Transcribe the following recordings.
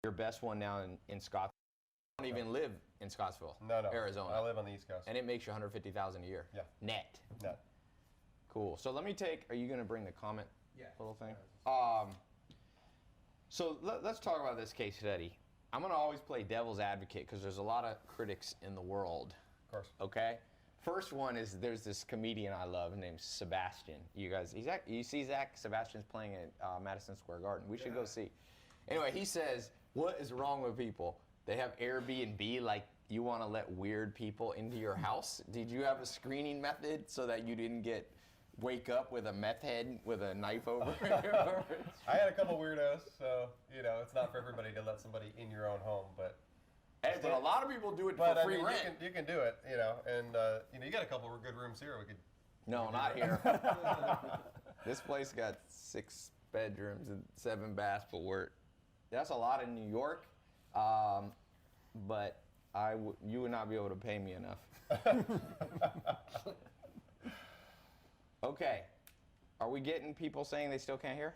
your best one now in Scottsdale. You don't even live in Scottsville, No. Arizona. I live on the East Coast. And it makes you $150,000 a year. Yeah. Net. Net. Cool. So let me take. Are you going to bring the comment little thing? So let's talk about this case study. I'm going to always play devil's advocate because there's a lot of critics in the world. Of course. Okay. First one is there's this comedian I love named Sebastian. You guys, you see Zach? Sebastian's playing at Madison Square Garden. We should go see. Anyway, he says, what is wrong with people? They have Airbnb, like you want to let weird people into your house? Did you have a screening method so that you didn't wake up with a meth head with a knife over your I had a couple weirdos, so, it's not for everybody to let somebody in your own home, but... Hey, but a lot of people do it for free rent. You can do it, and you got a couple of good rooms here. No, not here. This place got 6 bedrooms and 7 baths, but that's a lot in New York, but you would not be able to pay me enough. Okay, are we getting people saying they still can't hear?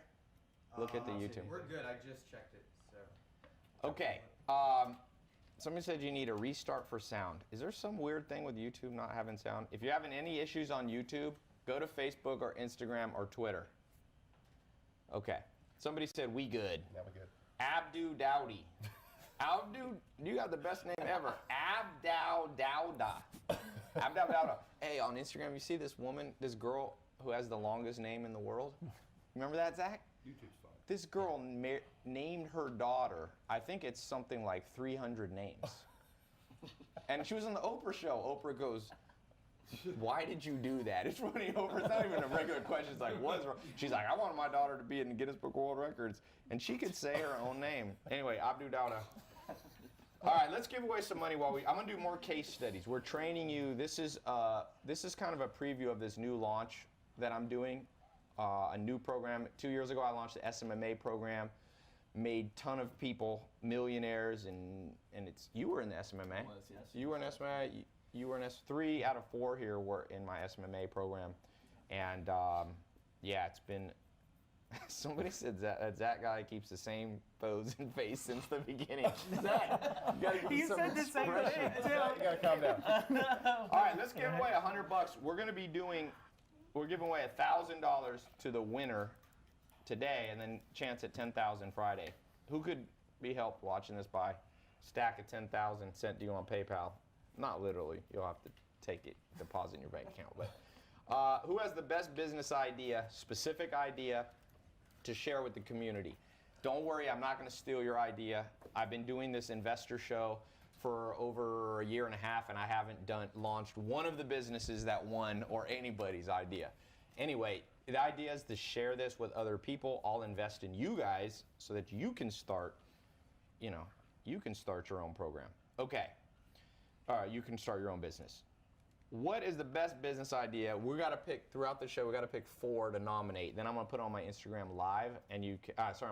Look at the YouTube. We're good. I just checked it. So. Okay. Somebody said you need a restart for sound. Is there some weird thing with YouTube not having sound? If you're having any issues on YouTube, go to Facebook or Instagram or Twitter. Okay. Somebody said we good. Yeah, we good. Abdu Dowdy. Abdu, you got the best name ever. Abdow Dowda. Abdow Dowda. Hey, on Instagram, you see this woman, this girl who has the longest name in the world? Remember that, Zach? YouTube's fine. This girl named her daughter, I think it's something like 300 names. And she was on the Oprah show. Oprah goes, why did you do that? It's funny, Oprah's not even a regular question. It's like, what's wrong? She's like, I wanted my daughter to be in the Guinness Book of World Records. And she could say her own name. Anyway, Abdu Dowda. All right, let's give away some money I'm going to do more case studies. We're training you. This is kind of a preview of this new launch that I'm doing. A new program. 2 years ago, I launched the SMMA program, made ton of people millionaires, and you were in the SMMA. I was, yes. You were in SMMA. You were in S3 out of 4 here were in my SMMA program, and yeah, it's been. Somebody said that guy keeps the same pose and face since the beginning. Zach, you gotta give He some said the same expression. thing too. You gotta calm down. All right, let's give away $100. We're giving away $1,000 to the winner today, and then chance at $10,000 Friday. Who could be helped watching this by stack of 10,000 sent to you on PayPal? Not literally. You'll have to take it, deposit in your bank account. But who has the best business idea, specific idea, to share with the community? Don't worry, I'm not going to steal your idea. I've been doing this investor show for over a year and a half, and I haven't launched one of the businesses that won or anybody's idea. Anyway, the idea is to share this with other people. I'll invest in you guys so that you can start, you can start your own program. Okay. All right, you can start your own business. What is the best business idea? We got to pick throughout the show. We got to pick 4 to nominate. Then I'm going to put on my Instagram live and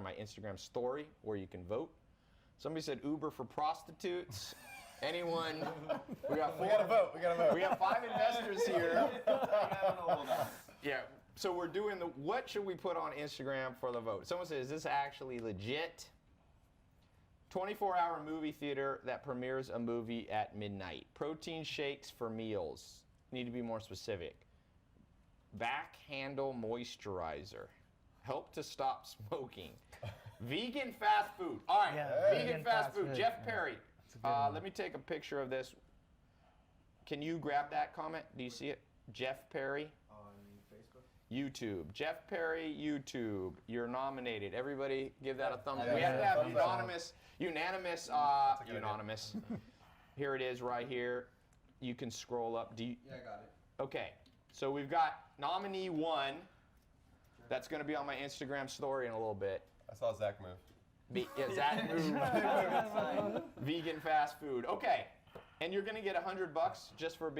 my Instagram story where you can vote. Somebody said Uber for prostitutes. Anyone? We got 4. We gotta vote. We have 5 investors here. Yeah. So we're doing what should we put on Instagram for the vote? Someone says, is this actually legit? 24-hour movie theater that premieres a movie at midnight. Protein shakes for meals. Need to be more specific. Back handle moisturizer. Help to stop smoking. Vegan fast food. All right, Yeah, vegan fast food. Jeff Perry. Yeah. Let me take a picture of this. Can you grab that comment? Do you see it? Jeff Perry. On Facebook? YouTube. Jeff Perry, YouTube. You're nominated. Everybody give that a thumbs up. Yeah, We have to have thumbs up. unanimous. good Unanimous. Here it is right here. You can scroll up. Yeah, I got it. Okay, so we've got nominee 1. That's going to be on my Instagram story in a little bit. I saw Zach move. Zach moved. Vegan fast food. Okay, and you're going to get $100 just for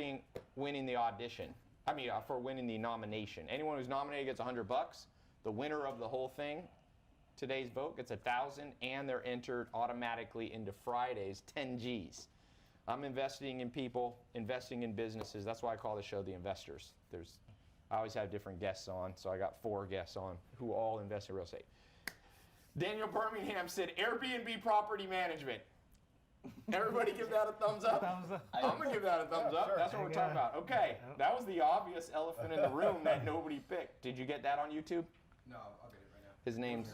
winning the audition. For winning the nomination. Anyone who's nominated gets $100. The winner of the whole thing, today's vote, gets $1,000, and they're entered automatically into Friday's 10 Gs. I'm investing in people, investing in businesses. That's why I call the show The Investors. I always have different guests on, so I got 4 guests on who all invest in real estate. Daniel Birmingham said Airbnb property management. Everybody give that a thumbs up. Thumbs up. I'm gonna give that a thumbs up. Sure. That's what we're talking about. Okay, that was the obvious elephant in the room that nobody picked. Did you get that on YouTube? No, I'll get it right now. His name's,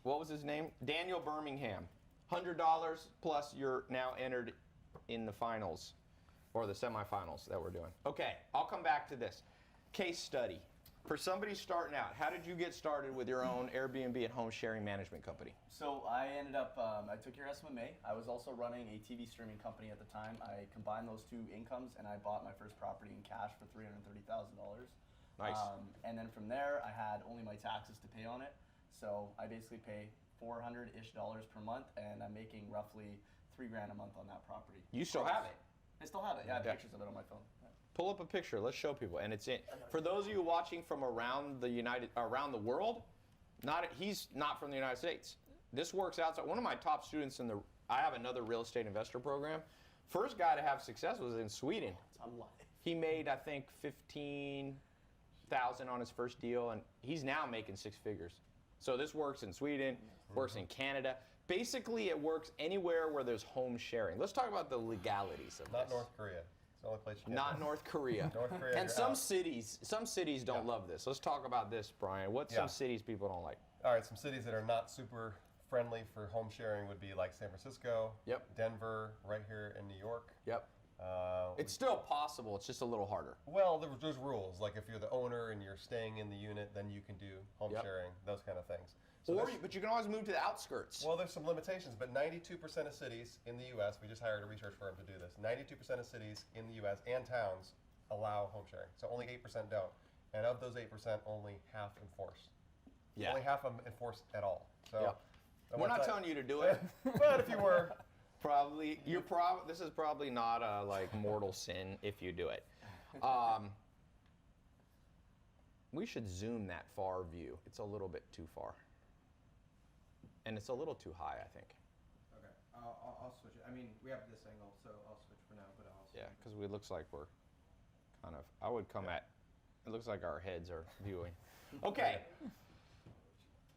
what was his name? Daniel Birmingham. $100 plus you're now entered in the finals or the semifinals that we're doing. Okay, I'll come back to this. Case study. For somebody starting out, how did you get started with your own Airbnb and home sharing management company? So I ended up, I took your SMMA. I was also running a TV streaming company at the time. I combined those two incomes and I bought my first property in cash for $330,000. Nice. And then from there, I had only my taxes to pay on it. So I basically pay $400-ish per month, and I'm making roughly $3 grand a month on that property. You still have it? I still have it. Yeah, I have Yeah. pictures of it on my phone. Yeah. Pull up a picture. Let's show people. And it's in. For those of you watching from around the world, he's not from the United States. This works outside. One of my top students I have another real estate investor program. First guy to have success was in Sweden. I'm lying. He made, I think, $15,000 on his first deal, and he's now making 6 figures. So this works in Sweden, works in Canada. Basically, it works anywhere where there's home sharing. Let's talk about the legalities of Not this. North Korea. It's the only place you can. Not North Korea. North Korea, And you're some out. cities don't love this. Let's talk about this, Brian. What's some Yeah. cities people don't like? All right, some cities that are not super friendly for home sharing would be like San Francisco, Yep. Denver, right here in New York. Yep. It's still possible. It's just a little harder. Well, there's rules. Like if you're the owner and you're staying in the unit, then you can do home Yep. sharing, those kind of things. So But you can always move to the outskirts. well, there's some limitations, but 92% of cities in the U.S., we just hired a research firm to do this, 92% of cities in the U.S. and towns allow home sharing. So only 8% don't. And of those 8%, only half enforce. Yeah. Only half of them enforce at all. So Yep. and We're once not I- telling you to do it. But if you were, This is probably not a mortal sin if you do it. We should zoom that far view. It's a little bit too far. And it's a little too high, I think. Okay, I'll switch it. I mean, we have this angle, so I'll switch for now, but I'll switch. Yeah, because it looks like we're kind of, I would come at, it looks like our heads are viewing. Okay.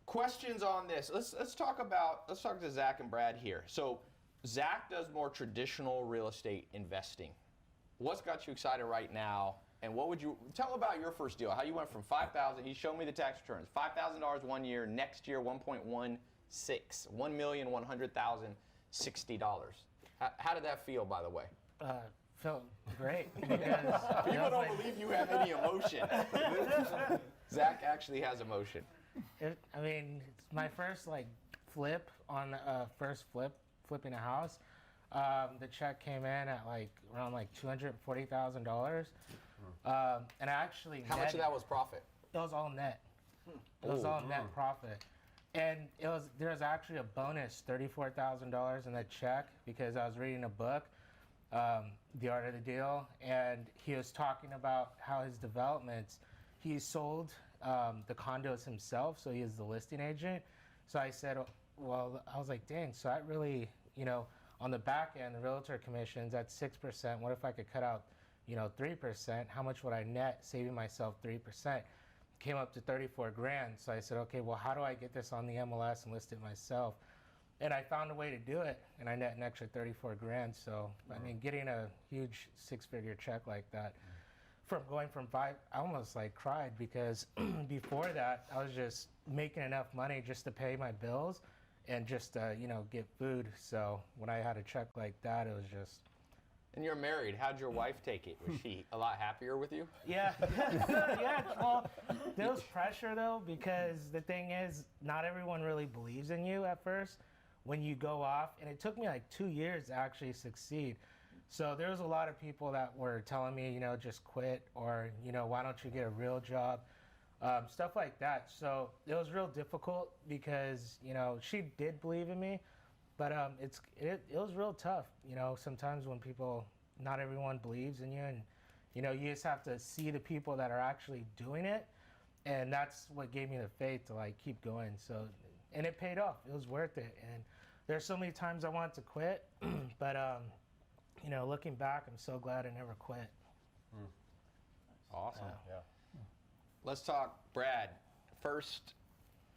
Questions on this. Let's talk to Zach and Brad here. So Zach does more traditional real estate investing. What's got you excited right now? And what would you tell about your first deal? How you went from $5,000? He showed me the tax returns. $5,000 one year. Next year, 1.16, $1,100,060. How did that feel, by the way? Felt great because People don't believe you have any emotion. Zach actually has emotion. it's my first flip on flipping a house. The check came in at around $240,000. And I actually How much of that was profit? It was all net. It was all net profit. And there was actually a bonus, $34,000 in that check because I was reading a book, The Art of the Deal, and he was talking about how his developments, he sold the condos himself, so he is the listing agent. So I said, well, I was like, dang, so I really, on the back end, the realtor commissions at 6%, what if I could cut out 3%, how much would I net saving myself 3%? Came up to 34 grand. So I said, okay, well, how do I get this on the MLS and list it myself? And I found a way to do it, and I net an extra 34 grand. So, getting a huge 6-figure check like that, from going from 5, I almost cried because before that, I was just making enough money just to pay my bills and just, get food. So when I had a check like that, it was just, And you're married. How'd your wife take it? Was she a lot happier with you? yeah. Yeah, well, there was pressure though, because the thing is, not everyone really believes in you at first when you go off. And it took me 2 years to actually succeed. So there was a lot of people that were telling me, just quit, or, why don't you get a real job? Stuff like that. So it was real difficult because, she did believe in me. But it was real tough, sometimes when not everyone believes in you, and, you just have to see the people that are actually doing it, and that's what gave me the faith to keep going. So, and it paid off. It was worth it. And there's so many times I wanted to quit, but, looking back, I'm so glad I never quit. Awesome. yeah. Let's talk, Brad. First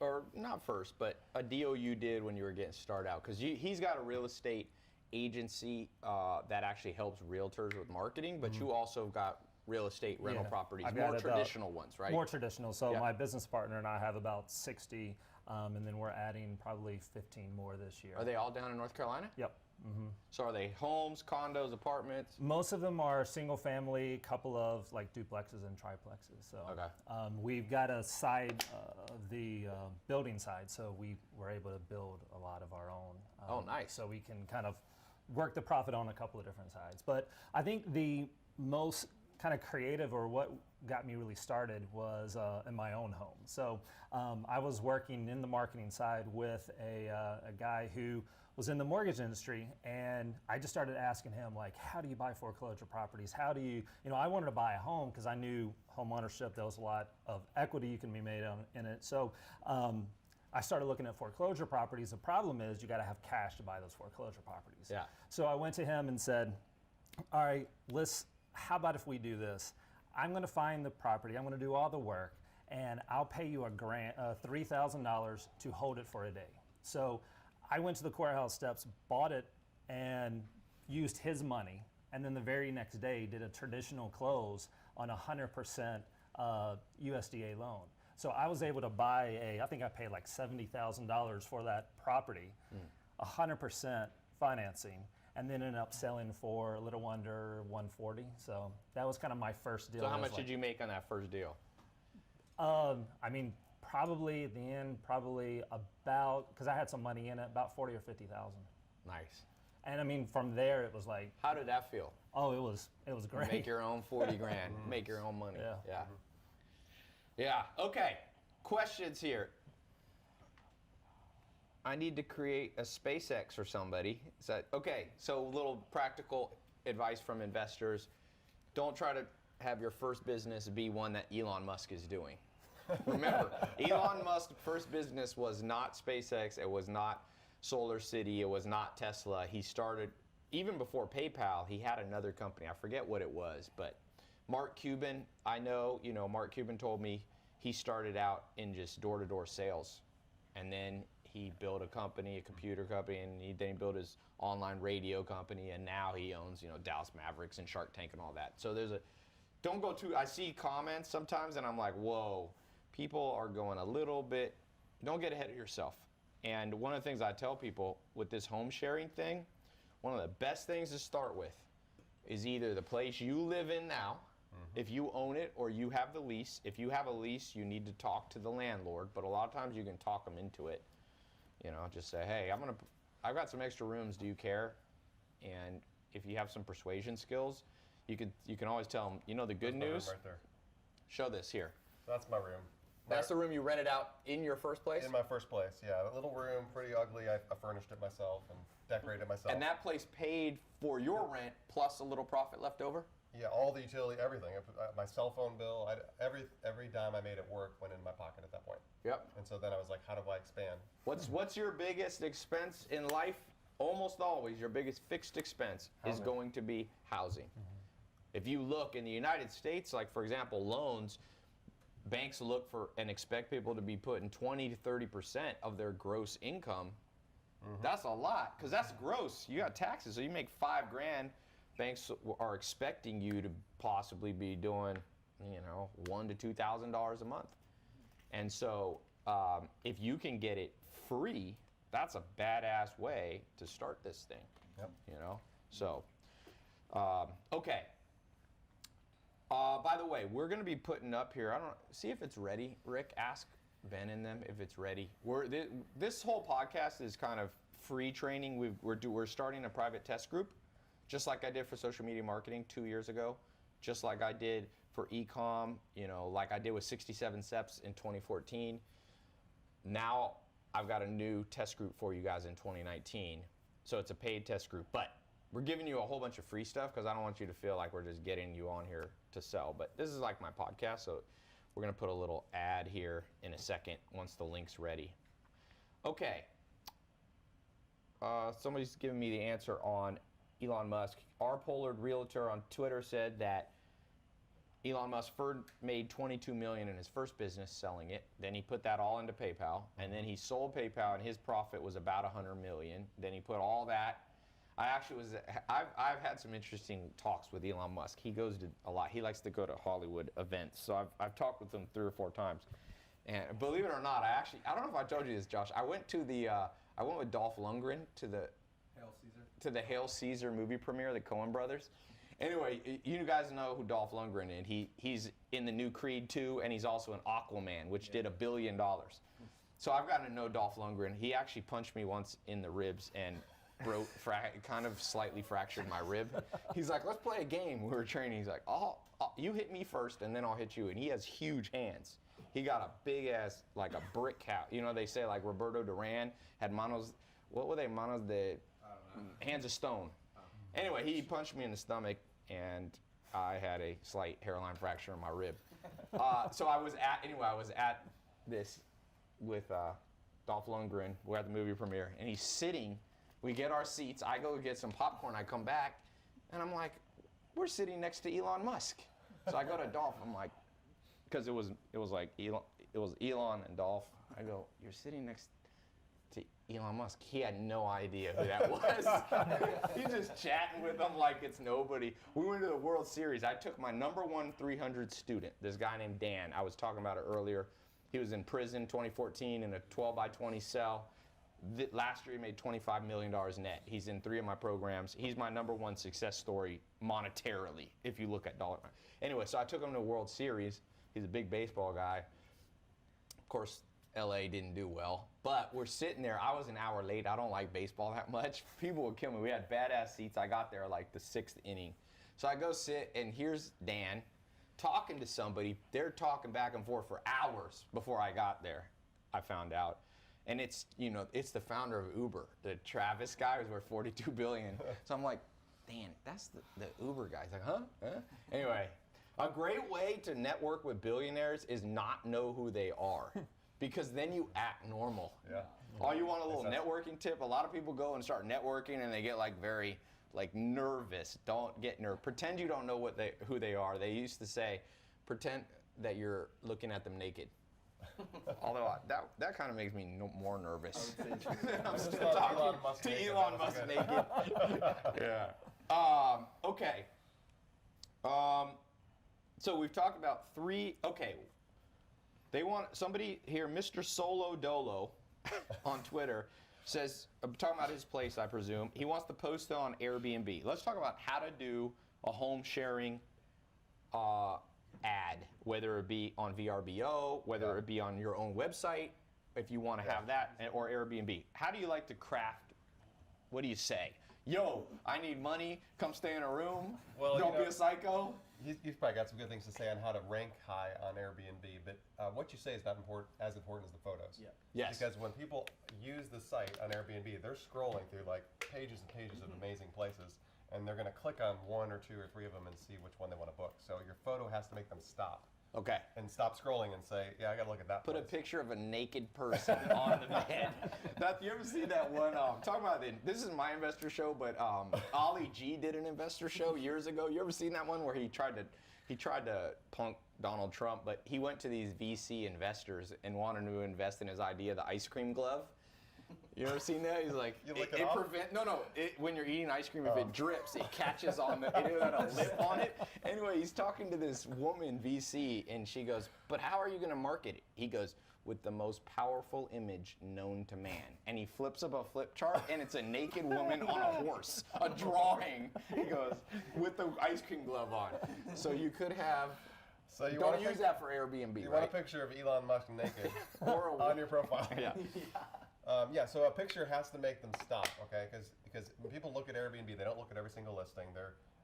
or not first, but a deal you did when you were getting started out? Because he's got a real estate agency that actually helps realtors with marketing, but you also got real estate rental Yeah. properties, I've more got traditional ones, right? More traditional. So Yeah. my business partner and I have about 60, and then we're adding probably 15 more this year. Are they all down in North Carolina? Yep. So are they homes, condos, apartments? Most of them are single family, couple of like duplexes and triplexes. So Okay. we've got a side of the building side, so we were able to build a lot of our own. Oh, nice. So we can kind of work the profit on a couple of different sides. But I think the most kind of creative, or what got me really started, was in my own home. So I was working in the marketing side with a guy who was in the mortgage industry, and I just started asking him, like, how do you buy foreclosure properties? How do you know, I wanted to buy a home because I knew home ownership, there was a lot of equity you can be made in it. So I started looking at foreclosure properties. The problem is you got to have cash to buy those foreclosure properties. Yeah. So I went to him and said, all right, how about if we do this? I'm going to find the property, I'm going to do all the work, and I'll pay you $3,000 to hold it for a day. So I went to the courthouse steps, bought it, and used his money, and then the very next day did a traditional close on 100% USDA loan. So I was able to buy I think I paid like $70,000 for that property, 100% financing, and then ended up selling for a little under 140. So that was kind of my first deal. So how much did you make on that first deal? I mean, probably at the end, about, because I had some money in it, about 40 or 50,000. Nice. And I mean, from there it was like, How did that feel? oh, it was great. Make your own 40 grand, make your own money. Yeah. Yeah. Yeah. Okay. Questions here. I need to create a SpaceX for somebody. Is that okay? So a little practical advice from investors. Don't try to have your first business be one that Elon Musk is doing. Remember, Elon Musk's first business was not SpaceX. It was not Solar City. It was not Tesla. He started, even before PayPal, he had another company. I forget what it was, but Mark Cuban, I know, Mark Cuban told me he started out in just door-to-door sales. And then he built a company, a computer company, and then he built his online radio company, and now he owns, Dallas Mavericks and Shark Tank and all that. So don't go too, I see comments sometimes and I'm like, whoa, people are going a little bit, don't get ahead of yourself. And one of the things I tell people with this home sharing thing, one of the best things to start with is either the place you live in now, if you own it, or you have the lease. If you have a lease, you need to talk to the landlord, but a lot of times you can talk them into it. Just say, hey, I've got some extra rooms, do you care? And if you have some persuasion skills, you can always tell them, the good That's my room news, right there. show this here. That's my room. That's the room you rented out in your first place? In my first place, yeah. A little room, pretty ugly. I furnished it myself and decorated it myself. And that place paid for your rent plus a little profit left over? Yeah, all the utility, everything. My cell phone bill, every dime I made at work went in my pocket at that point. Yep. And so then I was like, how do I expand? What's your biggest expense in life? Almost always, your biggest fixed expense is going to be housing. If you look in the United States, like for example, loans, banks look for and expect people to be putting 20 to 30% of their gross income. That's a lot, because that's gross. You got taxes, so you make $5 grand. Banks are expecting you to possibly be doing, $1,000 to $2,000 a month. And so, if you can get it free, that's a badass way to start this thing. Yep. So, okay. By the way, we're going to be putting up here. I don't see if it's ready. Rick, ask Ben and them if it's ready. This whole podcast is kind of free training. We're starting a private test group, just like I did for social media marketing 2 years ago, just like I did for e-com, like I did with 67 Steps in 2014. Now I've got a new test group for you guys in 2019. So it's a paid test group, but we're giving you a whole bunch of free stuff because I don't want you to feel like we're just getting you on here to sell. But this is like my podcast, so we're going to put a little ad here in a second once the link's ready. Okay. Somebody's giving me the answer on Elon Musk. Our Pollard Realtor on Twitter said that Elon Musk made 22 million in his first business selling it. Then he put that all into PayPal, and then he sold PayPal, and his profit was about 100 million. Then he put all that. I've had some interesting talks with Elon Musk. He goes to a lot. He likes to go to Hollywood events. So I've talked with him 3 or 4 times. And believe it or not, I don't know if I told you this, Josh. I went with Dolph Lundgren to the Hail Caesar. to the Hail Caesar movie premiere, the Coen brothers. Anyway, you guys know who Dolph Lundgren is. He's in the new Creed 2, and he's also in Aquaman, which did $1 billion. So I've gotten to know Dolph Lundgren. He actually punched me once in the ribs and kind of slightly fractured my rib. He's like, let's play a game. We were training. He's like, you hit me first, and then I'll hit you. And he has huge hands. He got a big ass, like a brick house. You know, they say like Roberto Duran had manos, what were they? Manos de hands of stone. Anyway, he punched me in the stomach, and I had a slight hairline fracture in my rib. So I was at this with Dolph Lundgren. We're at the movie premiere, and he's sitting. We get our seats. I go get some popcorn. I come back, and I'm like, we're sitting next to Elon Musk. So I go to Dolph. I'm like, because it was like Elon and Dolph. I go, you're sitting next to Elon Musk. He had no idea who that was. He's just chatting with him like it's nobody. We went to the World Series. I took my #1 300 student, this guy named Dan. I was talking about it earlier. He was in prison 2014 in a 12 by 20 cell. Last year he made $25 million net. He's in 3 of my programs. He's my #1 success story monetarily, if you look at dollar. Anyway, so I took him to the World Series. He's a big baseball guy. Of course, LA didn't do well, but we're sitting there. I was an hour late. I don't like baseball that much. People would kill me. We had badass seats. I got there like the 6th inning. So I go sit, and here's Dan talking to somebody. They're talking back and forth for hours before I got there, I found out. And it's the founder of Uber, the Travis guy who's worth $42 billion. So I'm like, Dan, that's the Uber guy. He's like, huh? Anyway, a great way to network with billionaires is not know who they are, because then you act normal. Yeah. Oh, you want a little networking tip? A lot of people go and start networking, and they get like very nervous. Don't get nervous. Pretend you don't know who they are. They used to say, pretend that you're looking at them naked. Although that kind of makes me more nervous. I'm still talking to Elon Musk naked. Yeah. Okay. So we've talked about 3. Okay. They want somebody here, Mr. Solo Dolo, on Twitter, says, I'm talking about his place, I presume. He wants to post it on Airbnb. Let's talk about how to do a home sharing ad, whether it be on VRBO, whether it be on your own website, if you want to have that, or Airbnb. How do you like to craft? What do you say? Yo, I need money. Come stay in a room. Well, don't be a psycho. You've probably got some good things to say on how to rank high on Airbnb, but what you say is not as important as the photos. Yeah. Yes. Because when people use the site on Airbnb, they're scrolling through like pages and pages of amazing places, and they're going to click on 1 or 2 or 3 of them and see which one they want to book. So your photo has to make them stop. Okay. And stop scrolling and say, yeah, I got to look at that Put a place. picture of a naked person on the bed. You ever see that one? Talking about this is my investor show, but Ollie G did an investor show years ago. You ever seen that one where he tried to punk Donald Trump, but he went to these VC investors and wanted to invest in his idea, the ice cream glove. You ever seen that? He's like, when you're eating ice cream, if it drips, it catches on it had a lip on it. Anyway, he's talking to this woman, VC, and she goes, but how are you going to market it? He goes, with the most powerful image known to man. And he flips up a flip chart, and it's a naked woman on a horse, a drawing. He goes, with the ice cream glove on. So you could have, So you don't use that for Airbnb, You right? want a picture of Elon Musk naked Or on your profile. Yeah. So a picture has to make them stop, okay? Because when people look at Airbnb, they don't look at every single listing.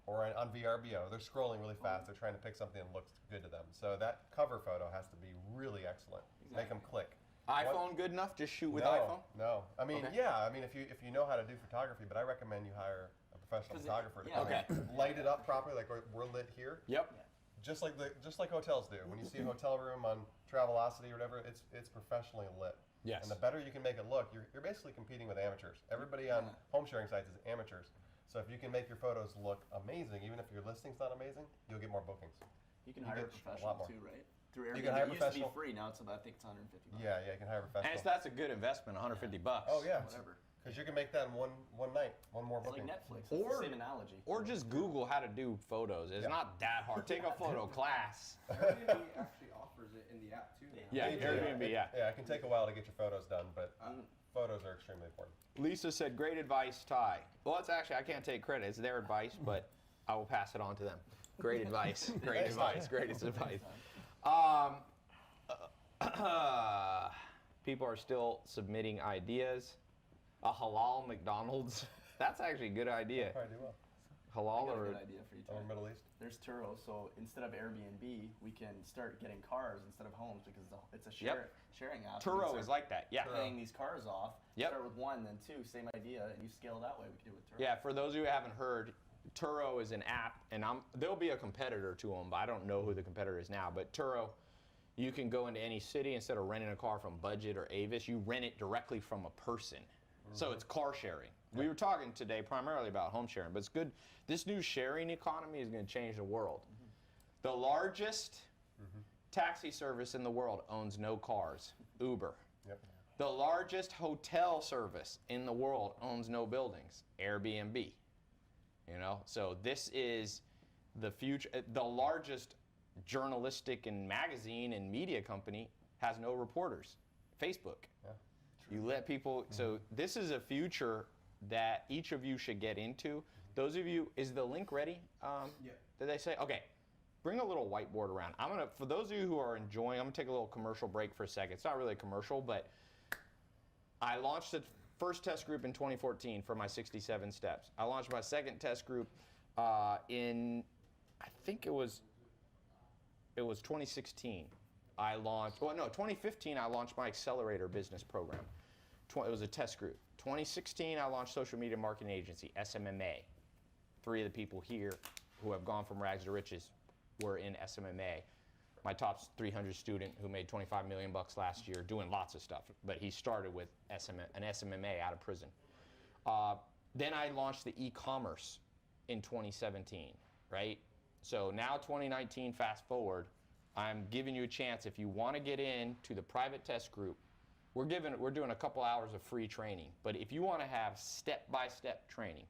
Or on VRBO, they're scrolling really fast. They're trying to pick something that looks good to them. So that cover photo has to be really excellent. Make them click. iPhone good enough? Just shoot with iPhone? No. I mean, Okay. yeah. I mean, if you know how to do photography, but I recommend you hire a professional photographer to come Okay. in, light it up properly, like we're lit here. Yep. Just like hotels do. When you see a hotel room on Travelocity or whatever, it's professionally lit. Yes. And the better you can make it look, you're basically competing with amateurs. Everybody on home sharing sites is amateurs. So if you can make your photos look amazing, even if your listing's not amazing, you'll get more bookings. You can You hire a get a lot professional more. too, right? Through Airbnb. You can hire a It used to be professional. free. Now it's about, I think it's $150. Yeah, you can hire a And professional. that's a good investment, 150 bucks. Oh yeah, Whatever. because you can make that in one night, one more It's like booking. Netflix. It's Or- the same analogy. Or just Google how to do photos. It's Yeah. not that hard. Take a photo class. Airbnb actually offers it in the app too now. Yeah, Me too. Airbnb, yeah. Yeah, it can take a while to get your photos done, but photos are extremely important. Lisa said, great advice, Ty. Well, it's actually, I can't take credit. It's their advice, but I will pass it on to them. Great advice. Great Thanks, Ty. advice. Greatest advice. People are still submitting ideas. A halal McDonald's. That's actually a good idea. Probably do well. I Halal got a or good idea for you, Ty. Over Middle East. There's Turo, so instead of Airbnb, we can start getting cars instead of homes because it's a Yep. sharing app. We can Turo start is like that. Yeah. paying these cars off. Yep. Start with one, then two, same idea, and you scale that way. We can do it with Turo. Yeah, for those of you who haven't heard, Turo is an app, and there'll be a competitor to them, but I don't know who the competitor is now. But Turo, you can go into any city instead of renting a car from Budget or Avis, you rent it directly from a person. So it's car sharing. We were talking today primarily about home sharing, but it's good. This new sharing economy is going to change the world. The largest taxi service in the world owns no cars, Uber. Yep. The largest hotel service in the world owns no buildings, Airbnb. You know, so this is the future. The largest journalistic and magazine and media company has no reporters, Facebook. Yeah. You let people, so this is a future that each of you should get into. Those of you, is the link ready? Yeah. Did they say? Okay, bring a little whiteboard around. For those of you who are enjoying, I'm gonna take a little commercial break for a second. It's not really a commercial, but I launched the first test group in 2014 for my 67 steps. I launched my second test group in, I think it was 2016. I launched, 2015 I launched my accelerator business program. It was a test group. 2016 I launched social media marketing agency, SMMA. 3 of the people here who have gone from rags to riches were in SMMA. My top 300 student who made 25 million bucks last year doing lots of stuff, but he started with an SMMA out of prison. Then I launched the e-commerce in 2017, right? So now 2019, fast forward, I'm giving you a chance if you want to get into the private test group. We're doing a couple hours of free training, but if you want to have step-by-step training,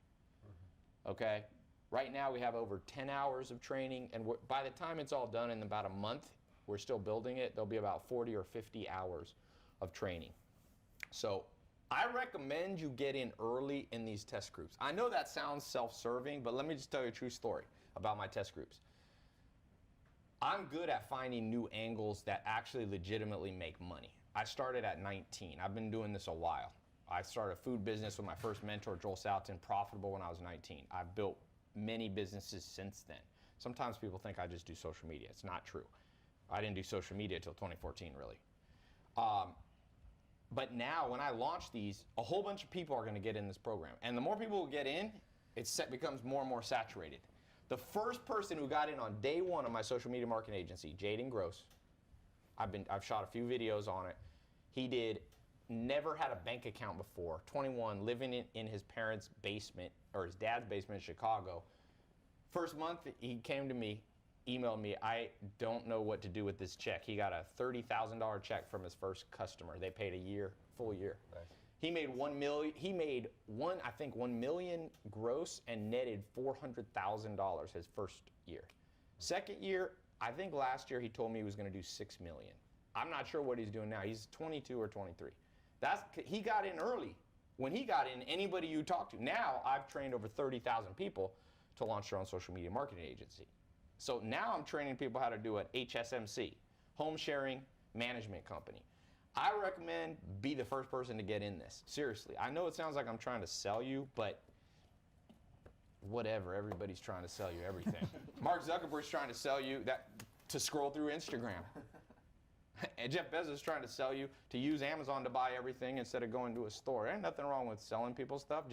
okay? Right now we have over 10 hours of training, and by the time it's all done in about a month, we're still building it, there'll be about 40 or 50 hours of training. So I recommend you get in early in these test groups. I know that sounds self-serving, but let me just tell you a true story about my test groups. I'm good at finding new angles that actually legitimately make money. I started at 19. I've been doing this a while. I started a food business with my first mentor, Joel Salton, profitable when I was 19. I've built many businesses since then. Sometimes people think I just do social media. It's not true. I didn't do social media until 2014, really. But now, when I launch these, a whole bunch of people are going to get in this program. And the more people who get in, it becomes more and more saturated. The first person who got in on day one of my social media marketing agency, Jaden Gross, I've shot a few videos on it. He never had a bank account before, 21, living in his parents' basement, or his dad's basement in Chicago. First month, he came to me, emailed me, I don't know what to do with this check. He got a $30,000 check from his first customer. They paid full year. Nice. He made $1 million gross and netted $400,000 his first year. Second year, I think last year he told me he was going to do $6 million. I'm not sure what he's doing now. He's 22 or 23. He got in early. When he got in, anybody you talk to. Now I've trained over 30,000 people to launch their own social media marketing agency. So now I'm training people how to do an HSMC, home sharing management company. I recommend be the first person to get in this. Seriously. I know it sounds like I'm trying to sell you, but whatever. Everybody's trying to sell you everything. Mark Zuckerberg's trying to sell you to scroll through Instagram. And Jeff Bezos is trying to sell you to use Amazon to buy everything instead of going to a store. There ain't nothing wrong with selling people stuff.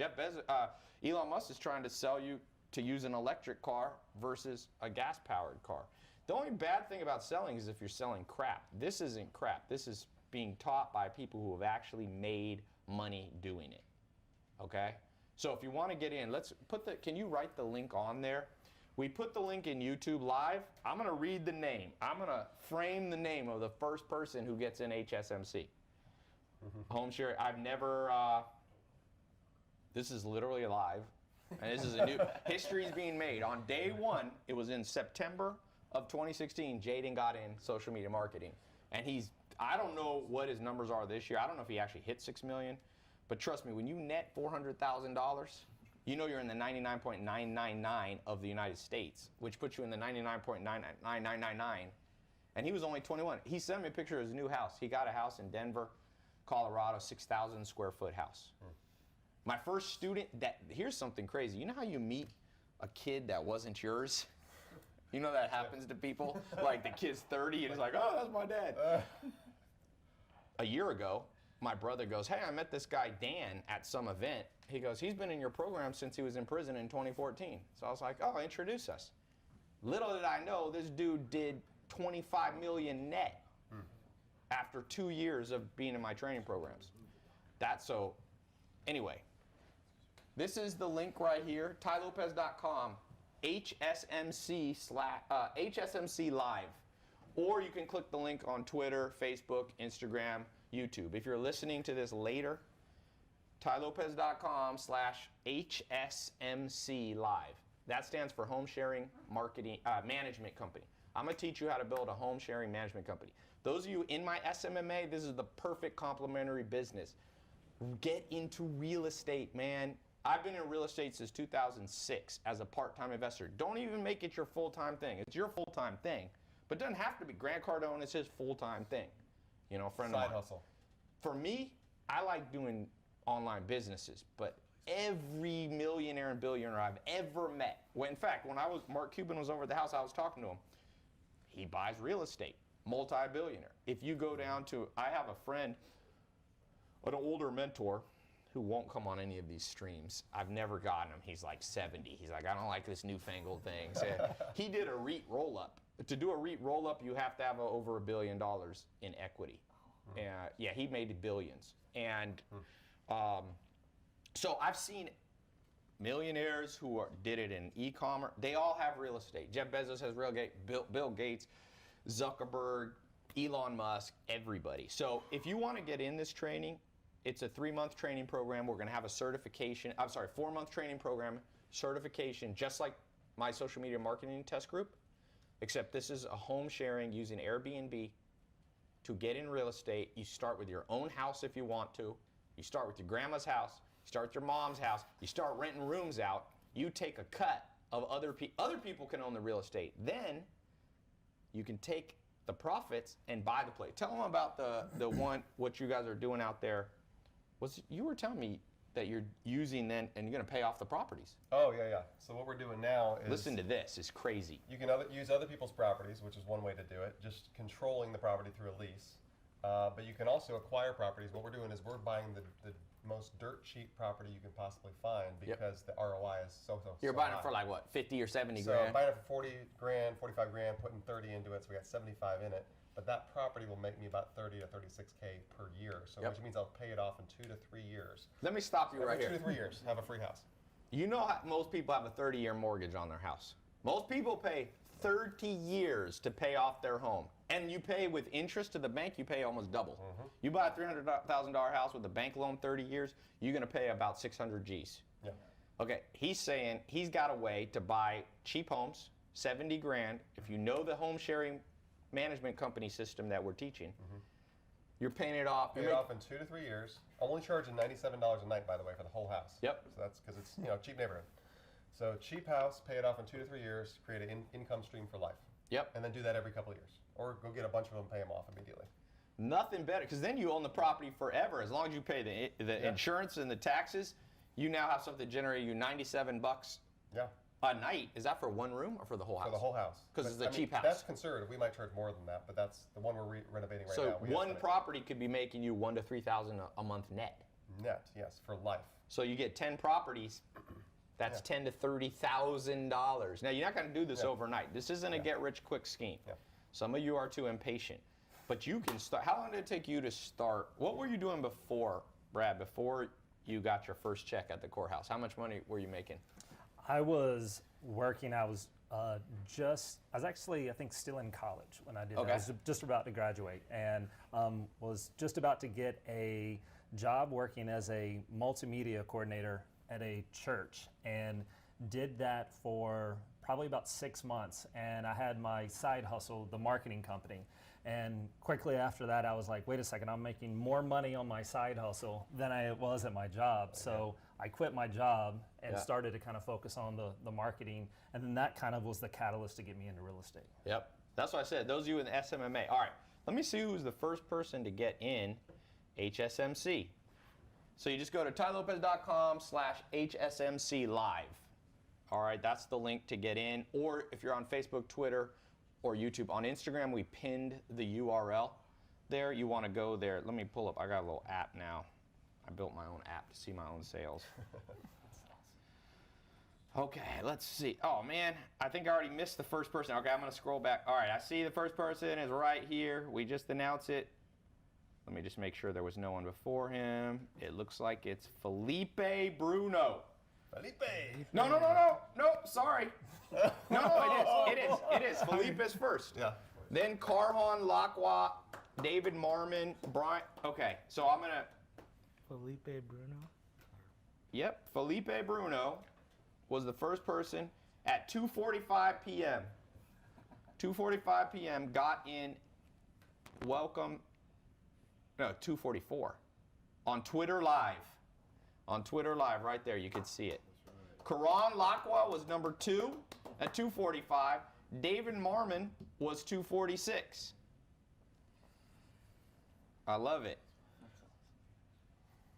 Elon Musk is trying to sell you to use an electric car versus a gas-powered car. The only bad thing about selling is if you're selling crap. This isn't crap. This is being taught by people who have actually made money doing it. Okay? So if you want to get in, can you write the link on there? We put the link in YouTube Live. I'm going to read the name. I'm going to frame the name of the first person who gets in HSMC. Home share. I've never, this is literally live. And this is a new, history's being made. On day one, it was in September of 2016, Jaden got in social media marketing. And I don't know what his numbers are this year. I don't know if he actually hit 6 million. But trust me, when you net $400,000, you know you're in the 99.999 of the United States, which puts you in the 99.99999. And he was only 21. He sent me a picture of his new house. He got a house in Denver, Colorado, 6,000 square foot house. My first student, here's something crazy. You know how you meet a kid that wasn't yours? You know that happens to people? Like the kid's 30 and he's like, oh, that's my dad. A year ago, my brother goes, hey, I met this guy, Dan, at some event. He goes, he's been in your program since he was in prison in 2014. So I was like, oh, introduce us. Little did I know, this dude did 25 million net after 2 years of being in my training programs. Anyway, this is the link right here, tailopez.com, HSMC Live. Or you can click the link on Twitter, Facebook, Instagram, YouTube. If you're listening to this later, tailopez.com/HSMC Live. That stands for Home Sharing Marketing Management Company. I'm going to teach you how to build a home sharing management company. Those of you in my SMMA, this is the perfect complementary business. Get into real estate, man. I've been in real estate since 2006 as a part-time investor. Don't even make it your full-time thing. It's your full-time thing, but it doesn't have to be. Grant Cardone is his full-time thing. You know, a friend of mine. Side hustle. For me, I like doing online businesses, but every millionaire and billionaire I've ever met, in fact, when Mark Cuban was over at the house, I was talking to him. He buys real estate, multi-billionaire. If you go down to, I have a friend, an older mentor, who won't come on any of these streams. I've never gotten him. He's like 70. He's like, I don't like this newfangled thing. So he did a REIT roll-up. To do a REIT roll-up, you have to have over $1 billion in equity. Yeah, he made billions. And so I've seen millionaires who did it in e-commerce. They all have real estate. Jeff Bezos has real estate. Bill Gates, Zuckerberg, Elon Musk, everybody. So if you want to get in this training, it's a 3-month training program. We're going to have a certification. 4-month training program, certification, just like my social media marketing test group, except this is a home sharing using Airbnb. To get in real estate, you start with your own house if you want to. You start with your grandma's house. You start with your mom's house. You start renting rooms out. You take a cut of other people. Other people can own the real estate. Then you can take the profits and buy the place. Tell them about the one, what you guys are doing out there. You were telling me that you're using then, and you're going to pay off the properties. Oh, yeah. So what we're doing now is... Listen to this, it's crazy. You can use other people's properties, which is one way to do it, just controlling the property through a lease. But you can also acquire properties. What we're doing is we're buying the most dirt cheap property you can possibly find because the ROI is so You're buying high. it for like what, 50 or 70 So grand? I'm buying it for 40 grand, 45 grand, putting 30 into it, so we got 75 in it. But that property will make me about 30 to 36K per year, so which means I'll pay it off in 2 to 3 years. Let me stop you right Every here. 2 to 3 years, have a free house. You know how most people have a 30-year mortgage on their house. Most people pay 30 years to pay off their home. And you pay with interest to the bank, you pay almost double. You buy a $300,000 house with a bank loan 30 years, you're going to pay about 600 G's. Yeah. Okay, he's saying he's got a way to buy cheap homes, 70 grand. If you know the home sharing management company system that we're teaching, you're paying it off. Pay it off in 2 to 3 years. Only charging $97 a night, by the way, for the whole house. Yep. So that's because it's cheap neighborhood. So cheap house, pay it off in 2 to 3 years, create an income stream for life. Yep. And then do that every couple of years, or go get a bunch of them, pay them off immediately. Nothing better, because then you own the property forever. As long as you pay the insurance and the taxes, you now have something to generate you $97 Yeah. a night. Is that for one room or for the whole house? For the whole house. Because it's a But, cheap house. That's conservative. We might charge more than that, but that's the one we're renovating right now. So We one estimate. property could be making you $1,000 to $3,000 a month net. Net, yes, for life. So you get 10 properties. That's $10,000 to $30,000. Now you're not going to do this overnight. This isn't a get-rich-quick scheme. Yeah. Some of you are too impatient, but you can start. How long did it take you to start? What were you doing before, Brad? Before you got your first check at the courthouse, how much money were you making? I was working. I was actually, I think, still in college when I did that. Okay. I was just about to graduate and was just about to get a job working as a multimedia coordinator at a church, and did that for probably about 6 months. And I had my side hustle, the marketing company. And quickly after that, I was like, wait a second, I'm making more money on my side hustle than I was at my job. So I quit my job and started to kind of focus on the marketing. And then that kind of was the catalyst to get me into real estate. Yep. That's what I said. Those of you in the SMMA. All right. Let me see who's the first person to get in HSMC. So you just go to tailopez.com/HSMC live. All right. That's the link to get in. Or if you're on Facebook, Twitter, or YouTube. On Instagram, we pinned the URL there. You want to go there. Let me pull up. I got a little app now. I built my own app to see my own sales. Okay, let's see. Oh, man, I think I already missed the first person. Okay, I'm going to scroll back. All right, I see the first person is right here. We just announced it. Let me just make sure there was no one before him. It looks like it's Felipe Bruno. Felipe. No, sorry. No, it is. Felipe is first. Yeah. Then Carhan Lacroix, David Marmon, Brian. Okay, so I'm going to... Felipe Bruno. Yep, Felipe Bruno was the first person at 2:45 p.m. 2:45 p.m. got in. Welcome. No, 2:44 on Twitter Live. On Twitter Live, right there, you could see it. Karan Lacroix was number 2 at 2:45. David Marmon was 2:46. I love it.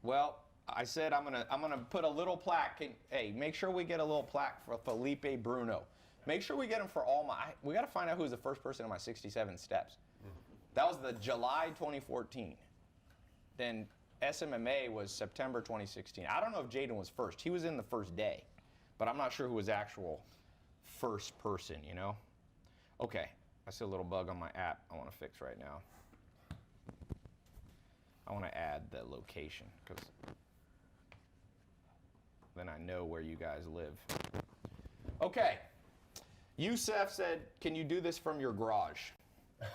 Well, I said I'm gonna put a little plaque. Hey, make sure we get a little plaque for Felipe Bruno. Make sure we get him for all my. We got to find out who's the first person in my 67 steps. That was the July 2014. Then SMMA was September 2016. I don't know if Jaden was first. He was in the first day, but I'm not sure who was actual first person. You know. Okay, I see a little bug on my app. I want to fix right now. I want to add the location because then I know where you guys live. Okay. Youssef said, can you do this from your garage?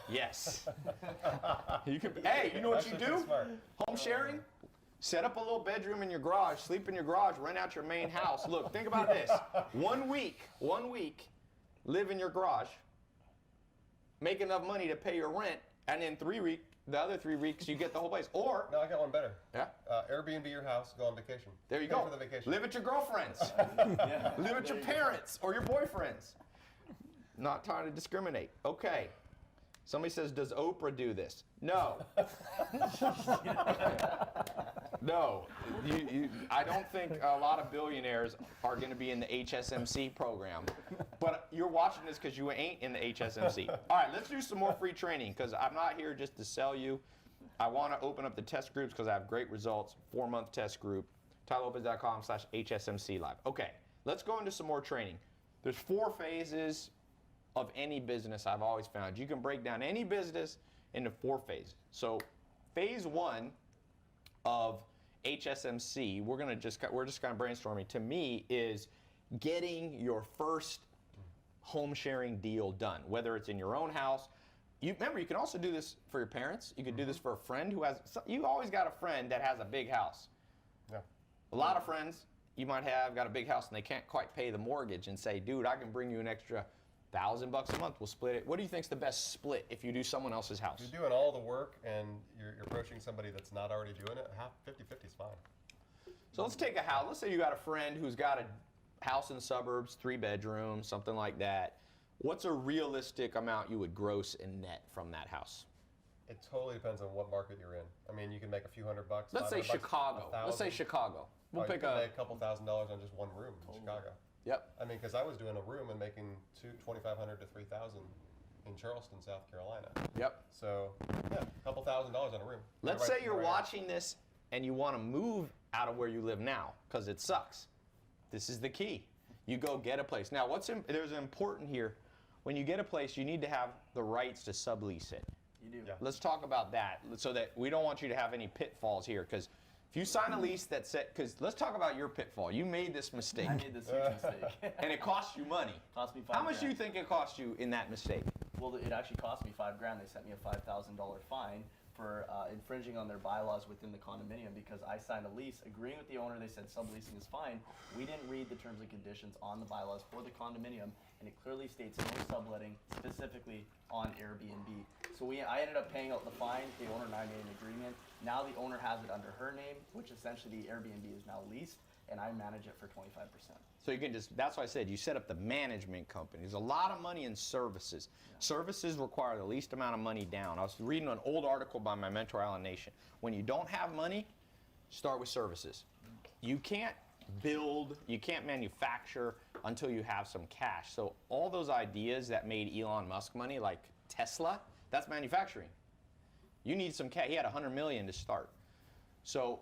Yes. You can. Hey, you know what you do? Home sharing? Set up a little bedroom in your garage, sleep in your garage, rent out your main house. Look, think about this. 1 week, live in your garage, make enough money to pay your rent, and in the other 3 weeks, you get the whole place. Or, No, I got one better. yeah, Airbnb your house, go on vacation. there you Pay go. for the vacation. Live at your girlfriend's. Live at your parents' or your boyfriend's. Not trying to discriminate. Okay. Somebody says, does Oprah do this? No. No. I don't think a lot of billionaires are going to be in the HSMC program. But you're watching this because you ain't in the HSMC. All right, let's do some more free training because I'm not here just to sell you. I want to open up the test groups because I have great results. 4-month test group. tailopez.com/HSMC live. Okay, let's go into some more training. There's 4 phases of any business I've always found. You can break down any business into 4 phases. So phase 1 of HSMC, we're just kind of brainstorming, to me, is getting your first home sharing deal done, whether it's in your own house. Remember, you can also do this for your parents. You can do this for a friend who has, you always got a friend that has a big house. Yeah. A lot of friends you might have got a big house and they can't quite pay the mortgage and say, dude, I can bring you an extra $1,000 a month. We'll split it. What do you think's the best split if you do someone else's house? If you're doing all the work and you're approaching somebody that's not already doing it, 50-50 is fine. So let's take a house. Let's say you got a friend who's got a house in the suburbs, 3 bedrooms, something like that. What's a realistic amount you would gross and net from that house? It totally depends on what market you're in. I mean, you can make a few $100. Let's say $500, Chicago. Let's say 1,000. Chicago. We'll Or you pick can a. make a couple $1,000s on just one room in Chicago. Yep. I mean, because I was doing a room and making $2,500 to $3,000 in Charleston, South Carolina. Yep. So, yeah, a couple $1,000s on a room. Let's Right- say you're right. watching this and you want to move out of where you live now because it sucks. This is the key. You go get a place. Now, there's important here. When you get a place, you need to have the rights to sublease it. You do. Yeah. Let's talk about that so that we don't want you to have any pitfalls here because If you sign a lease that said, because let's talk about your pitfall. You made this mistake, I made this huge mistake. and it cost you money. Cost me $5,000. How much do you think it cost you in that mistake? Well, it actually cost me $5,000. They sent me a $5,000 fine for infringing on their bylaws within the condominium because I signed a lease agreeing with the owner. They said subleasing is fine. We didn't read the terms and conditions on the bylaws for the condominium, and it clearly states no subletting, specifically on Airbnb. So I ended up paying out the fine. The owner and I made an agreement. Now the owner has it under her name, which essentially the Airbnb is now leased, and I manage it for 25%. So you can just, that's why I said you set up the management company. There's a lot of money in services. Yeah. Services require the least amount of money down. I was reading an old article by my mentor, Alan Nation. When you don't have money, start with services. You can't build, you can't manufacture until you have some cash. So all those ideas that made Elon Musk money, like Tesla, that's manufacturing. You need some cash. He had $100 million to start. So,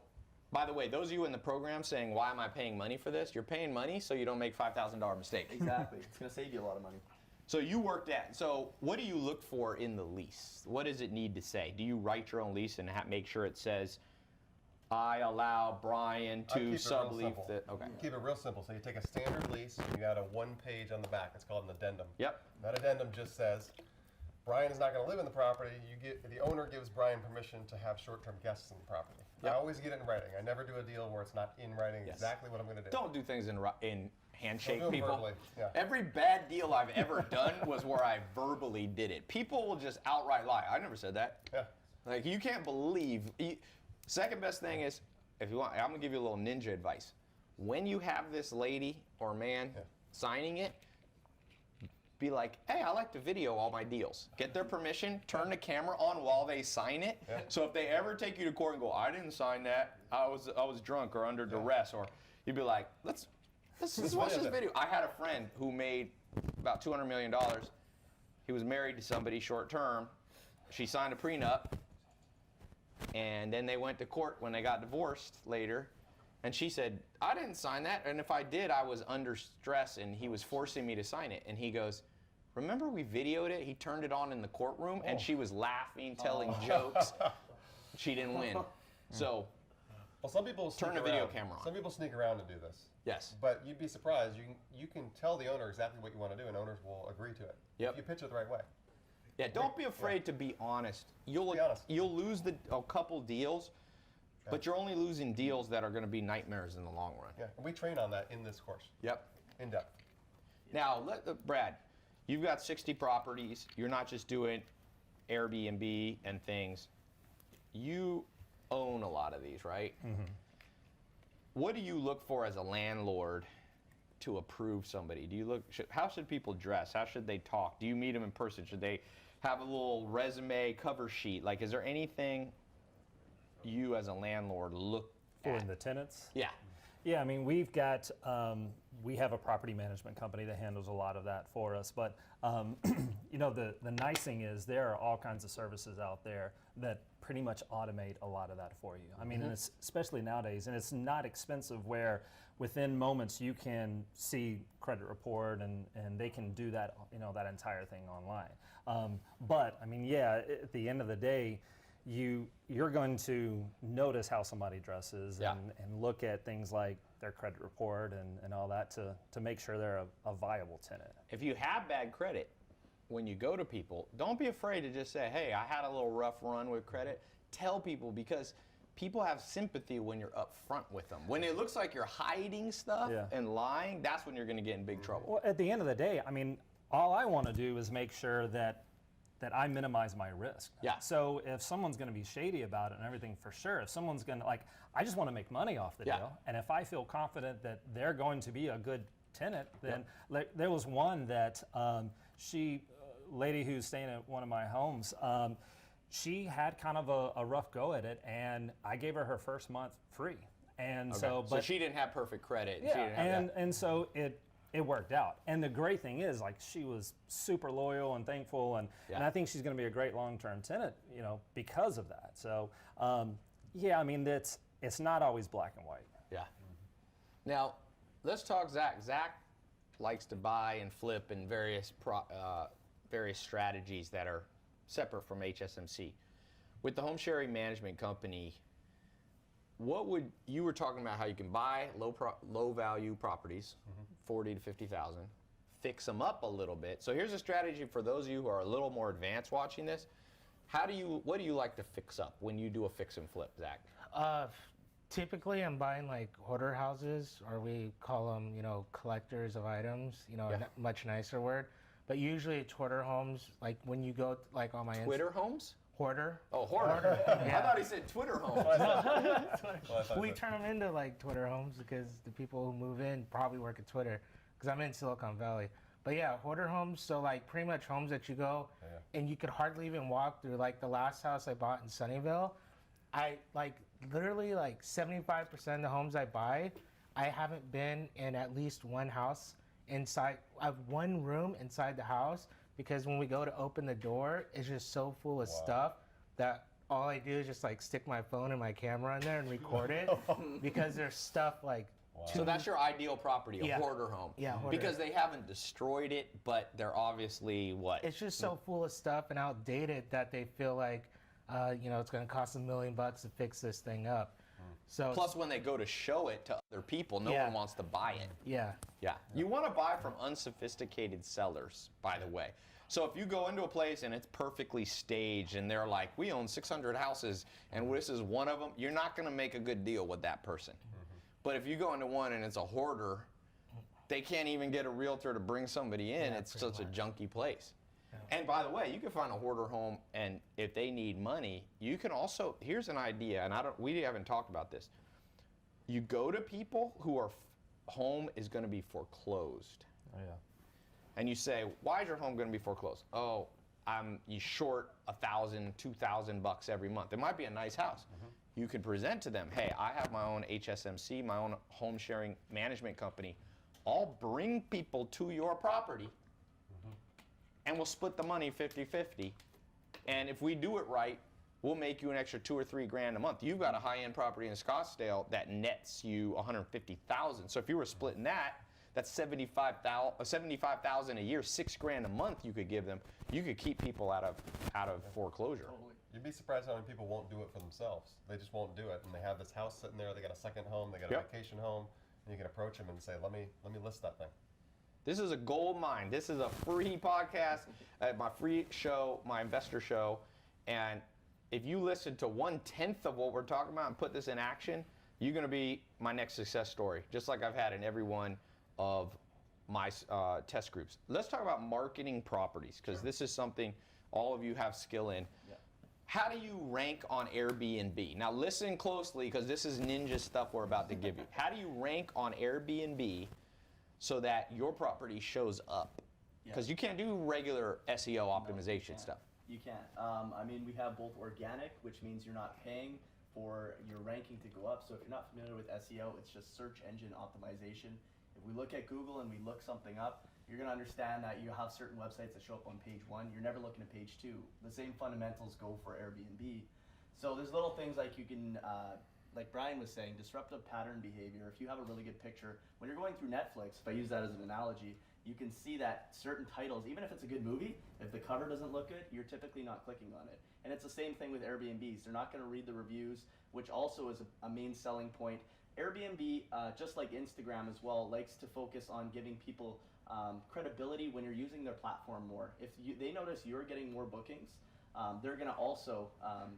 by the way, those of you in the program saying, why am I paying money for this? You're paying money so you don't make $5,000 mistake. Exactly. It's going to save you a lot of money. So you worked at, so what do you look for in the lease? What does it need to say? Do you write your own lease and make sure it says, I allow Brian to sublease it? Okay. Keep it real simple. So you take a standard lease and you add a 1 page on the back. It's called an addendum. Yep. That addendum just says, Brian is not going to live in the property. The owner gives Brian permission to have short-term guests in the property. Yep. I always get it in writing. I never do a deal where it's not in writing exactly what I'm going to do. Don't do things in handshake, Don't do them people. verbally. Yeah. Every bad deal I've ever done was where I verbally did it. People will just outright lie. I never said that. Yeah. Like, you can't believe. Second best thing is, if you want, I'm going to give you a little ninja advice. When you have this lady or man signing it, be like, hey, I like to video all my deals. Get their permission, turn the camera on while they sign it. Yeah. So if they ever take you to court and go, I didn't sign that, I was drunk or under duress, or you'd be like, let's watch this video. I had a friend who made about $200 million. He was married to somebody short term. She signed a prenup, and then they went to court when they got divorced later. And she said, I didn't sign that, and if I did, I was under stress, and he was forcing me to sign it. And he goes, remember we videoed it? He turned it on in the courtroom, and she was laughing, telling jokes. She didn't win. So, well, some people turn the video camera on. Some people sneak around to do this. Yes. But you'd be surprised. You can tell the owner exactly what you want to do, and owners will agree to it. Yep. If you pitch it the right way. Yeah, don't be afraid to be honest. You'll lose a couple deals, but you're only losing deals that are going to be nightmares in the long run. Yeah, and we train on that in this course. Yep. In depth. Now, Brad, you've got 60 properties. You're not just doing Airbnb and things. You own a lot of these, right? Mm-hmm. What do you look for as a landlord to approve somebody? Do you how should people dress? How should they talk? Do you meet them in person? Should they have a little resume cover sheet? Like, is there anything you as a landlord look for at? The tenants? Yeah. Yeah, I mean, we have a property management company that handles a lot of that for us. But, you know, the nice thing is there are all kinds of services out there that pretty much automate a lot of that for you. I mean, and it's, especially nowadays, and it's not expensive where within moments you can see credit report and they can do that, you know, that entire thing online. But, I mean, yeah, at the end of the day, you're going to notice how somebody dresses and look at things like their credit report and all that to make sure they're a viable tenant. If you have bad credit, when you go to people, don't be afraid to just say, hey, I had a little rough run with credit. Tell people, because people have sympathy when you're upfront with them. When it looks like you're hiding stuff and lying, that's when you're going to get in big trouble. Well, at the end of the day, I mean, all I want to do is make sure that I minimize my risk. Yeah. So if someone's going to be shady about it and everything, for sure. If someone's going to, like, I just want to make money off the deal. And if I feel confident that they're going to be a good tenant, then there was one that lady who's staying at one of my homes, she had kind of a rough go at it, and I gave her first month free. And so she didn't have perfect credit. Yeah, and so it worked out. And the great thing is, like, she was super loyal and thankful, and I think she's going to be a great long-term tenant, you know, because of that. So, yeah, I mean, it's not always black and white. Yeah. Now, let's talk Zach. Zach likes to buy and flip in various strategies that are separate from HSMC. With the home sharing management company, what would you were talking about how you can buy low value properties, 40 to 50,000, fix them up a little bit. So here's a strategy for those of you who are a little more advanced watching this. What do you like to fix up when you do a fix and flip, Zach? Typically, I'm buying like hoarder houses, or we call them, collectors of items. A much nicer word. But usually, it's hoarder homes. Like when you go, like on my Twitter homes? Hoarder. Oh, hoarder. Yeah. I thought he said Twitter homes. We turn them into like Twitter homes because the people who move in probably work at Twitter. Because I'm in Silicon Valley. But yeah, hoarder homes. So like pretty much homes that you go and you could hardly even walk through. Like the last house I bought in Sunnyvale, I like literally like 75% of the homes I buy, I haven't been in at least one house inside. I have one room inside the house because when we go to open the door, it's just so full of stuff that all I do is just like stick my phone and my camera in there and record it because there's stuff like. So that's your ideal property, a hoarder home. Yeah, hoarder. Because they haven't destroyed it, but they're obviously what? It's just so full of stuff and outdated that they feel like, it's going to cost $1 million to fix this thing up. So plus, when they go to show it to other people, no one wants to buy it. Yeah. Yeah. You want to buy from unsophisticated sellers, by the way. So if you go into a place and it's perfectly staged and they're like, we own 600 houses and this is one of them, you're not going to make a good deal with that person. But if you go into one and it's a hoarder, they can't even get a realtor to bring somebody in. It's such a junky place. Yeah. And by the way, you can find a hoarder home, and if they need money, you can also, here's an idea, and we haven't talked about this. You go to people who are home is going to be foreclosed. Oh, yeah. And you say, why is your home going to be foreclosed? Oh, you short $1,000, $2,000 every month. It might be a nice house. You could present to them, hey, I have my own HSMC, my own home sharing management company. I'll bring people to your property and we'll split the money 50-50. And if we do it right, we'll make you an extra $2 or $3 grand a month. You've got a high-end property in Scottsdale that nets you $150,000. So if you were splitting that, that's $75,000 a year, $6 grand a month you could give them. You could keep people out of foreclosure. You'd be surprised how many people won't do it for themselves. They just won't do it, and they have this house sitting there. They got a second home. They got a vacation home, and you can approach them and say, "Let me list that thing." This is a gold mine. This is a free podcast, my free show, my investor show, and if you listen to 1/10 of what we're talking about and put this in action, you're going to be my next success story, just like I've had in every one of my test groups. Let's talk about marketing properties, because this is something all of you have skill in. Yeah. How do you rank on Airbnb? Now listen closely, because this is ninja stuff we're about to give you. How do you rank on Airbnb so that your property shows up? Because you can't do regular SEO optimization stuff. You can't. I mean, we have both organic, which means you're not paying for your ranking to go up. So if you're not familiar with SEO, it's just search engine optimization. If we look at Google and we look something up, you're going to understand that you have certain websites that show up on page 1. You're never looking at page 2. The same fundamentals go for Airbnb. So there's little things like you can, like Brian was saying, disruptive pattern behavior. If you have a really good picture, when you're going through Netflix, if I use that as an analogy, you can see that certain titles, even if it's a good movie, if the cover doesn't look good, you're typically not clicking on it. And it's the same thing with Airbnbs. They're not going to read the reviews, which also is a main selling point. Airbnb, just like Instagram as well, likes to focus on giving people credibility when you're using their platform more. If they notice you're getting more bookings, they're going to also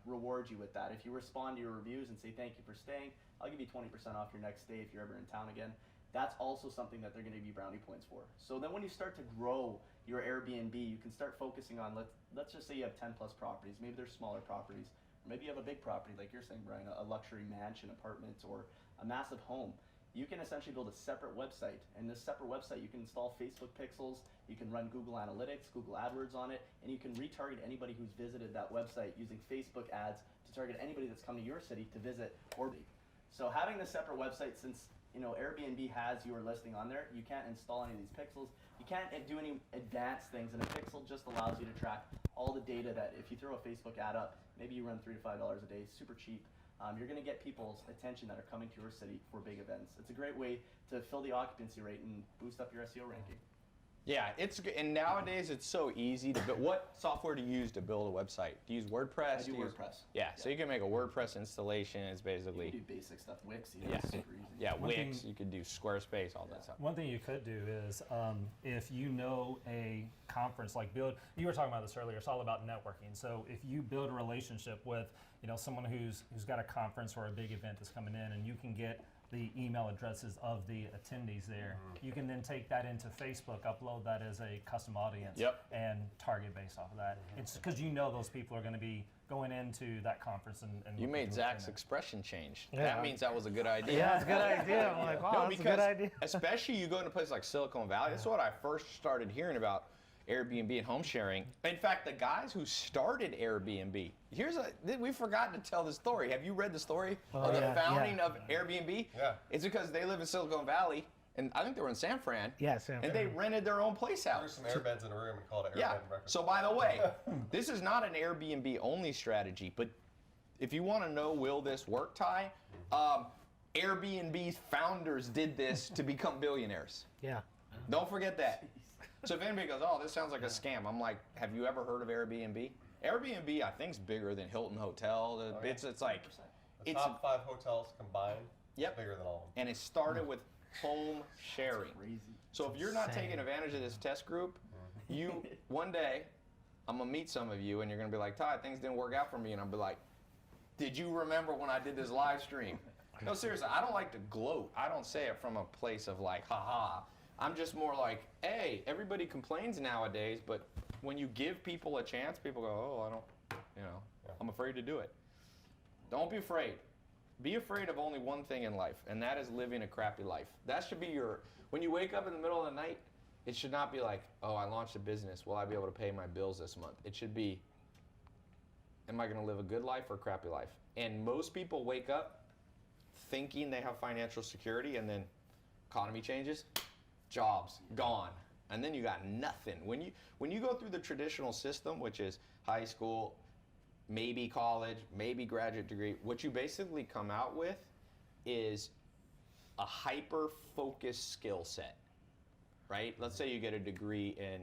reward you with that. If you respond to your reviews and say thank you for staying, I'll give you 20% off your next stay if you're ever in town again. That's also something that they're going to give you brownie points for. So then when you start to grow your Airbnb, you can start focusing on, let's just say you have 10 plus properties. Maybe they're smaller properties. Or maybe you have a big property, like you're saying, Brian, a luxury mansion, apartment, or a massive home. You can essentially build a separate website. And this separate website, you can install Facebook pixels, you can run Google Analytics, Google AdWords on it, and you can retarget anybody who's visited that website using Facebook ads to target anybody that's come to your city to visit or be. So having this separate website, since Airbnb has your listing on there, you can't install any of these pixels. You can't do any advanced things, and a pixel just allows you to track all the data that if you throw a Facebook ad up, maybe you run $3 to $5 a day, super cheap. You're going to get people's attention that are coming to your city for big events. It's a great way to fill the occupancy rate and boost up your SEO ranking. Yeah, and nowadays it's so easy to build. What software do you use to build a website? Do you use WordPress? I do you use- WordPress. Yeah, so you can make a WordPress installation. It's You basically can do basic stuff. Wix, you know, Yeah. it's super easy. yeah, One Wix. thing- You could do Squarespace, all that stuff. One thing you could do is if you know a conference like you were talking about this earlier, it's all about networking. So if you build a relationship with someone who's got a conference or a big event that's coming in, and you can get the email addresses of the attendees there, you can then take that into Facebook, upload that as a custom audience, Yep. and target based off of that. It's because those people are going to be going into that conference and You looking made to Zach's attend it. expression change. Yeah. That means that was a good idea. Yeah, it's a good idea. I'm like, wow, No, that's a because good idea. especially you go into places like Silicon Valley. That's what I first started hearing about Airbnb and home sharing. In fact, the guys who started Airbnb, we've forgotten to tell the story. Have you read the story of the yeah, founding yeah. of Airbnb? Yeah. It's because they live in Silicon Valley, and I think they were in San Fran. Yeah, Sam. And they rented their own place out. There's some air beds in a room and called it Yeah. Airbnb breakfast. So by the way, this is not an Airbnb only strategy, but if you want to know will this work, Ty, Airbnb's founders did this to become billionaires. Yeah. Don't forget that. So if anybody goes, oh, this sounds like a scam, I'm like, have you ever heard of Airbnb? Airbnb, I think, is bigger than Hilton Hotel. It's like, The it's top 5 hotels combined, Yep. bigger than all of them. and it started with home sharing. Crazy. So if you're not insane. taking advantage of this test group, you one day, I'm gonna meet some of you, and you're gonna be like, Todd, things didn't work out for me, and I'll be like, did you remember when I did this live stream? No, seriously, I don't like to gloat. I don't say it from a place of like, haha. I'm just more like, hey, everybody complains nowadays, but when you give people a chance, people go, oh, I don't, I'm afraid to do it. Don't be afraid. Be afraid of only one thing in life, and that is living a crappy life. That should be when you wake up in the middle of the night, it should not be like, oh, I launched a business. Will I be able to pay my bills this month? It should be, am I going to live a good life or a crappy life? And most people wake up thinking they have financial security, and then economy changes, jobs gone, and then you got nothing. When you go through the traditional system, which is high school, maybe college, maybe graduate degree, what you basically come out with is a hyper-focused skill set, right? Let's say you get a degree in,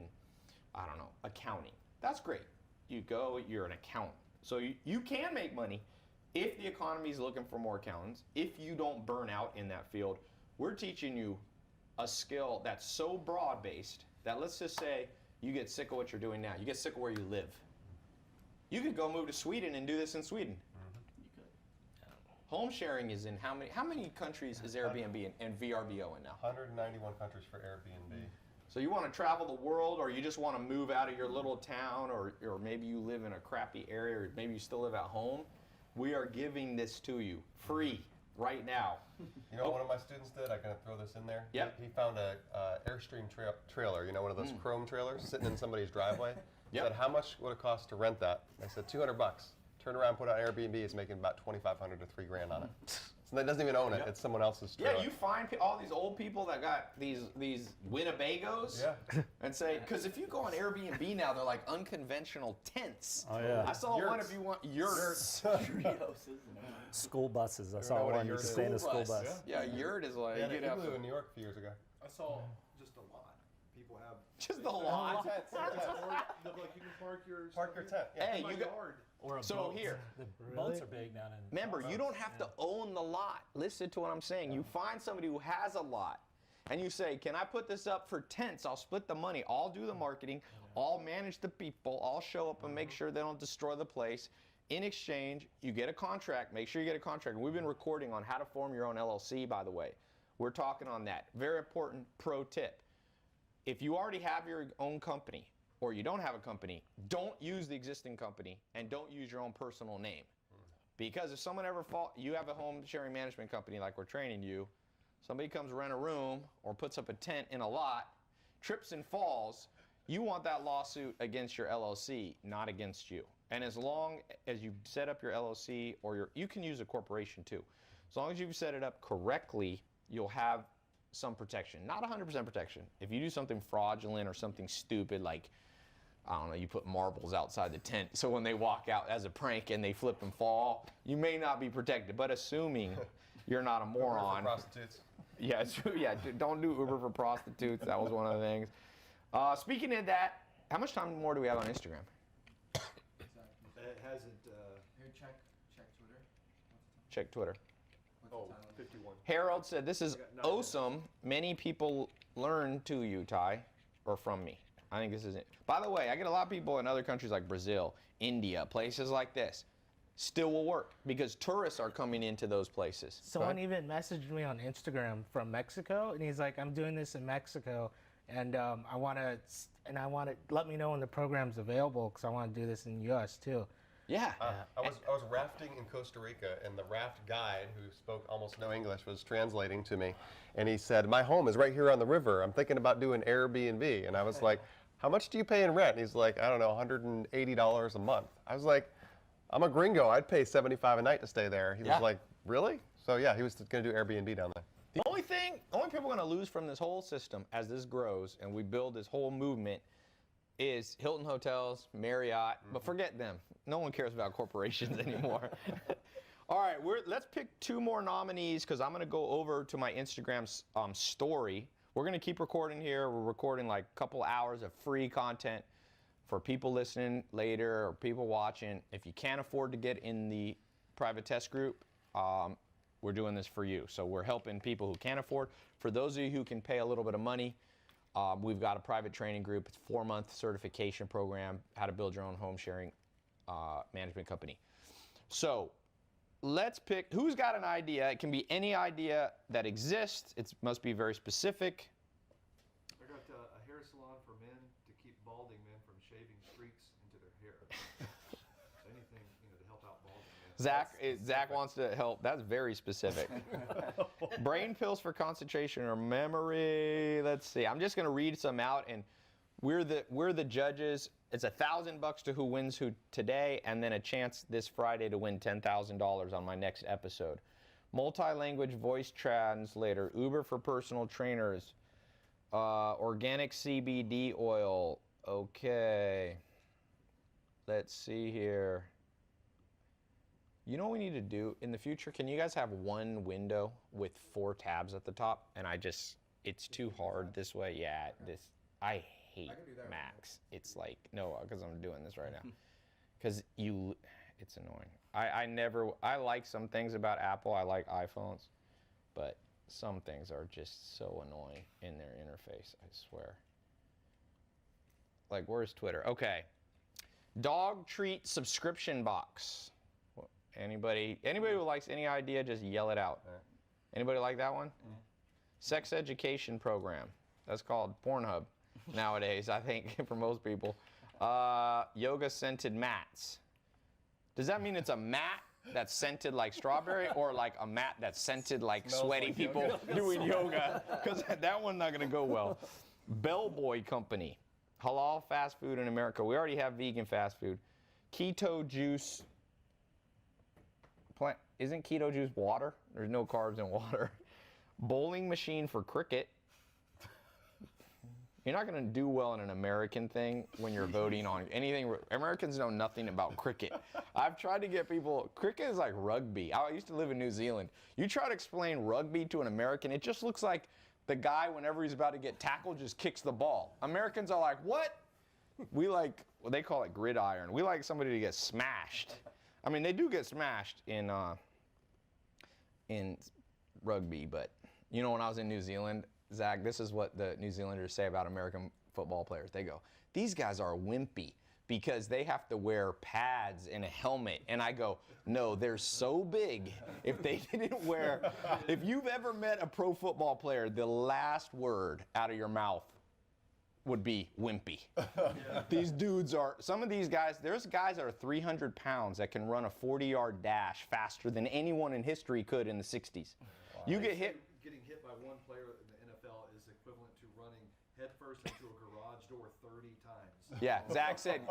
I don't know, accounting. That's great. You go, you're an accountant. So you can make money if the economy is looking for more accountants, if you don't burn out in that field. We're teaching you a skill that's so broad-based that, let's just say you get sick of what you're doing now. You get sick of where you live. You could go move to Sweden and do this in Sweden. You could. Home sharing is in how many countries is Airbnb and VRBO in now? 191 countries for Airbnb. So you want to travel the world, or you just want to move out of your little town, or maybe you live in a crappy area, or maybe you still live at home. We are giving this to you free right now. You know what one of my students did? I'm going to throw this in there. Yep. He found a Airstream trailer, one of those chrome trailers sitting in somebody's driveway. Yep. Said, how much would it cost to rent that? I said, $200. Turn around, put it on Airbnb, is making about $2,500 to $3,000 on it. So that doesn't even own it. Yep. It's someone else's Yeah, trailer. you find all these old people that got these Winnebagos, Yeah. and say, because if you go on Airbnb now, they're like unconventional tents. Oh, yeah. I saw one Yurts. if you want yurts. Trios, isn't it? School buses. That's know all what a one. You yurt can is? stay in a School school bus. bus. Yeah, yurt is like They had you an get out igloo in New York a few years ago. I saw just a lot. People have. just the lot. Tents, Or, tents. like you can park your. Park your tent. Yeah. Hey, In my you got. yard. Or a So boat. here. The Really? boats are big down in. Remember, you don't have to own the lot. Listen to what I'm saying. You find somebody who has a lot, and you say, can I put this up for tents? I'll split the money. I'll do the marketing. I'll manage the people. I'll show up and make sure they don't destroy the place. In exchange, you get a contract. Make sure you get a contract. And we've been recording on how to form your own LLC, by the way. We're talking on that. Very important pro tip. If you already have your own company, or you don't have a company, don't use the existing company, and don't use your own personal name. Because if someone ever you have a home sharing management company like we're training you, somebody comes rent a room or puts up a tent in a lot, trips and falls, you want that lawsuit against your LLC, not against you. And as long as you set up your LLC, or you can use a corporation too. As long as you've set it up correctly, you'll have some protection. Not 100% protection. If you do something fraudulent or something stupid like, I don't know, you put marbles outside the tent, so when they walk out as a prank and they flip and fall, you may not be protected. But assuming you're not a Uber for moron. prostitutes. Yeah, don't do Uber for prostitutes. That was one of the things. Speaking of that, how much time more do we have on Instagram? It hasn't. Here, check Twitter. Check Twitter. What's the time? 51. Harold said, "This is I got 9 awesome. Many people learn to you, Ty, or from me." I think this is it. By the way, I get a lot of people in other countries like Brazil, India, places like this. Still will work because tourists are coming into those places. Someone even messaged me on Instagram from Mexico, and he's like, "I'm doing this in Mexico, and I want to let me know when the program's available because I want to do this in the U.S. too." Yeah. I was rafting in Costa Rica, and the raft guide, who spoke almost no English, was translating to me, and he said, "My home is right here on the river. I'm thinking about doing Airbnb." And I was like, "How much do you pay in rent?" And he's like, "I don't know, $180 a month." I was like, "I'm a gringo. I'd pay $75 a night to stay there." He Yeah. was like, "Really?" So yeah, he was going to do Airbnb down there. The only people are going to lose from this whole system as this grows and we build this whole movement is Hilton Hotels, Marriott, but forget them. No one cares about corporations anymore. All right, let's pick 2 more nominees because I'm going to go over to my Instagram story. We're going to keep recording here. We're recording like a couple hours of free content for people listening later or people watching. If you can't afford to get in the private test group, we're doing this for you. So we're helping people who can't afford. For those of you who can pay a little bit of money, we've got a private training group. It's a 4-month certification program, how to build your own home sharing management company. So let's pick, who's got an idea? It can be any idea that exists. It must be very specific. I got a hair salon for men to keep balding men from shaving streaks into their hair. So anything, to help out balding men. Zach wants to help. That's very specific. Brain pills for concentration or memory. Let's see. I'm just going to read some out, and we're the judges. It's $1,000 to who wins who today, and then a chance this Friday to win $10,000 on my next episode. Multi-language voice translator, Uber for personal trainers, organic CBD oil. Okay. Let's see here. You know what we need to do in the future? Can you guys have one window with 4 tabs at the top? And it's too hard this way. Yeah, I hate I can do that. Macs. It's like, no, because I'm doing this right now. Because it's annoying. I like some things about Apple. I like iPhones. But some things are just so annoying in their interface, I swear. Like, where's Twitter? Okay. Dog treat subscription box. Anybody who likes any idea, just yell it out. Anybody like that one? Sex education program. That's called Pornhub nowadays, I think, for most people. Yoga scented mats. Does that mean it's a mat that's scented like strawberry or like a mat that's scented like sweaty like people doing yoga? Because that one's not going to go well. Bellboy Company. Halal fast food in America. We already have vegan fast food. Keto juice. Isn't keto juice water? There's no carbs in water. Bowling machine for cricket. You're not going to do well in an American thing when you're voting on anything. Americans know nothing about cricket. I've tried to get people, cricket is like rugby. I used to live in New Zealand. You try to explain rugby to an American, it just looks like the guy, whenever he's about to get tackled, just kicks the ball. Americans are like, what? They call it gridiron. We like somebody to get smashed. I mean, they do get smashed in rugby, but when I was in New Zealand, Zach, this is what the New Zealanders say about American football players. They go, these guys are wimpy because they have to wear pads and a helmet. And I go, no, they're so big. If they didn't wear, if you've ever met a pro football player, the last word out of your mouth would be wimpy. These dudes some of these guys, there's guys that are 300 pounds that can run a 40-yard dash faster than anyone in history could in the 60s. Wow. You get hit. Getting hit by one player in the NFL is equivalent to running headfirst into a garage door 30 times. Yeah, Zach said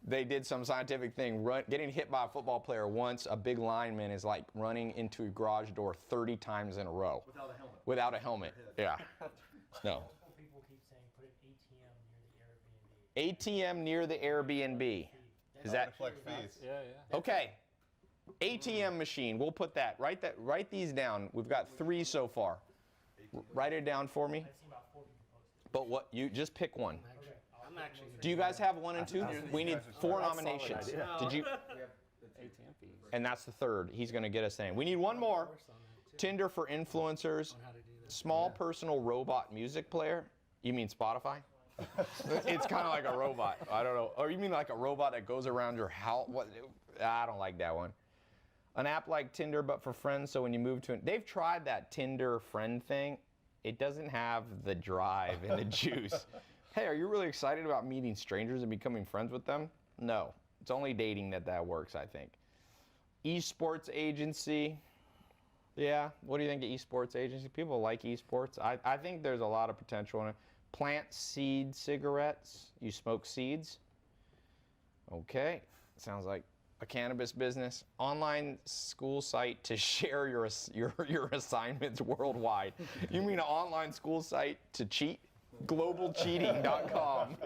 they did some scientific thing. Getting hit by a football player once, a big lineman, is like running into a garage door 30 times in a row. Without a helmet. Without a helmet, yeah. No. People keep saying put an ATM ATM near near the Airbnb. the Airbnb. Is that Collect fees. Yeah. okay? ATM machine. We'll put that. Write these down. We've got 3 so far. Write it down for me. I've seen about 4 people post it. But what? You just pick one. I'm actually. Do you guys have 1 and 2? We need 4 That's a solid nominations. idea. Did you? We have the two. ATM fees. And that's the third. He's going to get us in. We need one more. Course on that, too, Tinder for influencers. on how to do that. Small personal robot music player. You mean Spotify? It's kind of like a robot. I don't know. Or you mean like a robot that goes around your house? What? I don't like that one. An app like Tinder, but for friends. So when you move to it, they've tried that Tinder friend thing. It doesn't have the drive and the juice. Hey, are you really excited about meeting strangers and becoming friends with them? No. It's only dating that works, I think. Esports agency. Yeah, what do you think of esports agency? People like esports. I think there's a lot of potential in it. Plant seed cigarettes. You smoke seeds? Okay, sounds like a cannabis business. Online school site to share your assignments worldwide. You mean an online school site to cheat? Globalcheating.com.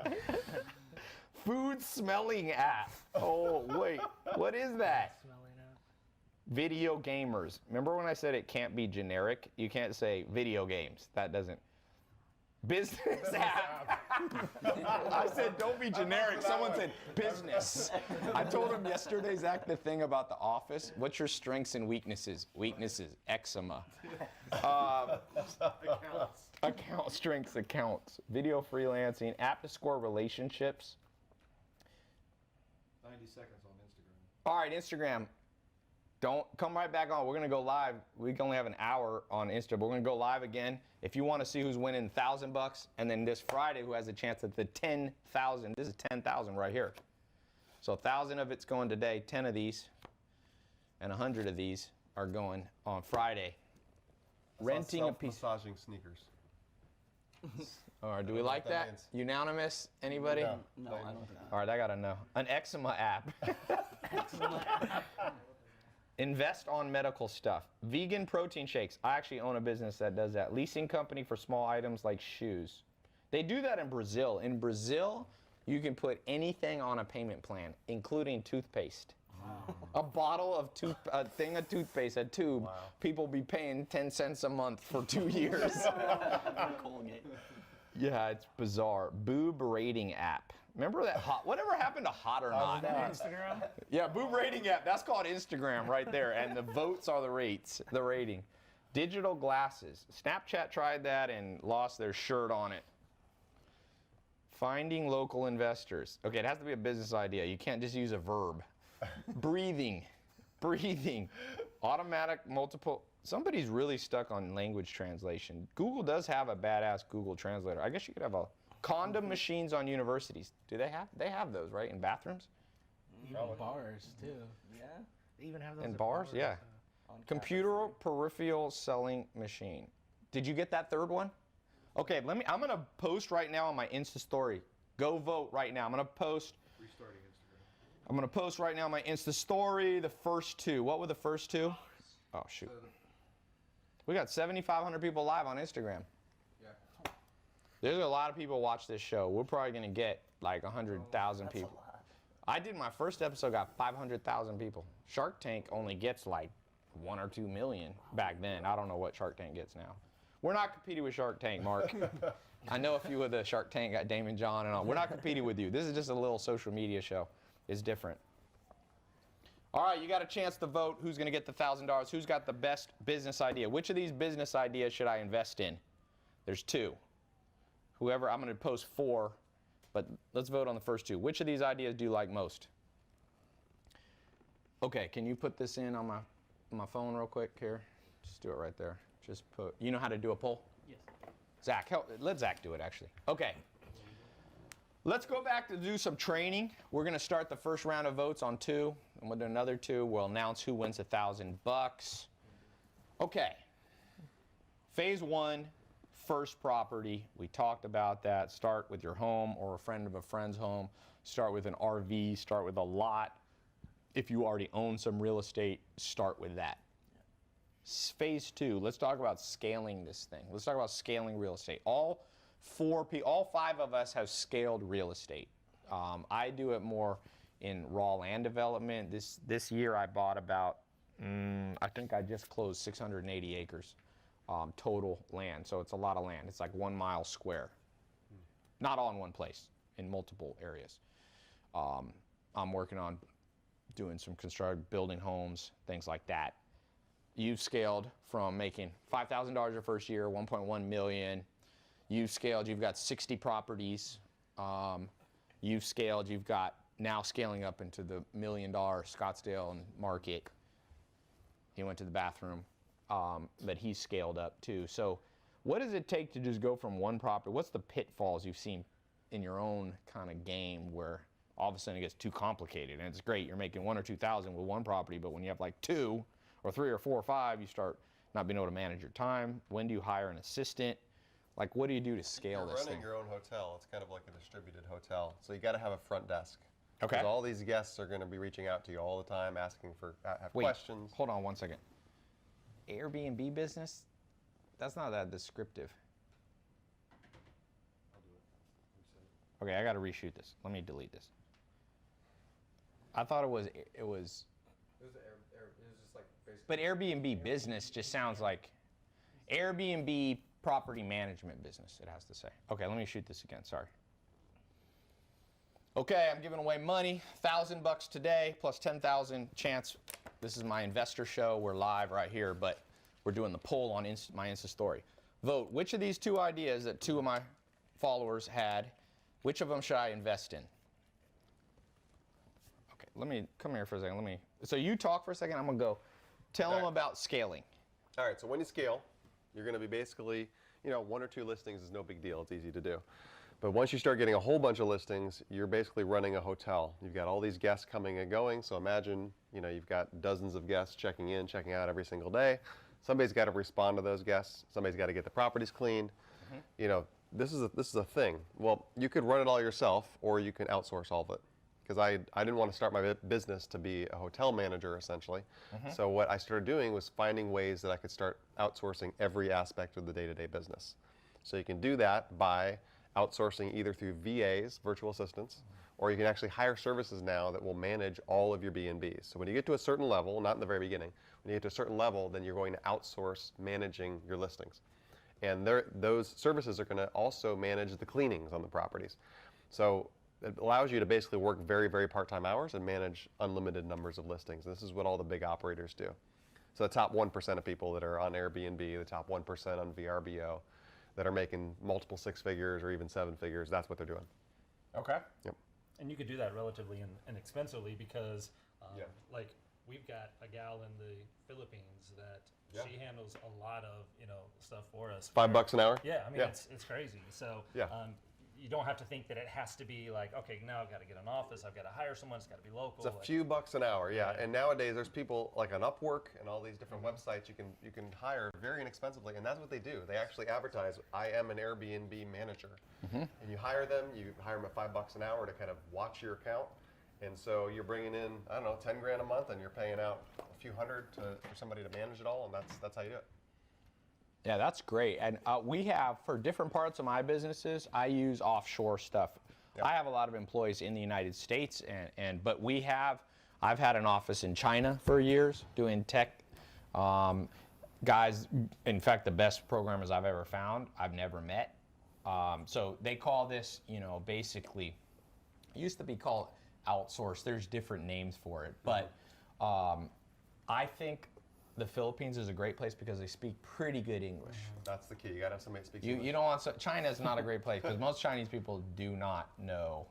Food smelling app. Oh, wait, what is that? Smelling out. Video gamers. Remember when I said it can't be generic? You can't say video games. That doesn't. Business app. I said don't be generic. Someone said business. I told him yesterday, Zach, the thing about The Office. What's your strengths and weaknesses? Weaknesses, eczema. Account strengths, accounts. Video freelancing, app to score relationships. 90 seconds on Instagram. All right, Instagram. Don't come right back on. We're going to go live. We can only have an hour on Insta, but we're going to go live again. If you want to see who's winning $1,000, and then this Friday who has a chance at the 10,000. This is 10,000 right here. So 1,000 of it's going today, 10 of these, and 100 of these are going on Friday. Renting a piece. Massaging sneakers. All right, do we like that that? means. Unanimous? Anybody? No. No, I don't think. All right, I got to know. An eczema app. Invest on medical stuff. Vegan protein shakes. I actually own a business that does that. Leasing company for small items like shoes. They do that in Brazil. In Brazil, you can put anything on a payment plan, including toothpaste. A bottle of a thing of toothpaste, a tube. Wow. People be paying 10 cents a month for 2 years. Colgate. Yeah, it's bizarre. Boob rating app. Remember that whatever happened to Hot or Not? Instagram? Yeah, boob rating app. That's called Instagram right there. And the votes are the rating. Digital glasses. Snapchat tried that and lost their shirt on it. Finding local investors. Okay, it has to be a business idea. You can't just use a verb. Breathing. Automatic multiple. Somebody's really stuck on language translation. Google does have a badass Google translator. I guess you could have a condom machines on universities. Do they have? They have those, right? In bathrooms? Even bars, too. Yeah. They even have those In at bars? Yeah. On Computer campus. peripheral selling machine. Did you get that third one? Okay, I'm gonna post right now on my Insta story. Go vote right now. I'm gonna post right now on my Insta story the first two. What were the first two? Oh shoot. We got 7,500 people live on Instagram. Yeah. There's a lot of people watch this show. We're probably gonna get like 100,000 That's a people. lot. I did my first episode, got 500,000 people. Shark Tank only gets like 1 or 2 million back then. I don't know what Shark Tank gets now. We're not competing with Shark Tank, Mark. I know a few of the Shark Tank got Damon John and all. We're not competing with you. This is just a little social media show. It's different. All right, you got a chance to vote. Who's going to get the $1,000? Who's got the best business idea? Which of these business ideas should I invest in? There's 2. Whoever, I'm going to post 4, but let's vote on the first 2. Which of these ideas do you like most? Okay, can you put this in on my phone real quick here? Just do it right there. Just put, you know how to do a poll? Yes. Zach, let Zach do it actually. Okay. Let's go back to do some training. We're going to start the first round of votes on 2, and we'll do another 2. We'll announce who wins $1,000. Okay. Phase 1, first property. We talked about that. Start with your home or a friend of a friend's home. Start with an RV. Start with a lot. If you already own some real estate, start with that. Phase 2, let's talk about scaling this thing. Let's talk about scaling real estate. All 5 of us have scaled real estate. I do it more in raw land development. This year I bought about, I think I just closed 680 acres total land. So it's a lot of land. It's like 1 mile square. Not all in one place. in multiple areas. I'm working on doing some building homes, things like that. You've scaled from making $5,000 your first year, 1.1 million. You've scaled, you've got 60 properties. You've scaled, you've got now scaling up into the $1 million Scottsdale market. He went to the bathroom, but he's scaled up too. So what does it take to just go from one property? What's the pitfalls you've seen in your own kind of game where all of a sudden it gets too complicated? And it's great, you're making 1 or 2,000 with one property, but when you have like 2 or 3 or 4 or 5, you start not being able to manage your time. When do you hire an assistant? Like, what do you do to scale this thing? Running your own hotel, it's kind of like a distributed hotel. So you got to have a front desk. Okay. Because all these guests are going to be reaching out to you all the time, asking for have Wait, questions. hold on one second. Airbnb business? That's not that descriptive. Okay, I got to reshoot this. Let me delete this. I thought it was. It was just like basically. But Airbnb business just sounds like Airbnb property management business, it has to say. Okay, let me shoot this again, sorry. Okay, I'm giving away money, $1,000 today, plus 10,000 chance. This is my investor show, we're live right here, but we're doing the poll on my Insta story. Vote, which of these 2 ideas that 2 of my followers had, which of them should I invest in? Okay, let me, come here for a second, so you talk for a second, I'm gonna go. Tell them about scaling. All right, so when you scale, you're going to be basically, 1 or 2 listings is no big deal. It's easy to do. But once you start getting a whole bunch of listings, you're basically running a hotel. You've got all these guests coming and going. So imagine, you've got dozens of guests checking in, checking out every single day. Somebody's got to respond to those guests. Somebody's got to get the properties cleaned. This is a thing. Well, you could run it all yourself, or you can outsource all of it. Because I didn't want to start my business to be a hotel manager, essentially. So what I started doing was finding ways that I could start outsourcing every aspect of the day-to-day business. So you can do that by outsourcing either through VAs, virtual assistants, or you can actually hire services now that will manage all of your B&Bs. So when you get to a certain level, not in the very beginning, when you get to a certain level, then you're going to outsource managing your listings. And those services are going to also manage the cleanings on the properties. So it allows you to basically work very, very part-time hours and manage unlimited numbers of listings. This is what all the big operators do. So the top 1% of people that are on Airbnb, the top 1% on VRBO, that are making multiple 6 figures or even 7 figures, that's what they're doing. Okay. Yep. And you could do that relatively inexpensively because, Yeah. like, we've got a gal in the Philippines that Yeah. she handles a lot of, stuff for us. $5 an hour? Yeah, I mean, Yeah. it's crazy. So Yeah. You don't have to think that it has to be like, okay, now I've got to get an office, I've got to hire someone, it's got to be local. It's a few bucks an hour, yeah. And nowadays there's people like on Upwork and all these different websites you can hire very inexpensively, and that's what they do. They actually advertise, I am an Airbnb manager. And you hire them at $5 an hour to kind of watch your account. And so you're bringing in, I don't know, 10 grand a month, and you're paying out a few hundred for somebody to manage it all, and that's how you do it. Yeah, that's great. And we have, for different parts of my businesses, I use offshore stuff. Yep. I have a lot of employees in the United States, but I've had an office in China for years doing tech. Guys, in fact, the best programmers I've ever found, I've never met. So they call this, basically, it used to be called outsourced. There's different names for it. But I think the Philippines is a great place because they speak pretty good English. That's the key. You gotta have somebody that speaks You English. don't want China is not a great place because most Chinese people do not know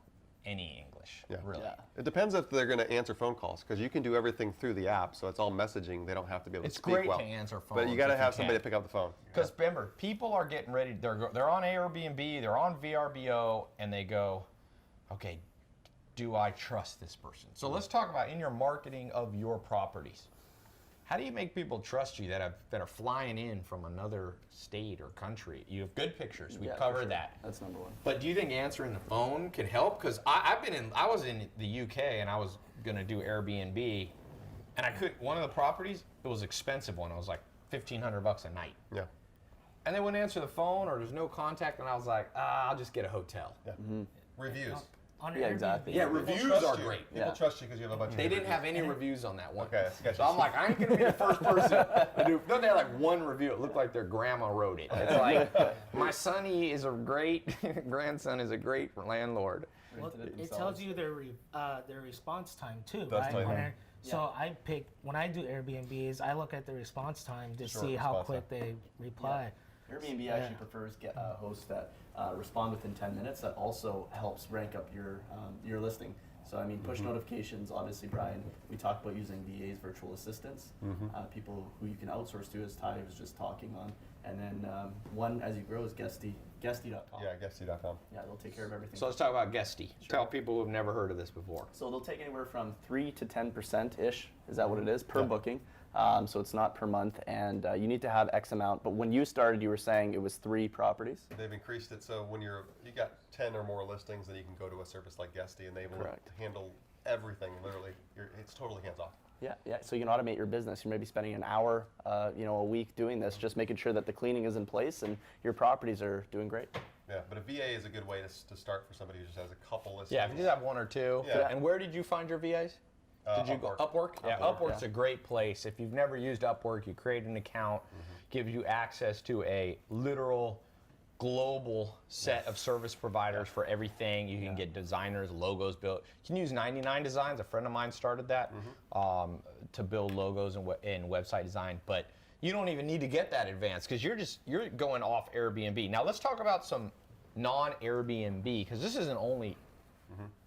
any English. Yeah. Really. Yeah. It depends if they're going to answer phone calls, because you can do everything through the app, so it's all messaging. They don't have to be able It's to speak great well. to answer But you phones got to if have you somebody can. to pick up the phone. Because remember, people are getting ready. They're on Airbnb, they're on VRBO, and they go, okay, do I trust this person? So let's talk about in your marketing of your properties. How do you make people trust you that are flying in from another state or country? You have good pictures. We've Yeah, for covered sure. that. That's number one. But do you think answering the phone can help? Because I was in the UK and I was gonna do Airbnb, and I couldn't. One of the properties, it was an expensive one. It was like $1,500 a night. Yeah. And they wouldn't answer the phone, or there's no contact, and I was like, I'll just get a hotel. Yeah. Reviews. on Yeah, Airbnb. exactly. Yeah, People reviews trust are you. great. People Yeah. trust you because you have a bunch of They good didn't have reviews. any reviews on that one. Okay, that's sketchy. So I'm like, I ain't gonna be the first person to do. No, they had like one review. It looked like their grandma wrote it. It's like, my sonny is a great grandson is a great landlord. Well, Rented it it themselves. tells you their response time too, Does right? tell you. So I pick when I do Airbnbs, I look at the response time to Short see how response quick they reply. Airbnb actually prefers hosts that respond within 10 minutes. That also helps rank up your listing. So I mean, push notifications. Obviously, Brian, we talked about using VAs, virtual assistants, people who you can outsource to, as Ty was just talking on. And then one, as you grow, is Guesty, Guesty.com. Yeah, guesty.com. Yeah, they'll take care of everything. So let's talk about Guesty. Tell people who've never heard of this before. So they'll take anywhere from 3 to 10% ish. Is that what it is per Yeah. booking? So it's not per month, and you need to have X amount. But when you started, you were saying it was 3 properties. They've increased it so when you got 10 or more listings, then you can go to a service like Guesty, and they will Correct. handle everything. Literally, it's totally hands off. Yeah, yeah. So you can automate your business. You may be spending an hour, a week doing this, just making sure that the cleaning is in place and your properties are doing great. Yeah, but a VA is a good way to start for somebody who just has a couple listings. Yeah, if you just have one or two. Yeah. And where did you find your VAs? Did you go Upwork? Yeah, Upwork's yeah. a great place. If you've never used Upwork, you create an account, gives you access to a literal global set of service providers for everything. You can get designers, logos built. You can use 99 Designs. A friend of mine started that to build logos and website design. But you don't even need to get that advanced because you're going off Airbnb. Now let's talk about some non-Airbnb because this isn't only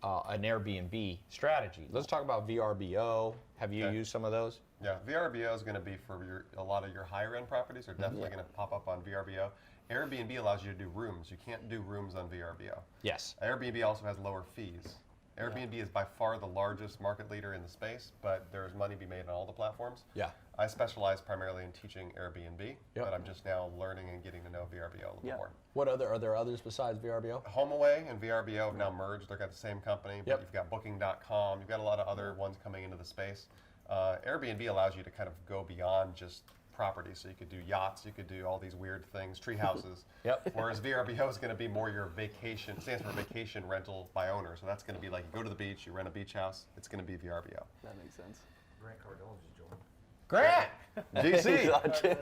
an Airbnb strategy. Let's talk about VRBO. Have you Okay. used some of those? Yeah, VRBO is going to be for a lot of your higher end properties are definitely going to pop up on VRBO. Airbnb allows you to do rooms. You can't do rooms on VRBO. Yes. Airbnb also has lower fees. Airbnb is by far the largest market leader in the space, but there's money to be made on all the platforms. Yeah. I specialize primarily in teaching Airbnb, Yep. but I'm just now learning and getting to know VRBO a little Yeah. more. What are there others besides VRBO? HomeAway and VRBO have now merged. They've got the same company, but Yep. you've got Booking.com. You've got a lot of other ones coming into the space. Airbnb allows you to kind of go beyond just property. So you could do yachts, you could do all these weird things, tree houses. Yep. Whereas VRBO is going to be more your vacation, it stands for vacation rental by owner. So that's going to be like you go to the beach, you rent a beach house, it's going to be VRBO. That makes sense. Grant Cardone just joined. Grant! GC! Gotcha.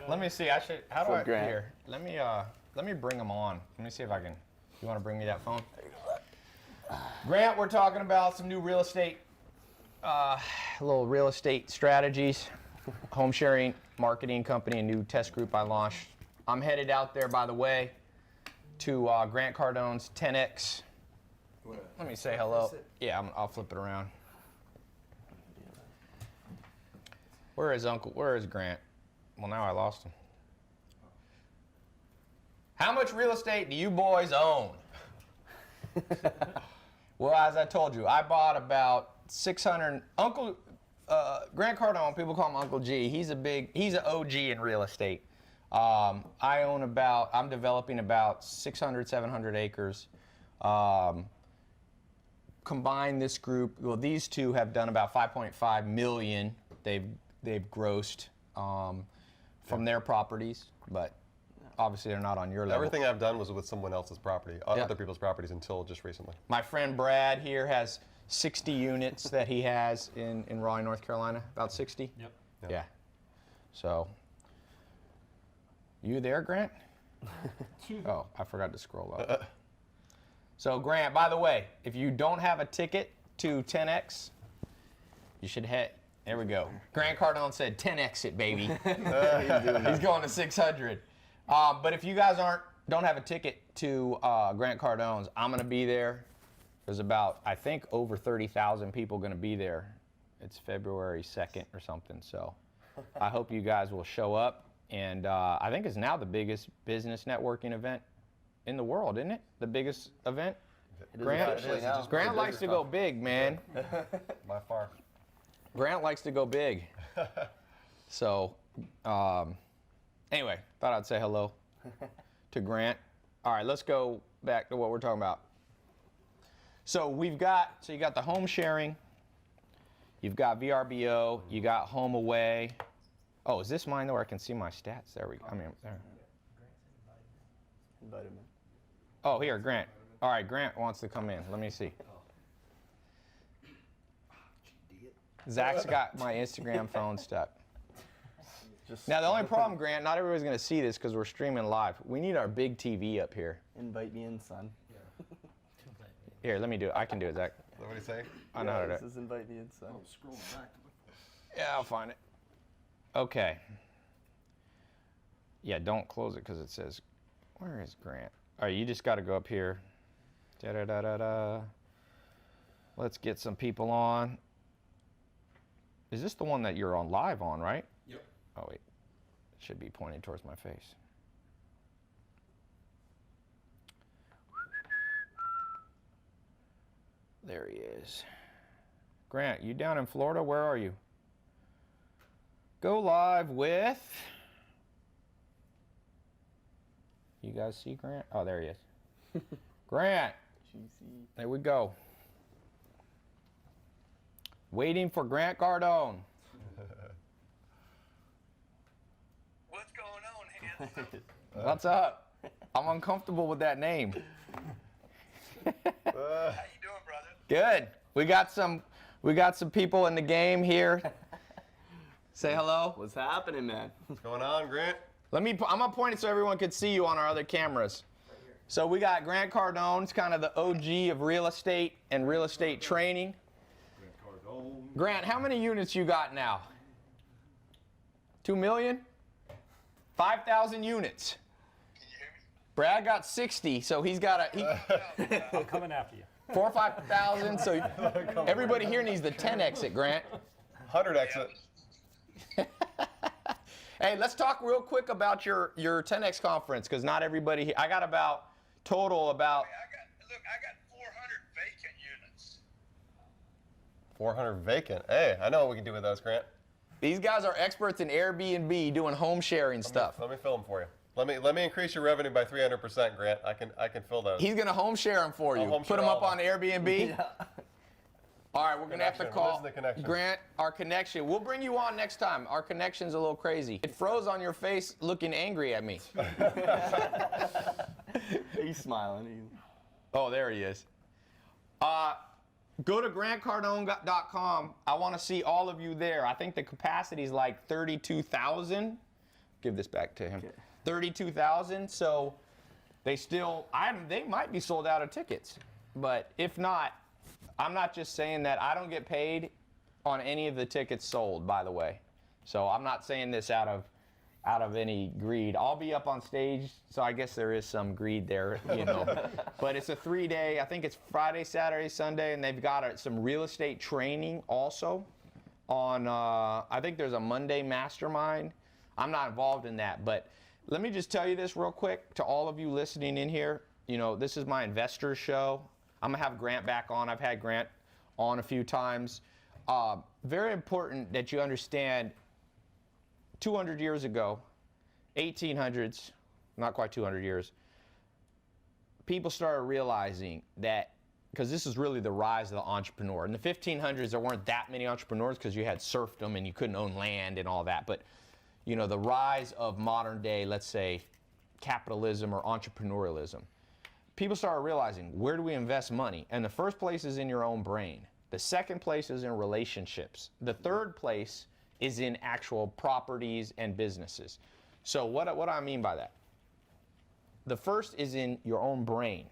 Let me see. How do What's I up, Grant? here? Let me bring him on. Let me see if I can. You want to bring me that phone? Grant, we're talking about some new real estate, little real estate strategies, home sharing marketing company, a new test group I launched. I'm headed out there, by the way, to Grant Cardone's 10X. Let me say hello. Yeah, I'll flip it around. Where is Grant? Well, now I lost him. How much real estate do you boys own? Well, as I told you, I bought about 600. Grant Cardone, people call him Uncle G. He's an OG in real estate. I'm developing about 600, 700 acres. Combine this group, well, these two have done about 5.5 million. They've grossed from their properties, but obviously they're not on your level. Everything I've done was with someone else's property, Yeah. other people's properties until just recently. My friend Brad here has 60 units that he has in Raleigh, North Carolina. About 60? Yep. Yeah. So, you there, Grant? Oh, I forgot to scroll up. So, Grant, by the way, if you don't have a ticket to 10X, you should head. There we go. Grant Cardone said 10X it, baby. He's going to 600. But if you guys don't have a ticket to Grant Cardone's, I'm going to be there. There's about, I think, over 30,000 people going to be there. It's February 2nd or something. So I hope you guys will show up. And I think it's now the biggest business networking event in the world, isn't it? The biggest event? Grant, officially now. Grant likes to go big, man. By far. Grant likes to go big. So, anyway, thought I'd say hello to Grant. All right, let's go back to what we're talking about. So you got the home sharing, you've got VRBO, you got HomeAway. Oh, is this mine though, where I can see my stats? There we go. I mean, there. Invite him in. Oh, here, Grant. All right, Grant wants to come in. Let me see. Zach's got my Instagram phone stuck. Now, the only problem, Grant, not everybody's going to see this because we're streaming live. We need our big TV up here. Invite me in, son. Here, let me do it. I can do it, Zach. Is that what he say? I know how to do it. This is invite me in, son. Scrolling back. Yeah, I'll find it. Okay. Yeah, don't close it because it says, where is Grant? All right, you just got to go up here. Da-da-da-da-da. Let's get some people on. Is this the one that you're on live on, right? Yep. Oh, wait. It should be pointing towards my face. There he is. Grant, you down in Florida? Where are you? Go live with... You guys see Grant? Oh, there he is. Grant. There we go. Waiting for Grant Cardone. What's going on, handsome? What's up? I'm uncomfortable with that name. How you doing, brother? Good. We got some people in the game here. Say hello. What's happening, man? What's going on, Grant? I'm gonna point it so everyone can see you on our other cameras. So we got Grant Cardone, he's kind of the OG of real estate and real estate training. Grant, how many units you got now? 2 million? 5,000 units. Can you hear me? Brad got 60, so he's got I'm coming after you. 4 or 5,000. So everybody here needs the 10 exit, Grant. 100 exit. Hey, let's talk real quick about your 10X conference, because not everybody here. I got about total about. Hey, I got 400 vacant units. 400 vacant. Hey, I know what we can do with those, Grant. These guys are experts in Airbnb doing home sharing stuff. Let me fill them for you. Let me increase your revenue by 300%, Grant. I can fill those. He's gonna home share them for you. home Put share them all up of on them. Airbnb. Yeah. All right, we're gonna have to Connection. What call is the connection? Grant, our connection. We'll bring you on next time. Our connection's a little crazy. It froze on your face looking angry at me. He's smiling. Oh, there he is. Go to grantcardone.com. I want to see all of you there. I think the capacity is like 32,000. Give this back to him. Okay. 32,000. So they might be sold out of tickets. But if not, I'm not just saying that. I don't get paid on any of the tickets sold, by the way. So I'm not saying this out of any greed. I'll be up on stage, so I guess there is some greed there, you know. But it's a 3-day, I think it's Friday, Saturday, Sunday, and they've got some real estate training also on, I think there's a Monday mastermind. I'm not involved in that, but let me just tell you this real quick to all of you listening in here. You know, this is my investor show. I'm gonna have Grant back on. I've had Grant on a few times. Very important that you understand 200 years ago, 1800s, not quite 200 years, people started realizing that, because this is really the rise of the entrepreneur. In the 1500s, there weren't that many entrepreneurs because you had serfdom and you couldn't own land and all that. But, you know, the rise of modern day, let's say, capitalism or entrepreneurialism, people started realizing, where do we invest money? And the first place is in your own brain. The second place is in relationships. The third place is in actual properties and businesses. So what do I mean by that? The first is in your own brain.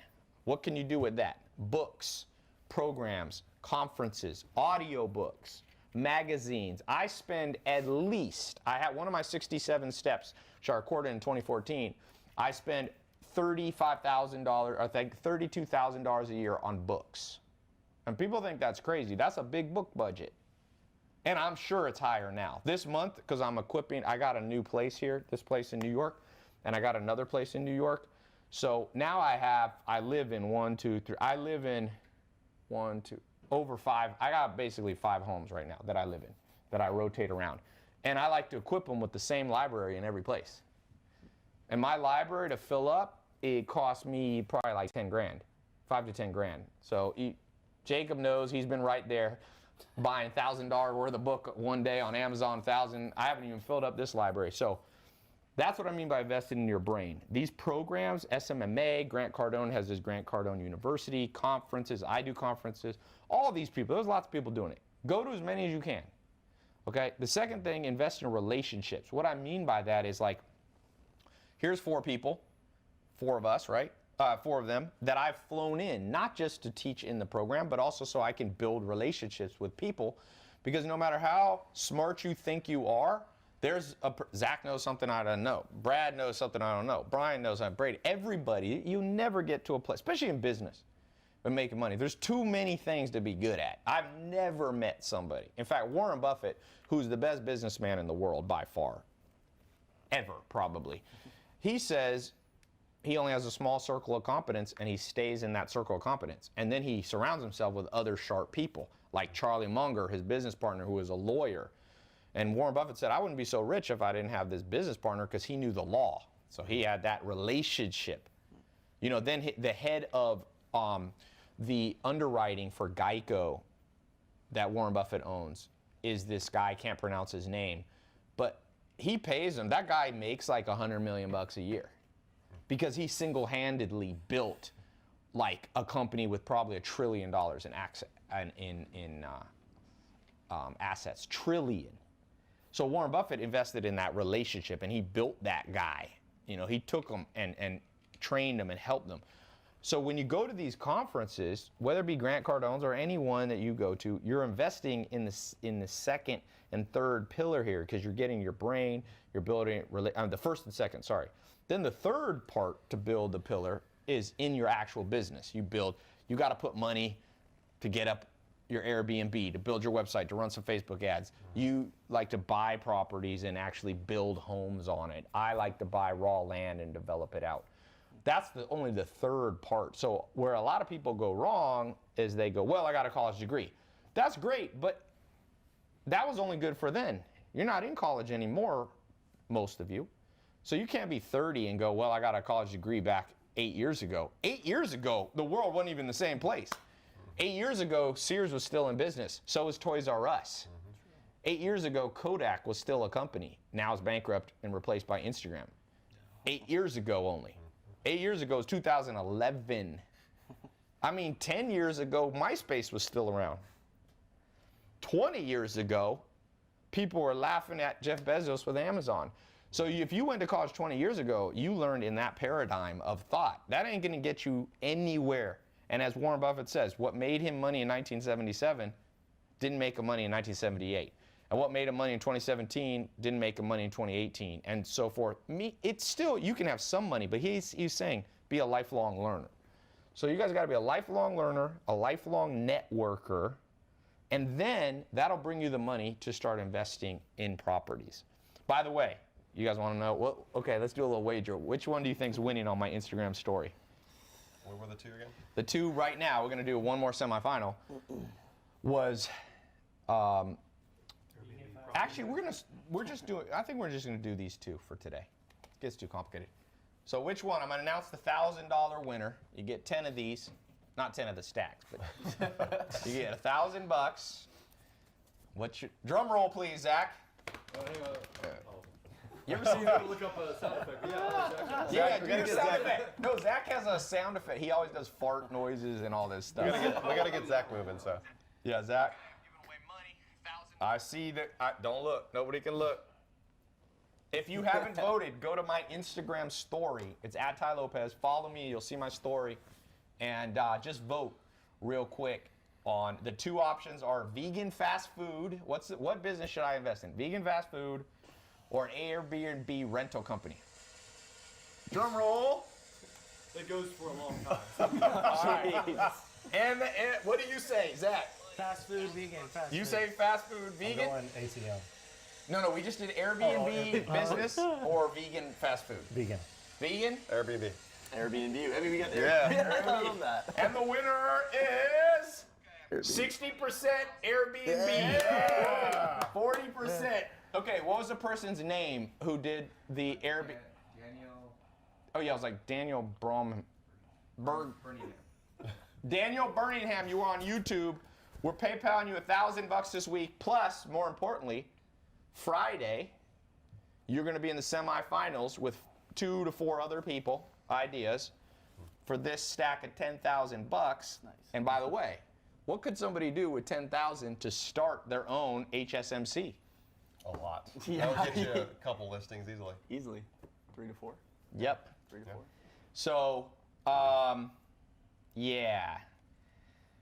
What can you do with that? Books, programs, conferences, audiobooks, magazines. I spend at least, I have one of my 67 steps, which I recorded in 2014, I spend $35,000, I think $32,000 a year on books. And people think that's crazy. That's a big book budget. And I'm sure it's higher now. This month, because I'm equipping, I got a new place here, this place in New York, and I got another place in New York. So now I live in over 5, I got basically 5 homes right now that I live in, that I rotate around. And I like to equip them with the same library in every place. And my library to fill up, it costs me probably like 10 grand, 5 to 10 grand. So Jacob knows, he's been right there buying $1,000 worth of book one day on Amazon, 1,000. I haven't even filled up this library. So That's what I mean by investing in your brain. These programs, SMMA, Grant Cardone has his Grant Cardone University, conferences, I do conferences, all these people, there's lots of people doing it. Go to as many as you can, okay? The second thing, invest in relationships. What I mean by that is like, here's 4 people, 4 of us, right? 4 of them that I've flown in, not just to teach in the program, but also so I can build relationships with people, because no matter how smart you think you are, Zach knows something I don't know. Brad knows something I don't know. Brian knows something. Brady. Everybody, you never get to a place, especially in business, but making money. There's too many things to be good at. I've never met somebody. In fact, Warren Buffett, who's the best businessman in the world by far, ever probably, he says he only has a small circle of competence and he stays in that circle of competence. And then he surrounds himself with other sharp people, like Charlie Munger, his business partner, who is a lawyer. And Warren Buffett said, I wouldn't be so rich if I didn't have this business partner, because he knew the law. So he had that relationship. You know, then the head of the underwriting for Geico that Warren Buffett owns is this guy, I can't pronounce his name, but he pays him. That guy makes like $100 million a year because he single-handedly built like a company with probably $1 trillion in assets. Trillion. So Warren Buffett invested in that relationship, and he built that guy. You know, he took them and trained them and helped them. So when you go to these conferences, whether it be Grant Cardone's or any one that you go to, you're investing in the second and third pillar here, because you're getting your brain, you're building the first and second, sorry. Then the third part to build the pillar is in your actual business. You got to put money to get up your Airbnb, to build your website, to run some Facebook ads. You like to buy properties and actually build homes on it. I like to buy raw land and develop it out. That's only the third part. So where a lot of people go wrong is they go, well, I got a college degree. That's great, but that was only good for then. You're not in college anymore, most of you. So you can't be 30 and go, well, I got a college degree back 8 years ago. 8 years ago, the world wasn't even the same place. 8 years ago, Sears was still in business. So was Toys R Us. 8 years ago, Kodak was still a company. Now it's bankrupt and replaced by Instagram. 8 years ago only. 8 years ago is 2011. I mean, 10 years ago, MySpace was still around. 20 years ago, people were laughing at Jeff Bezos with Amazon. So if you went to college 20 years ago, you learned in that paradigm of thought. That ain't going to get you anywhere. And as Warren Buffett says, what made him money in 1977 didn't make him money in 1978. And what made him money in 2017 didn't make him money in 2018, and so forth. It's still, you can have some money, but he's saying be a lifelong learner. So you guys got to be a lifelong learner, a lifelong networker, and then that'll bring you the money to start investing in properties. By the way, you guys want to know, well, okay, let's do a little wager. Which one do you think's winning on my Instagram story? What were the 2 again? The 2 right now, we're going to do one more semifinal, was, actually, I think we're just going to do these 2 for today. It gets too complicated. So which one? I'm going to announce the $1,000 winner. You get 10 of these. Not 10 of the stacks, but you get $1,000. What's your, drum roll please, Zach. You ever seen that? Look up a sound effect. Yeah, do your sound effect. No, Zach has a sound effect. He always does fart noises and all this stuff. We gotta get Zach moving, so. Yeah, Zach. Giving away money, I see that. Don't look. Nobody can look. If you haven't voted, go to my Instagram story. It's at Tai Lopez. Follow me. You'll see my story. And just vote real quick on the 2 options are vegan fast food. What business should I invest in? Vegan fast food or an Airbnb rental company? Drum roll. It goes for a long time. All right. And what do you say, Zach? Fast food, vegan, fast food. You say fast food, vegan? I'm going ATM. No, we just did Airbnb business or vegan fast food. Vegan. Vegan? Airbnb. Airbnb. I mean, we got Yeah. I love that. And the winner is 60% Airbnb. Yeah. 40%. Okay, what was the person's name who did the Airbnb? Daniel Oh yeah, I was like Daniel Birmingham. Daniel Birmingham, you were on YouTube. We're PayPaling you $1,000 this week. Plus, more importantly, Friday, you're going to be in the semifinals with 2 to 4 other people, ideas, for this stack of $10,000 bucks. Nice. And by the way, what could somebody do with $10,000 to start their own HSMC? A lot. Yeah. That would get you a couple listings easily. Easily, 3 to 4. Yep. 3 to 4. So, yeah.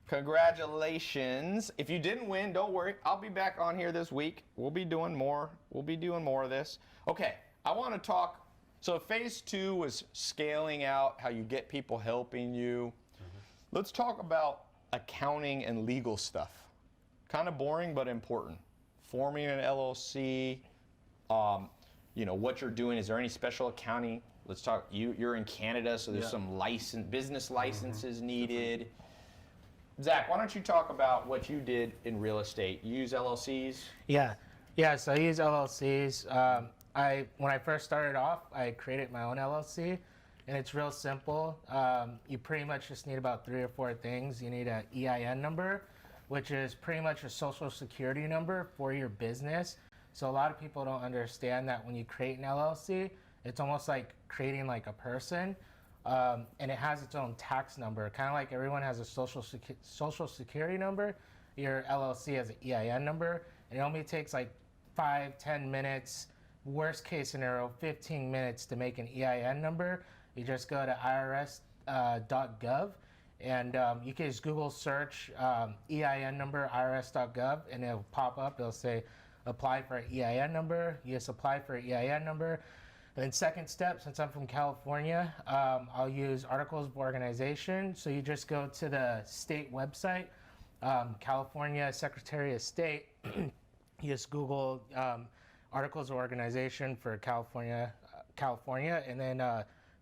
Congratulations. If you didn't win, don't worry. I'll be back on here this week. We'll be doing more. We'll be doing more of this. Okay, I want to talk. So phase 2 was scaling out, how you get people helping you. Let's talk about accounting and legal stuff. Kind of boring, but important. Forming an LLC, what you're doing. Is there any special accounting? Let's talk. You're in Canada, so there's some business licenses needed. Zach, why don't you talk about what you did in real estate? You use LLCs? Yeah. So I use LLCs. When I first started off, I created my own LLC, and it's real simple. You pretty much just need about 3 or 4 things. You need an EIN number, which is pretty much a social security number for your business. So a lot of people don't understand that when you create an LLC, it's almost like creating like a person. And it has its own tax number, kind of like everyone has a social security number. Your LLC has an EIN number, and it only takes like 5-10 minutes, worst case scenario 15 minutes to make an EIN number. You just go to irs.gov, and you can just Google search EIN number irs.gov, and it'll pop up. It'll say apply for an EIN number. You just apply for an EIN number. And then second step, since I'm from California, I'll use Articles of Organization. So you just go to the state website, California Secretary of State. You just Google Articles of Organization for California, and then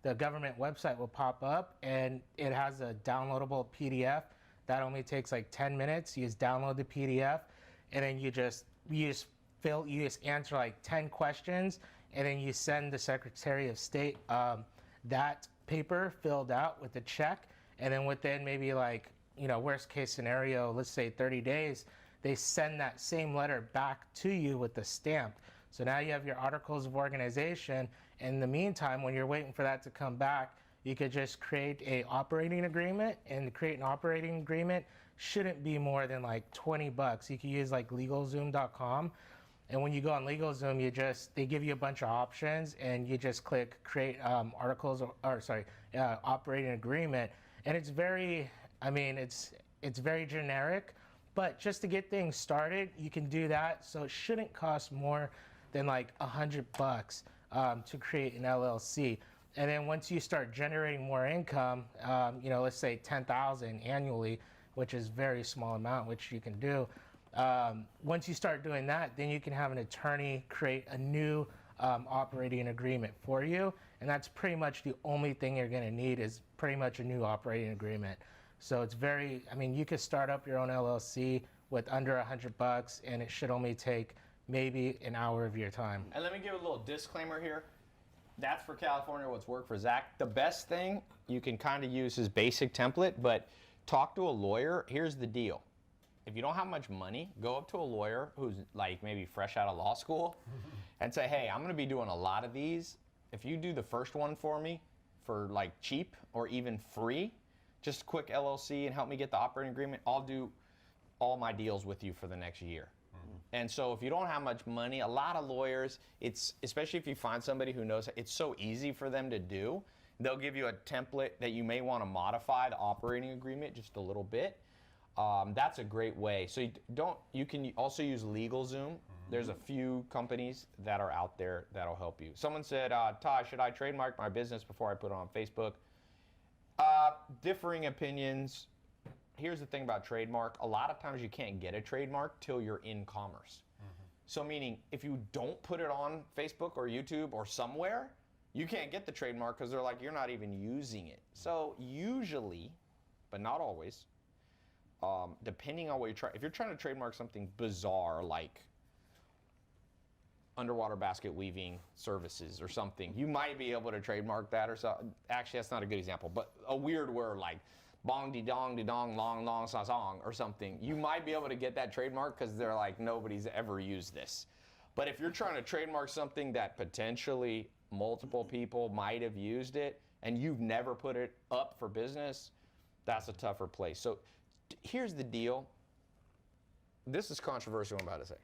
the government website will pop up, and it has a downloadable PDF. That only takes like 10 minutes. You just download the PDF, and then you just answer like 10 questions. And then you send the Secretary of State that paper filled out with the check. And then within maybe like, worst case scenario, let's say 30 days, they send that same letter back to you with the stamp. So now you have your Articles of Organization. In the meantime, when you're waiting for that to come back, you could just create an operating agreement. And create an operating agreement shouldn't be more than like $20. You can use like LegalZoom.com. And when you go on LegalZoom, they give you a bunch of options, and you just click create operating agreement. And it's very, it's very generic, but just to get things started, you can do that. So it shouldn't cost more than like $100 to create an LLC. And then once you start generating more income, let's say $10,000 annually, which is a very small amount, which you can do. Once you start doing that, then you can have an attorney create a new operating agreement for you. And that's pretty much the only thing you're going to need is pretty much a new operating agreement. So it's you could start up your own LLC with under $100, and it should only take maybe an hour of your time. And let me give a little disclaimer here. That's for California, what's worked for Zach. The best thing you can kind of use his basic template, but talk to a lawyer. Here's the deal. If you don't have much money, go up to a lawyer who's like maybe fresh out of law school and say, hey, I'm going to be doing a lot of these. If you do the first one for me for like cheap or even free, just a quick LLC and help me get the operating agreement, I'll do all my deals with you for the next year. And so if you don't have much money, a lot of lawyers, especially if you find somebody who knows, it's so easy for them to do. They'll give you a template that you may want to modify the operating agreement just a little bit. That's a great way. So you can also use LegalZoom. There's a few companies that are out there that'll help you. Someone said, Tai, should I trademark my business before I put it on Facebook? Differing opinions. Here's the thing about trademark. A lot of times you can't get a trademark till you're in commerce. So meaning if you don't put it on Facebook or YouTube or somewhere, you can't get the trademark because they're like, you're not even using it. So usually, but not always, depending on what you're trying, if you're trying to trademark something bizarre like underwater basket weaving services or something, you might be able to trademark that or so. Actually, that's not a good example, but a weird word like bong de dong long long sa song or something, you might be able to get that trademark because they're like, nobody's ever used this. But if you're trying to trademark something that potentially multiple people might have used it and you've never put it up for business, that's a tougher place. So here's the deal. This is controversial, I'm about to say.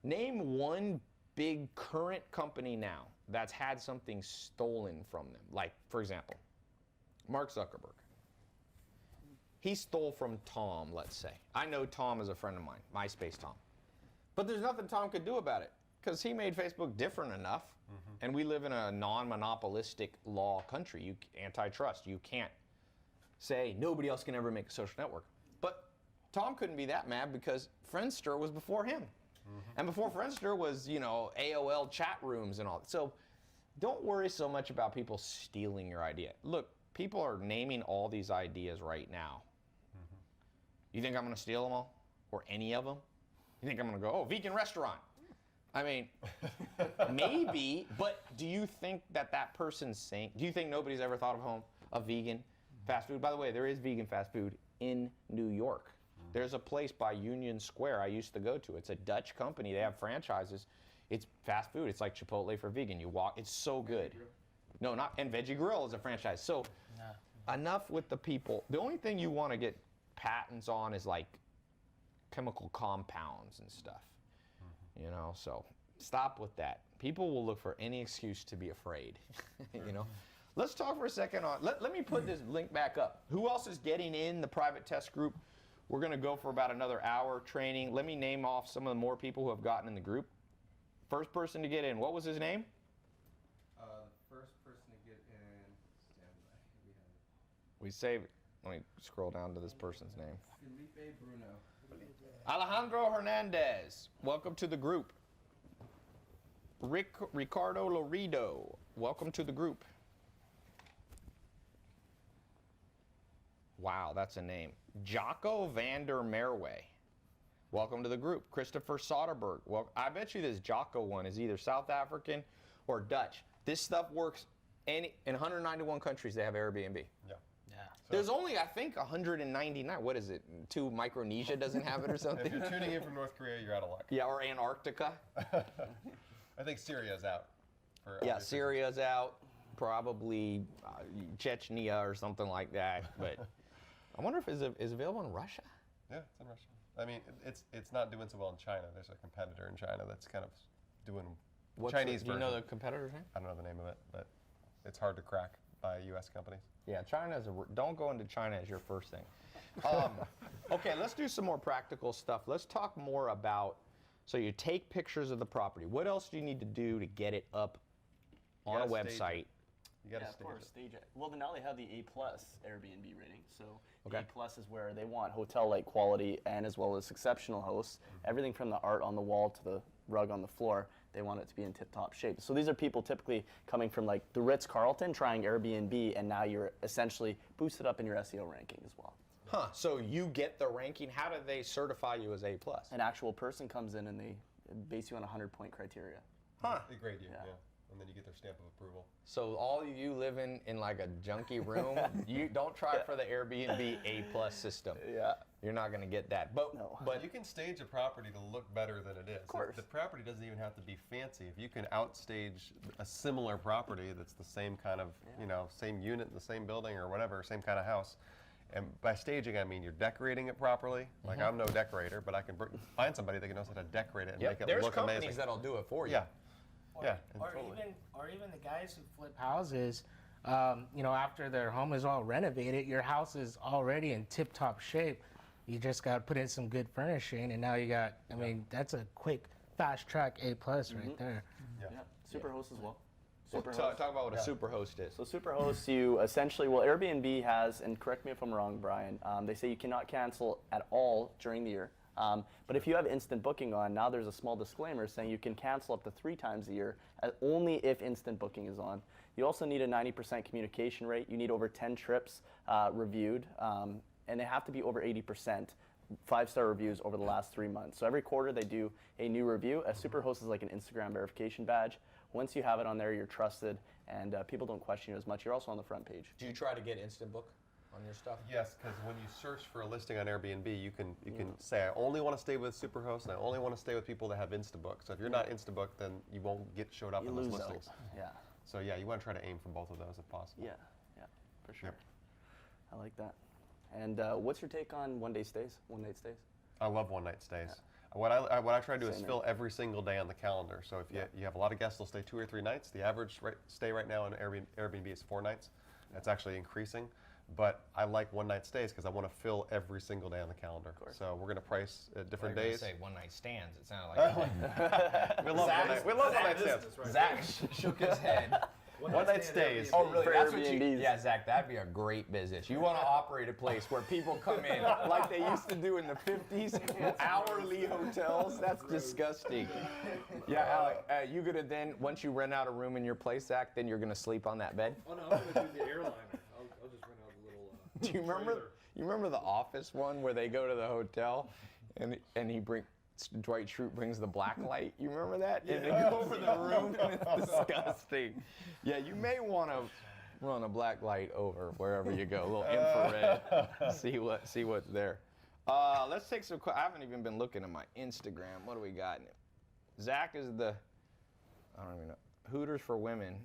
Name one big current company now that's had something stolen from them. Like, for example, Mark Zuckerberg. He stole from Tom, let's say. I know Tom is a friend of mine, MySpace Tom. But there's nothing Tom could do about it because he made Facebook different enough. And we live in a non-monopolistic law country, antitrust. You can't say nobody else can ever make a social network. But Tom couldn't be that mad because Friendster was before him. And before Friendster was, you know, AOL chat rooms and all. So don't worry so much about people stealing your idea. Look, people are naming all these ideas right now. You think I'm going to steal them all? Or any of them? You think I'm going to go, oh, vegan restaurant? I mean, maybe, but do you think that person's saying, do you think nobody's ever thought of vegan fast food? By the way, there is vegan fast food in New York. There's a place by Union Square I used to go to. It's a Dutch company. They have franchises. It's fast food. It's like Chipotle for vegan. You walk, it's so good. No, not, and Veggie Grill is a franchise. So enough with the people. The only thing you want to get patents on is like chemical compounds and stuff. You know, so stop with that. People will look for any excuse to be afraid. You know, let's talk for a second on. Let me put this link back up. Who else is getting in the private test group? We're going to go for about another hour training. Let me name off some of the more people who have gotten in the group. First person to get in. What was his name? The first person to get in. Stand by. We saved. Let me scroll down to this person's name. Felipe Bruno. Alejandro Hernandez, welcome to the group. Ricardo Lorido, welcome to the group. Wow, that's a name. Jocko van der Merwe, welcome to the group. Christopher Soderberg, well, I bet you this Jocko one is either South African or Dutch. This stuff works in 191 countries. They have Airbnb. Yeah. There's only, I think, 199. What is it? Micronesia doesn't have it or something? If you're tuning in from North Korea, you're out of luck. Yeah, or Antarctica. I think Syria's out. Yeah, Syria's out. Probably Chechnya or something like that. But I wonder if it's available in Russia. Yeah, it's in Russia. I mean, it's not doing so well in China. There's a competitor in China that's kind of doing Chinese version. Do you know the competitor's name? I don't know the name of it, but it's hard to crack by U.S. companies. Yeah, don't go into China as your first thing. Okay, let's do some more practical stuff. Let's talk more about, so you take pictures of the property. What else do you need to do to get it up on a website? You got to of course, stage it. Well, now they have the A+ Airbnb rating. So the Okay. A+ is where they want hotel-like quality and as well as exceptional hosts. Everything from the art on the wall to the rug on the floor, they want it to be in tip-top shape. So these are people typically coming from like the Ritz-Carlton, trying Airbnb, and now you're essentially boosted up in your SEO ranking as well. Huh, so you get the ranking. How do they certify you as A+? An actual person comes in and they base you on a 100-point criteria. Huh. They grade you, Yeah. yeah. And then you get their stamp of approval. So all of you living in like a junky room, you don't try for the Airbnb A+ system. Yeah. You're not going to get that. But No. but You can stage a property to look better than it is. Of course. The property doesn't even have to be fancy. If you can outstage a similar property that's the same kind of, you know, same unit in the same building or whatever, same kind of house. And by staging, I mean you're decorating it properly. Like I'm no decorator, but I can find somebody that knows how to decorate it and make it there's look companies amazing. that'll do it for you. Yeah. Or, Yeah, or totally. even the guys who flip houses, you know, after their home is all renovated, your house is already in tip-top shape. You just got to put in some good furnishing, and now you got. I mean, that's a quick, fast-track A+ right there. Yeah. Yeah. Superhost as well. Talk about what a superhost is. So Superhost, you essentially, well, Airbnb has, and correct me if I'm wrong, Brian, they say you cannot cancel at all during the year. But if you have instant booking on, now there's a small disclaimer saying you can cancel up to 3 times a year, only if instant booking is on. You also need a 90% communication rate. You need over 10 trips reviewed, and they have to be over 80%. 5-star reviews over the last 3 months. So every quarter they do a new review. A Superhost is like an Instagram verification badge. Once you have it on there, you're trusted, and people don't question you as much. You're also on the front page. Do you try to get instant book on your stuff? Yes, because when you search for a listing on Airbnb, you can say I only want to stay with Superhost and I only want to stay with people that have Instabook. So if you're not Instabook, then you won't get showed up You in those lose listings. those. Yeah. So yeah, you want to try to aim for both of those if possible. Yeah. Yeah. For sure. Yep. I like that. And what's your take on one night stays? I love one-night stays. What I try to do is Same fill every single day on the calendar. So if you have a lot of guests, they'll stay 2 or 3 nights. The average stay right now on Airbnb is 4 nights. That's actually increasing. But I like one-night stays because I want to fill every single day on the calendar. So we're going to price at different days. Say one-night stands. It sounded like we love one-night stands. Zach shook his head. One-night stays. Oh, really? For That's what you. Airbnbs. Yeah, Zach, that'd be a great business. You want to operate a place where people come in like they used to do in the 50s, hourly hotels. That's disgusting. Yeah, Alec, you gonna then once you rent out a room in your place, Zach, then you're gonna sleep on that bed. Oh no, I'm gonna do the airliner. I'll just rent out a little. Do you remember? trailer. You remember the Office one where they go to the hotel, and Dwight Schrute brings the black light. You remember that? And they go over the room, and it's disgusting. Yeah, you may want to run a black light over wherever you go, a little infrared. see what's there. Let's take some. I haven't even been looking at my Instagram. What do we got? Zach is the. I don't even know. Hooters for women.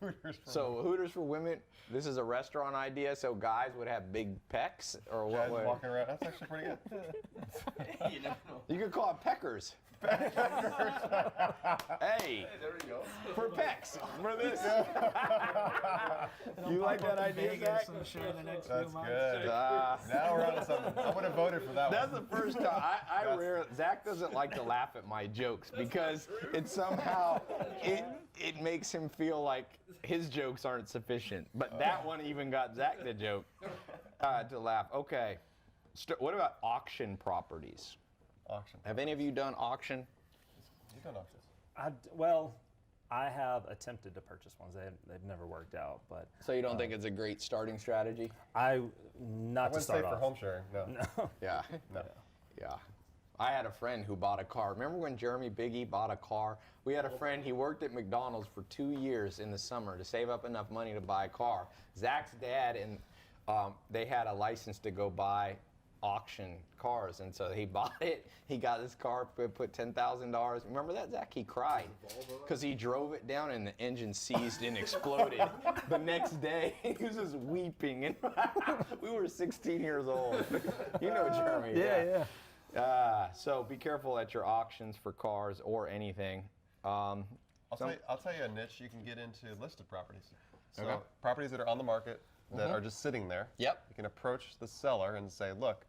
Hooters for women. This is a restaurant idea, so guys would have big pecs, or what? Guys would- walking around. That's actually pretty good. You never know. You could call it peckers. Hey, There we go. for pecs, for this. You like that idea, Zach? I'm sure in the next That's few months. good. Ah. Now we're on to something. I would have voted for that That's one. the first time. Zach doesn't like to laugh at my jokes because it somehow it makes him feel like his jokes aren't sufficient. But that one even got Zach the joke to laugh. Okay. What about auction properties? Auction. Have any of you done auction? You've done auctions. I have attempted to purchase ones. They've never worked out, but So you don't think it's a great starting strategy? not I to wouldn't say start for off. home sharing. No. Yeah. No. Yeah. I had a friend who bought a car. Remember when Jeremy Biggie bought a car? We had a friend, he worked at McDonald's for 2 years in the summer to save up enough money to buy a car. Zach's dad and they had a license to go buy auction cars, and so he bought it. He got his car, put $10,000. Remember that, Zach? He cried because he drove it down and the engine seized and exploded. The next day, he was just weeping. And we were 16 years old. You know Jeremy. Yeah. So be careful at your auctions for cars or anything. I'll tell you a niche you can get into listed properties. So Okay. properties that are on the market that are just sitting there. Yep. You can approach the seller and say, look,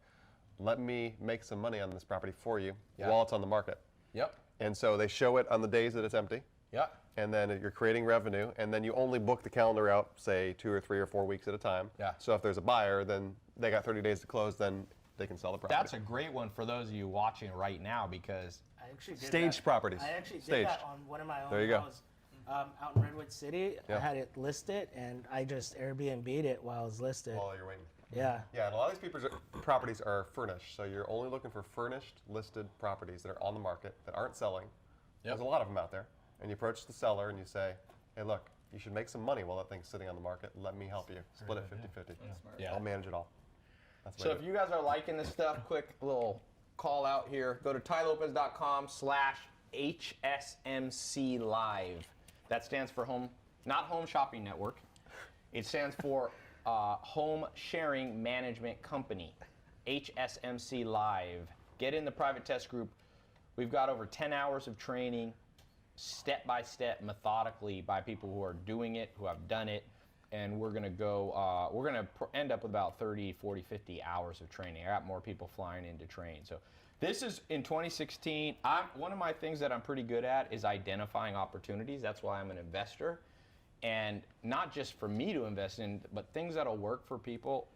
let me make some money on this property for you Yeah. while it's on the market. Yep. And so they show it on the days that it's empty. Yep. And then you're creating revenue, and then you only book the calendar out, say 2 or 3 or 4 weeks at a time. Yeah. So if there's a buyer, then they got 30 days to close, then they can sell the property. That's a great one for those of you watching right now because I actually did Staged that. properties. I actually did Staged. that on one of my own. There you go. I was, out in Redwood City. Yeah. I had it listed, and I just Airbnb'd it while it was listed. While you're waiting. Yeah. Yeah, and a lot of these properties are furnished, so you're only looking for furnished, listed properties that are on the market that aren't selling. There's a lot of them out there, and you approach the seller and you say, "Hey, look, you should make some money while that thing's sitting on the market. Let me help you. Split it 50-50. Yeah. I'll manage it all." That's the So way if to you guys are liking this stuff, quick little call out here. Go to tailopez.com/HSMC Live. That stands for not Home Shopping Network. It stands for Home Sharing Management Company, HSMC Live. Get in the private test group. We've got over 10 hours of training, step by step, methodically by people who are doing it, who have done it. And we're going to go, we're going to end up with about 30, 40, 50 hours of training. I got more people flying in to train. So this is in 2016. One of my things that I'm pretty good at is identifying opportunities. That's why I'm an investor. And not just for me to invest in, but things that'll work for people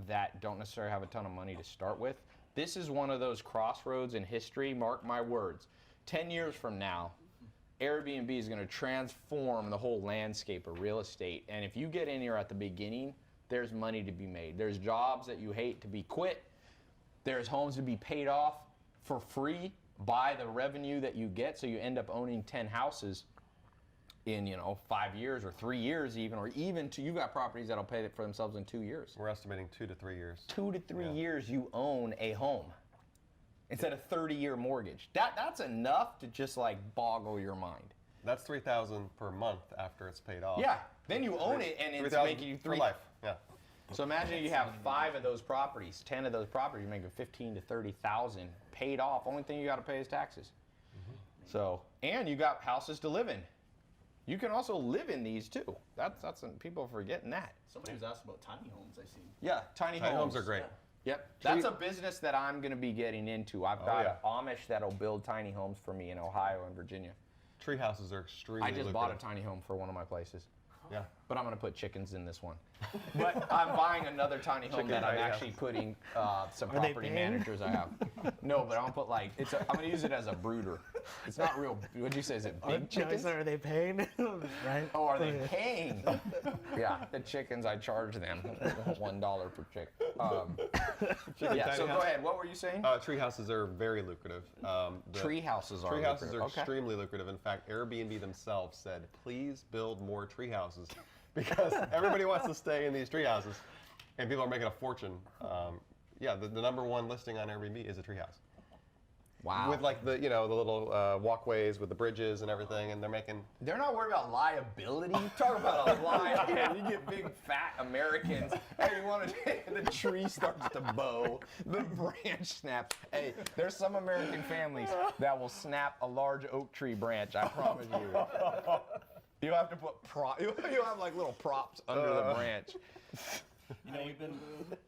that don't necessarily have a ton of money to start with. This is one of those crossroads in history, mark my words. 10 years from now, Airbnb is going to transform the whole landscape of real estate. And if you get in here at the beginning, there's money to be made. There's jobs that you hate to be quit. There's homes to be paid off for free by the revenue that you get. So you end up owning 10 houses. in 5 years or 3 years even, or even you got properties that'll pay it for themselves in 2 years. We're estimating 2 to 3 years. 2 to 3 years you own a home instead of 30-year mortgage. That's enough to just like boggle your mind. That's $3,000 per month after it's paid off. Yeah, then you own it and it's making you for life. Yeah. So imagine you have 5 of those properties, 10 of those properties, you're making 15 to 30,000 paid off. Only thing you got to pay is taxes. So, and you got houses to live in. You can also live in these too. That's people are forgetting that. Somebody was asking about tiny homes. I seen. Yeah, tiny Homes are great. Yep, that's a business that I'm going to be getting into. I've got Amish that'll build tiny homes for me in Ohio and Virginia. Tree houses are extremely I just lucrative. bought a tiny home for one of my places. Yeah. But I'm going to put chickens in this one. But I'm buying another tiny home that I'm actually putting some property managers I have. No, but I'm going to put I'm going to use it as a brooder. It's not real. What'd you say? Is it big chickens? Are they paying? Right? Oh, are they paying? Yeah, the chickens, I charge them $1 per chick. Yeah, so go ahead. What were you saying? Tree houses are very lucrative. Tree houses are extremely lucrative. In fact, Airbnb themselves said, please build more tree houses because everybody wants to stay in these tree houses and people are making a fortune. Yeah, the number one listing on Airbnb is a tree house. Wow. With like the little walkways with the bridges and everything, and They're not worried about liability. Talk about a lie. You get big fat Americans. Hey, you want to? The tree starts to bow. The branch snaps. Hey, there's some American families that will snap a large oak tree branch. I promise you. You have to put you have like little props under the branch.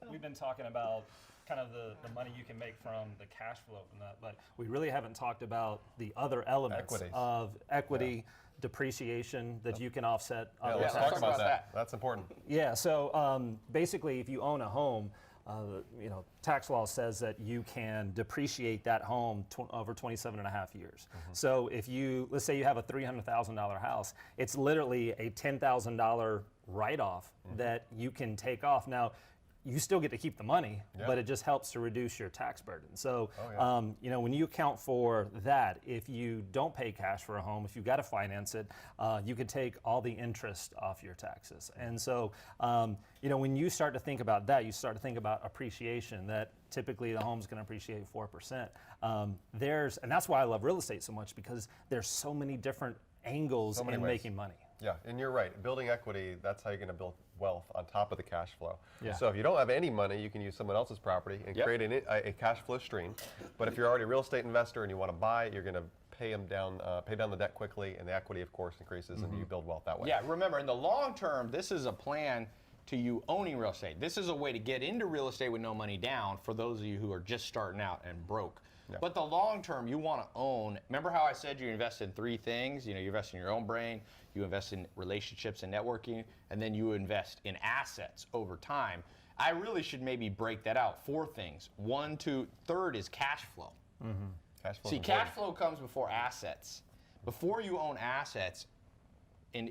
We've been talking about kind of the money you can make from the cash flow from that, but we really haven't talked about the other elements of equity, depreciation that you can offset. Let's talk about that. That's important. Yeah, so basically if you own a home, tax law says that you can depreciate that home over 27 and a half years. So if let's say you have a $300,000 house, it's literally a $10,000 write-off that you can take off. Now, you still get to keep the money, but it just helps to reduce your tax burden. So, when you account for that, if you don't pay cash for a home, if you've got to finance it, you could take all the interest off your taxes. And so, when you start to think about that, you start to think about appreciation, that typically the home's going to appreciate 4%. And that's why I love real estate so much, because there's so many different angles in making money. Yeah, and you're right. Building equity, that's how you're going to build wealth on top of the cash flow. Yeah. So if you don't have any money, you can use someone else's property and create a cash flow stream. But if you're already a real estate investor and you want to buy, you're going to pay down the debt quickly, and the equity, of course, increases, and you build wealth that way. Yeah, remember, in the long term, this is a plan to you owning real estate. This is a way to get into real estate with no money down for those of you who are just starting out and broke. Yeah. But the long term, you want to own. Remember how I said you invest in 3 things? You invest in your own brain, you invest in relationships and networking, and then you invest in assets over time. I really should maybe break that out. 4 things. 1, 2, third is cash flow. Cash flow. See, cash flow comes before assets. Before you own assets,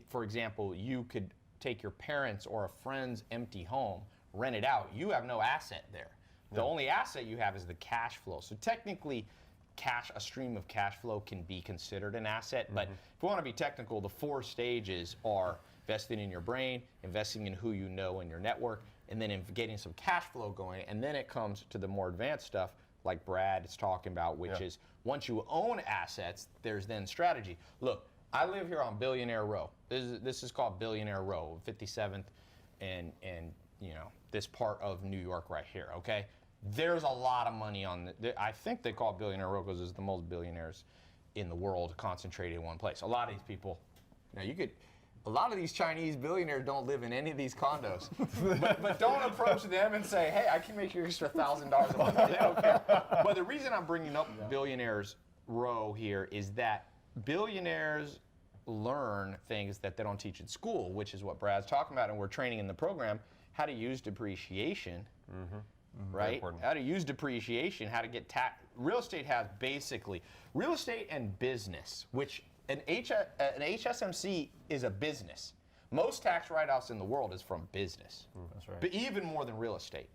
for example, you could take your parents' or a friend's empty home, rent it out. You have no asset there. The only asset you have is the cash flow. So technically, a stream of cash flow can be considered an asset. But if we want to be technical, the 4 stages are investing in your brain, investing in who you know in your network, and then getting some cash flow going. And then it comes to the more advanced stuff like Brad is talking about, which is once you own assets, there's then strategy. Look, I live here on Billionaire Row. This is called Billionaire Row, 57th and this part of New York right here, okay? There's a lot of money on I think they call it Billionaire Row because it's the most billionaires in the world concentrated in one place. A lot of these people, a lot of these Chinese billionaires don't live in any of these condos. but don't approach them and say, hey, I can make you extra $1,000 a month. Okay. But the reason I'm bringing up Billionaires Row here is that billionaires learn things that they don't teach in school, which is what Brad's talking about, and we're training in the program how to use depreciation. Right? How to use depreciation, how to get tax. Real estate has basically real estate and business, which an HSMC is a business. Most tax write-offs in the world is from business. That's right. But even more than real estate.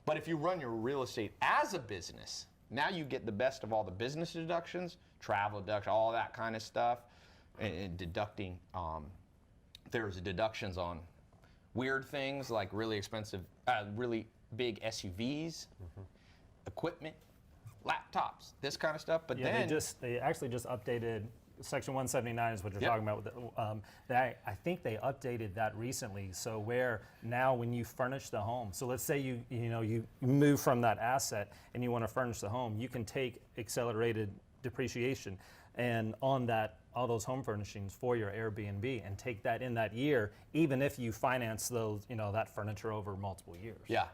But if you run your real estate as a business, now you get the best of all the business deductions, travel deduction, all that kind of stuff. and deducting. There's deductions on weird things like really expensive, really big SUVs, equipment, laptops, this kind of stuff. But Yeah, then they actually just updated Section 179 is what you're Yep. talking about. With I think they updated that recently. So where now when you furnish the home, so let's say you move from that asset and you want to furnish the home, you can take accelerated depreciation and on that all those home furnishings for your Airbnb and take that in that year, even if you finance those that furniture over multiple years. Yeah.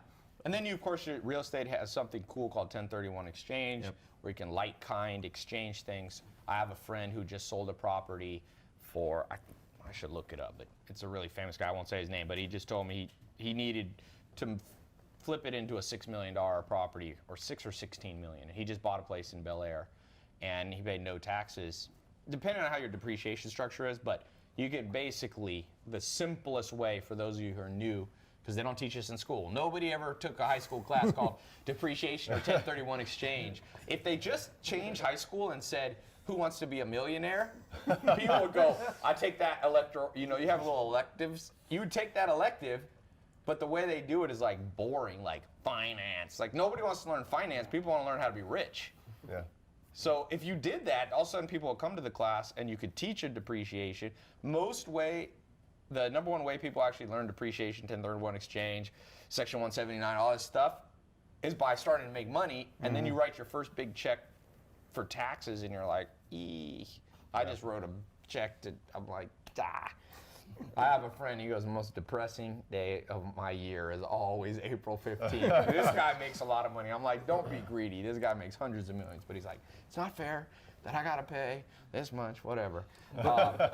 And then of course, your real estate has something cool called 1031 exchange, where you can like kind exchange things. I have a friend who just sold a property for, I should look it up, but it's a really famous guy. I won't say his name, but he just told me he needed to flip it into a $6 million property, or 6 or 16 million. He just bought a place in Bel Air, and he paid no taxes, depending on how your depreciation structure is. But you get basically the simplest way for those of you who are new, because they don't teach us in school. Nobody ever took a high school class called depreciation or 1031 exchange. If they just changed high school and said, who wants to be a millionaire? People would go, I take that you have little electives. You would take that elective, but the way they do it is like boring, like finance. Like nobody wants to learn finance. People want to learn how to be rich. Yeah. So if you did that, all of a sudden people will come to the class and you could teach a depreciation. The number one way people actually learn depreciation, 1031 exchange, Section 179, all this stuff, is by starting to make money, and then you write your first big check for taxes, and you're like, I just wrote a check I'm like, I have a friend, he goes, the most depressing day of my year is always April 15th. This guy makes a lot of money. I'm like, don't be greedy. This guy makes hundreds of millions. But he's like, it's not fair that I got to pay this much, whatever.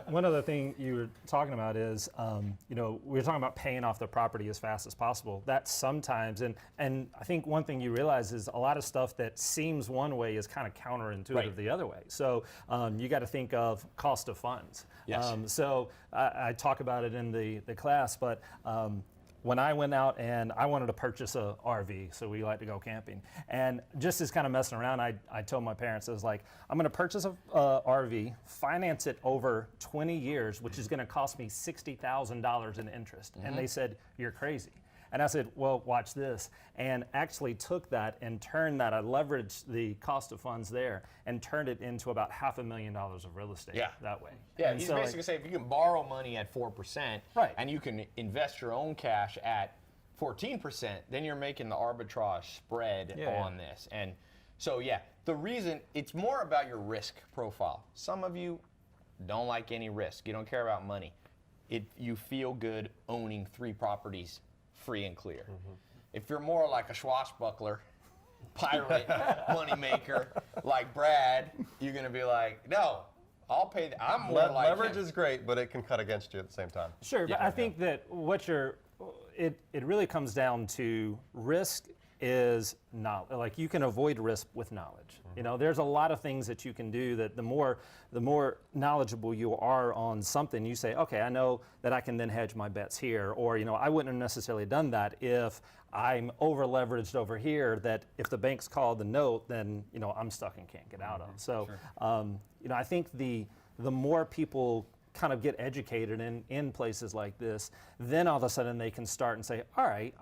One other thing you were talking about is, we were talking about paying off the property as fast as possible. That sometimes, and I think one thing you realize is a lot of stuff that seems one way is kind of counterintuitive the other way. So you got to think of cost of funds. Yes. So I talk about it in the class, but when I went out and I wanted to purchase a RV, so we like to go camping, and just as kind of messing around, I told my parents, I was like, I'm going to purchase a RV, finance it over 20 years, which is going to cost me $60,000 in interest. And they said, you're crazy. And I said, well, watch this. And actually took that and turned that, I leveraged the cost of funds there and turned it into about $500,000 of real estate that way. Yeah, and he's so, basically saying if you can borrow money at 4%, Right. and you can invest your own cash at 14%, then you're making the arbitrage spread on this. And so, the reason, it's more about your risk profile. Some of you don't like any risk. You don't care about money. You feel good owning 3 properties free and clear. If you're more like a swashbuckler, pirate, moneymaker, like Brad, you're going to be like, no, I'll pay. I'm more like Leverage him. is great, but it can cut against you at the same time. Sure, but I think that it really comes down to risk is knowledge. Like you can avoid risk with knowledge. There's a lot of things that you can do that the more knowledgeable you are on something, you say, okay, I know that I can then hedge my bets here, or I wouldn't have necessarily done that if I'm over leveraged over here, that if the bank's called the note, then I'm stuck and can't get out of. So I think the more people kind of get educated in places like this, then all of a sudden they can start and say, all right,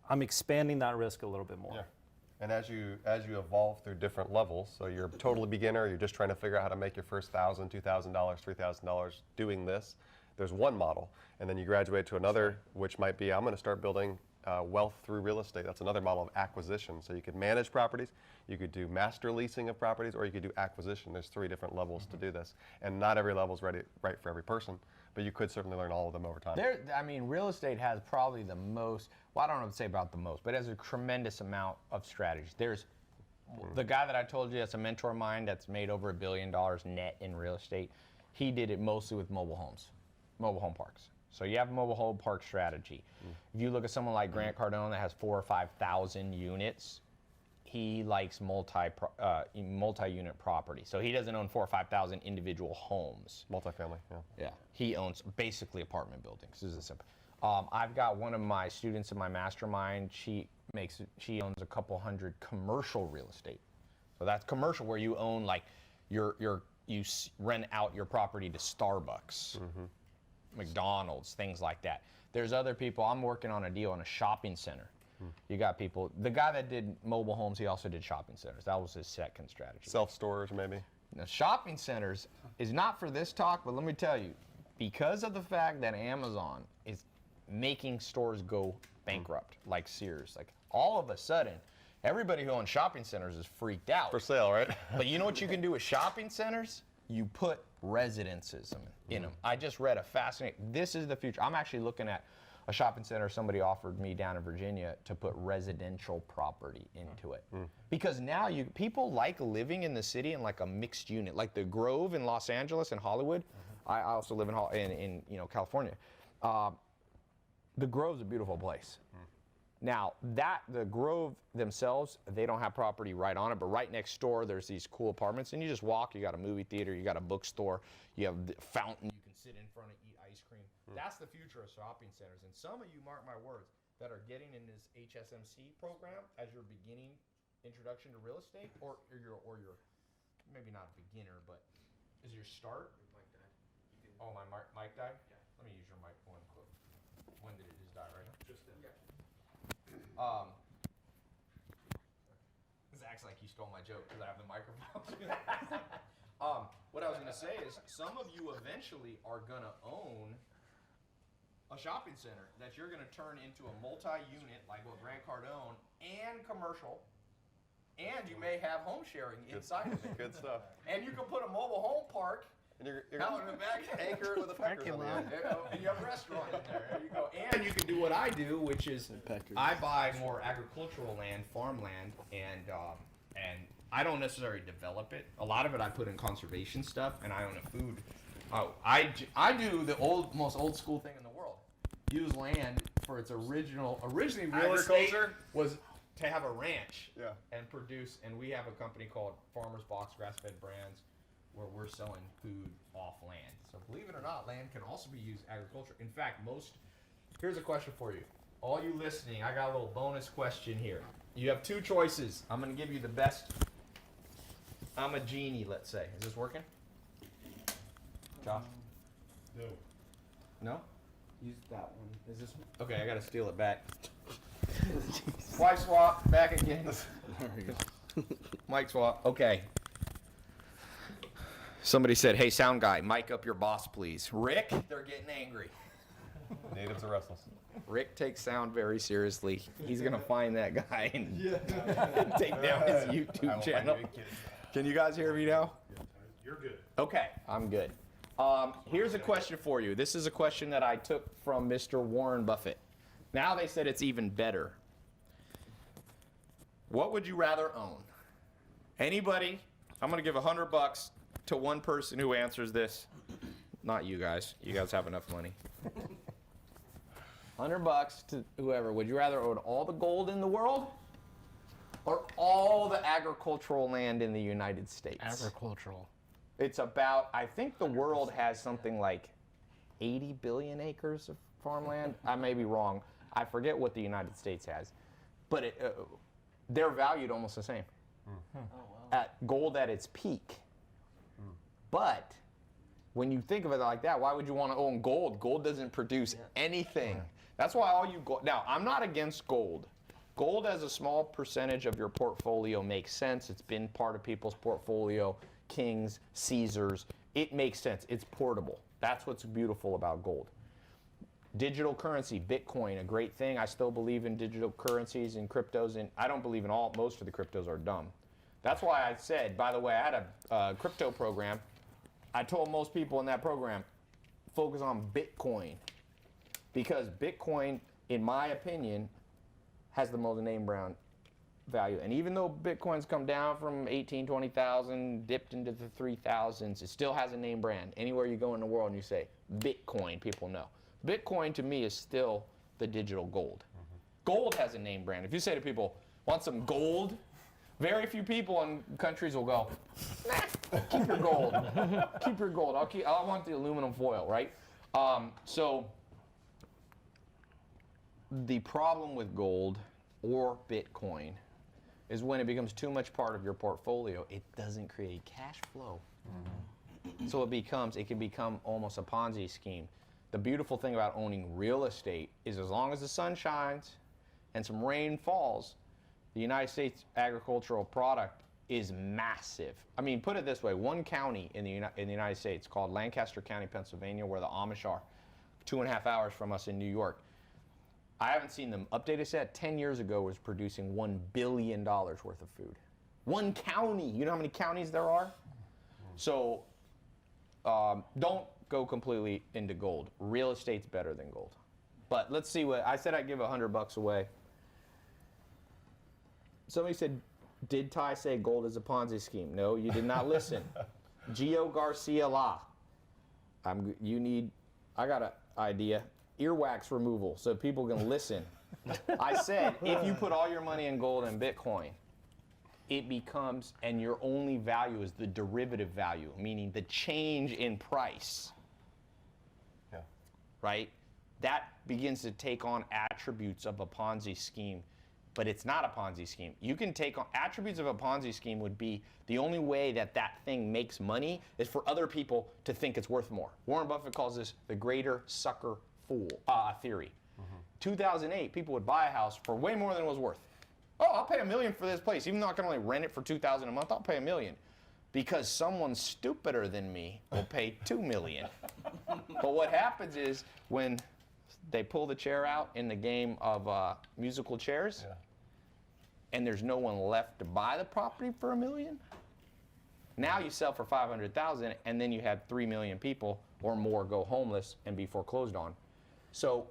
I'm expanding that risk a little bit more. Yeah. And as you evolve through different levels, so you're totally beginner, you're just trying to figure out how to make your first $1,000, $2,000, $3,000 doing this, there's one model. And then you graduate to another, which might be, I'm going to start building wealth through real estate. That's another model of acquisition. So you could manage properties, you could do master leasing of properties, or you could do acquisition. There's 3 different levels to do this. And not every level is right for every person, but you could certainly learn all of them over time. Real estate has probably the most, well, I don't know what to say about the most, but it has a tremendous amount of strategies. There's the guy that I told you that's a mentor of mine that's made over $1 billion net in real estate. He did it mostly with mobile homes, mobile home parks. So you have a mobile home park strategy. If you look at someone like Grant Cardone that has 4,000 or 5,000 units, he likes multi-unit property. So he doesn't own 4,000 or 5,000 individual homes. Multifamily, Yeah. He owns basically apartment buildings. This is simple. I've got one of my students in my mastermind. She owns a couple hundred commercial real estate. So that's commercial where you own like your rent out your property to Starbucks, McDonald's, things like that. There's other people. I'm working on a deal in a shopping center. You got people. The guy that did mobile homes, he also did shopping centers. That was his second strategy. Self-storage, maybe. Now, shopping centers is not for this talk, but let me tell you, because of the fact that Amazon is making stores go bankrupt, like Sears, like all of a sudden, everybody who owns shopping centers is freaked out. For sale, right? But you know what you can do with shopping centers? You put residences in them. I just read a fascinating, this is the future. I'm actually looking at a shopping center somebody offered me down in Virginia to put residential property into it. Because now people like living in the city in like a mixed unit, like the Grove in Los Angeles and Hollywood. I also live in California. The Grove's a beautiful place. Now, the Grove themselves, they don't have property right on it, but right next door, there's these cool apartments, and you just walk, you got a movie theater, you got a bookstore, you have the fountain you can sit in front of, eat ice cream. That's the future of shopping centers, and some of you, mark my words, that are getting in this HSMC program as your beginning introduction to real estate, or your maybe not a beginner, but is your start? Oh, my mic died? Yeah. Let me use your mic one quick. When did it just die, right now? Just then. This acts like you stole my joke because I have the microphone. What I was going to say is some of you eventually are going to own a shopping center that you're going to turn into a multi-unit like what Grant Cardone and commercial, and you may have home sharing inside of it. Good stuff. And you can put a mobile home park And you're out in the back. anchor it with a Peckers on the end. And you have a restaurant in there. There you go. And you can do what I do, which is I buy more agricultural land, farmland, and I don't necessarily develop it. A lot of it I put in conservation stuff, and I own a food. I do the most old school thing in the world. Use land for its originally real estate was to have a ranch and produce. And we have a company called Farmers Box Grass-Fed Brands, where we're selling food off land. So believe it or not, land can also be used agriculture. In fact, here's a question for you. All you listening, I got a little bonus question here. You have two choices. I'm going to give you the best. I'm a genie, let's say. Is this working? Josh? No. No? Use that one. Is this okay? I got to steal it back. Wife swap, back again. There we go. Mic swap. Okay. Somebody said, hey, sound guy, mic up your boss, please. Rick, they're getting angry. Natives are restless. Rick takes sound very seriously. He's going to find that guy and take down his YouTube channel. Can you guys hear me now? You're good. Okay, I'm good. Here's a question for you. This is a question that I took from Mr. Warren Buffett. Now they said it's even better. What would you rather own? Anybody? I'm going to give $100 to one person who answers this. Not you guys. You guys have enough money. $100 to whoever. Would you rather own all the gold in the world or all the agricultural land in the United States? Agricultural. It's about, I think the world has something like 80 billion acres of farmland. I may be wrong. I forget what the United States has. But they're valued almost the same. At gold at its peak. But when you think of it like that, why would you want to own gold? Gold doesn't produce anything. That's why all you gold. Now, I'm not against gold. Gold as a small percentage of your portfolio makes sense. It's been part of people's portfolio. Kings, Caesars. It makes sense. It's portable. That's what's beautiful about gold. Digital currency, Bitcoin, a great thing. I still believe in digital currencies and cryptos, and I don't believe in all. Most of the cryptos are dumb. That's why I said, by the way, I had a crypto program. I told most people in that program, focus on Bitcoin. Because Bitcoin, in my opinion, has the most name brand value. And even though Bitcoin's come down from 18, 20,000, dipped into the 3,000s, it still has a name brand. Anywhere you go in the world and you say Bitcoin, people know. Bitcoin to me is still the digital gold. Gold has a name brand. If you say to people, want some gold? Very few people in countries will go, nah, keep your gold. Keep your gold. I want the aluminum foil, right? So the problem with gold or Bitcoin is when it becomes too much part of your portfolio, it doesn't create cash flow. So it can become almost a Ponzi scheme. The beautiful thing about owning real estate is as long as the sun shines and some rain falls, the United States agricultural product is massive. I mean, put it this way, one county in the United States called Lancaster County, Pennsylvania, where the Amish are, 2.5 hours from us in New York. I haven't seen them updated yet. 10 years ago was producing $1 billion worth of food. One county. You know how many counties there are? So don't go completely into gold. Real estate's better than gold. But let's see what, I said I'd give $100 away. Somebody said, did Tai say gold is a Ponzi scheme? No, you did not listen. Gio Garcia La. I got an idea. Earwax removal so people can listen. I said, if you put all your money in gold and Bitcoin, it becomes, and your only value is the derivative value, meaning the change in price. Yeah. Right? That begins to take on attributes of a Ponzi scheme, but it's not a Ponzi scheme. You can take on attributes of a Ponzi scheme would be the only way that thing makes money is for other people to think it's worth more. Warren Buffett calls this the greater sucker theory. 2008, people would buy a house for way more than it was worth. Oh, I'll pay $1 million for this place, even though I can only rent it for $2,000 a month. I'll pay $1 million because someone stupider than me will pay $2 million. But what happens is when they pull the chair out in the game of musical chairs, and there's no one left to buy the property for $1 million. Now you sell for $500,000, and then you have 3 million people or more go homeless and be foreclosed on. So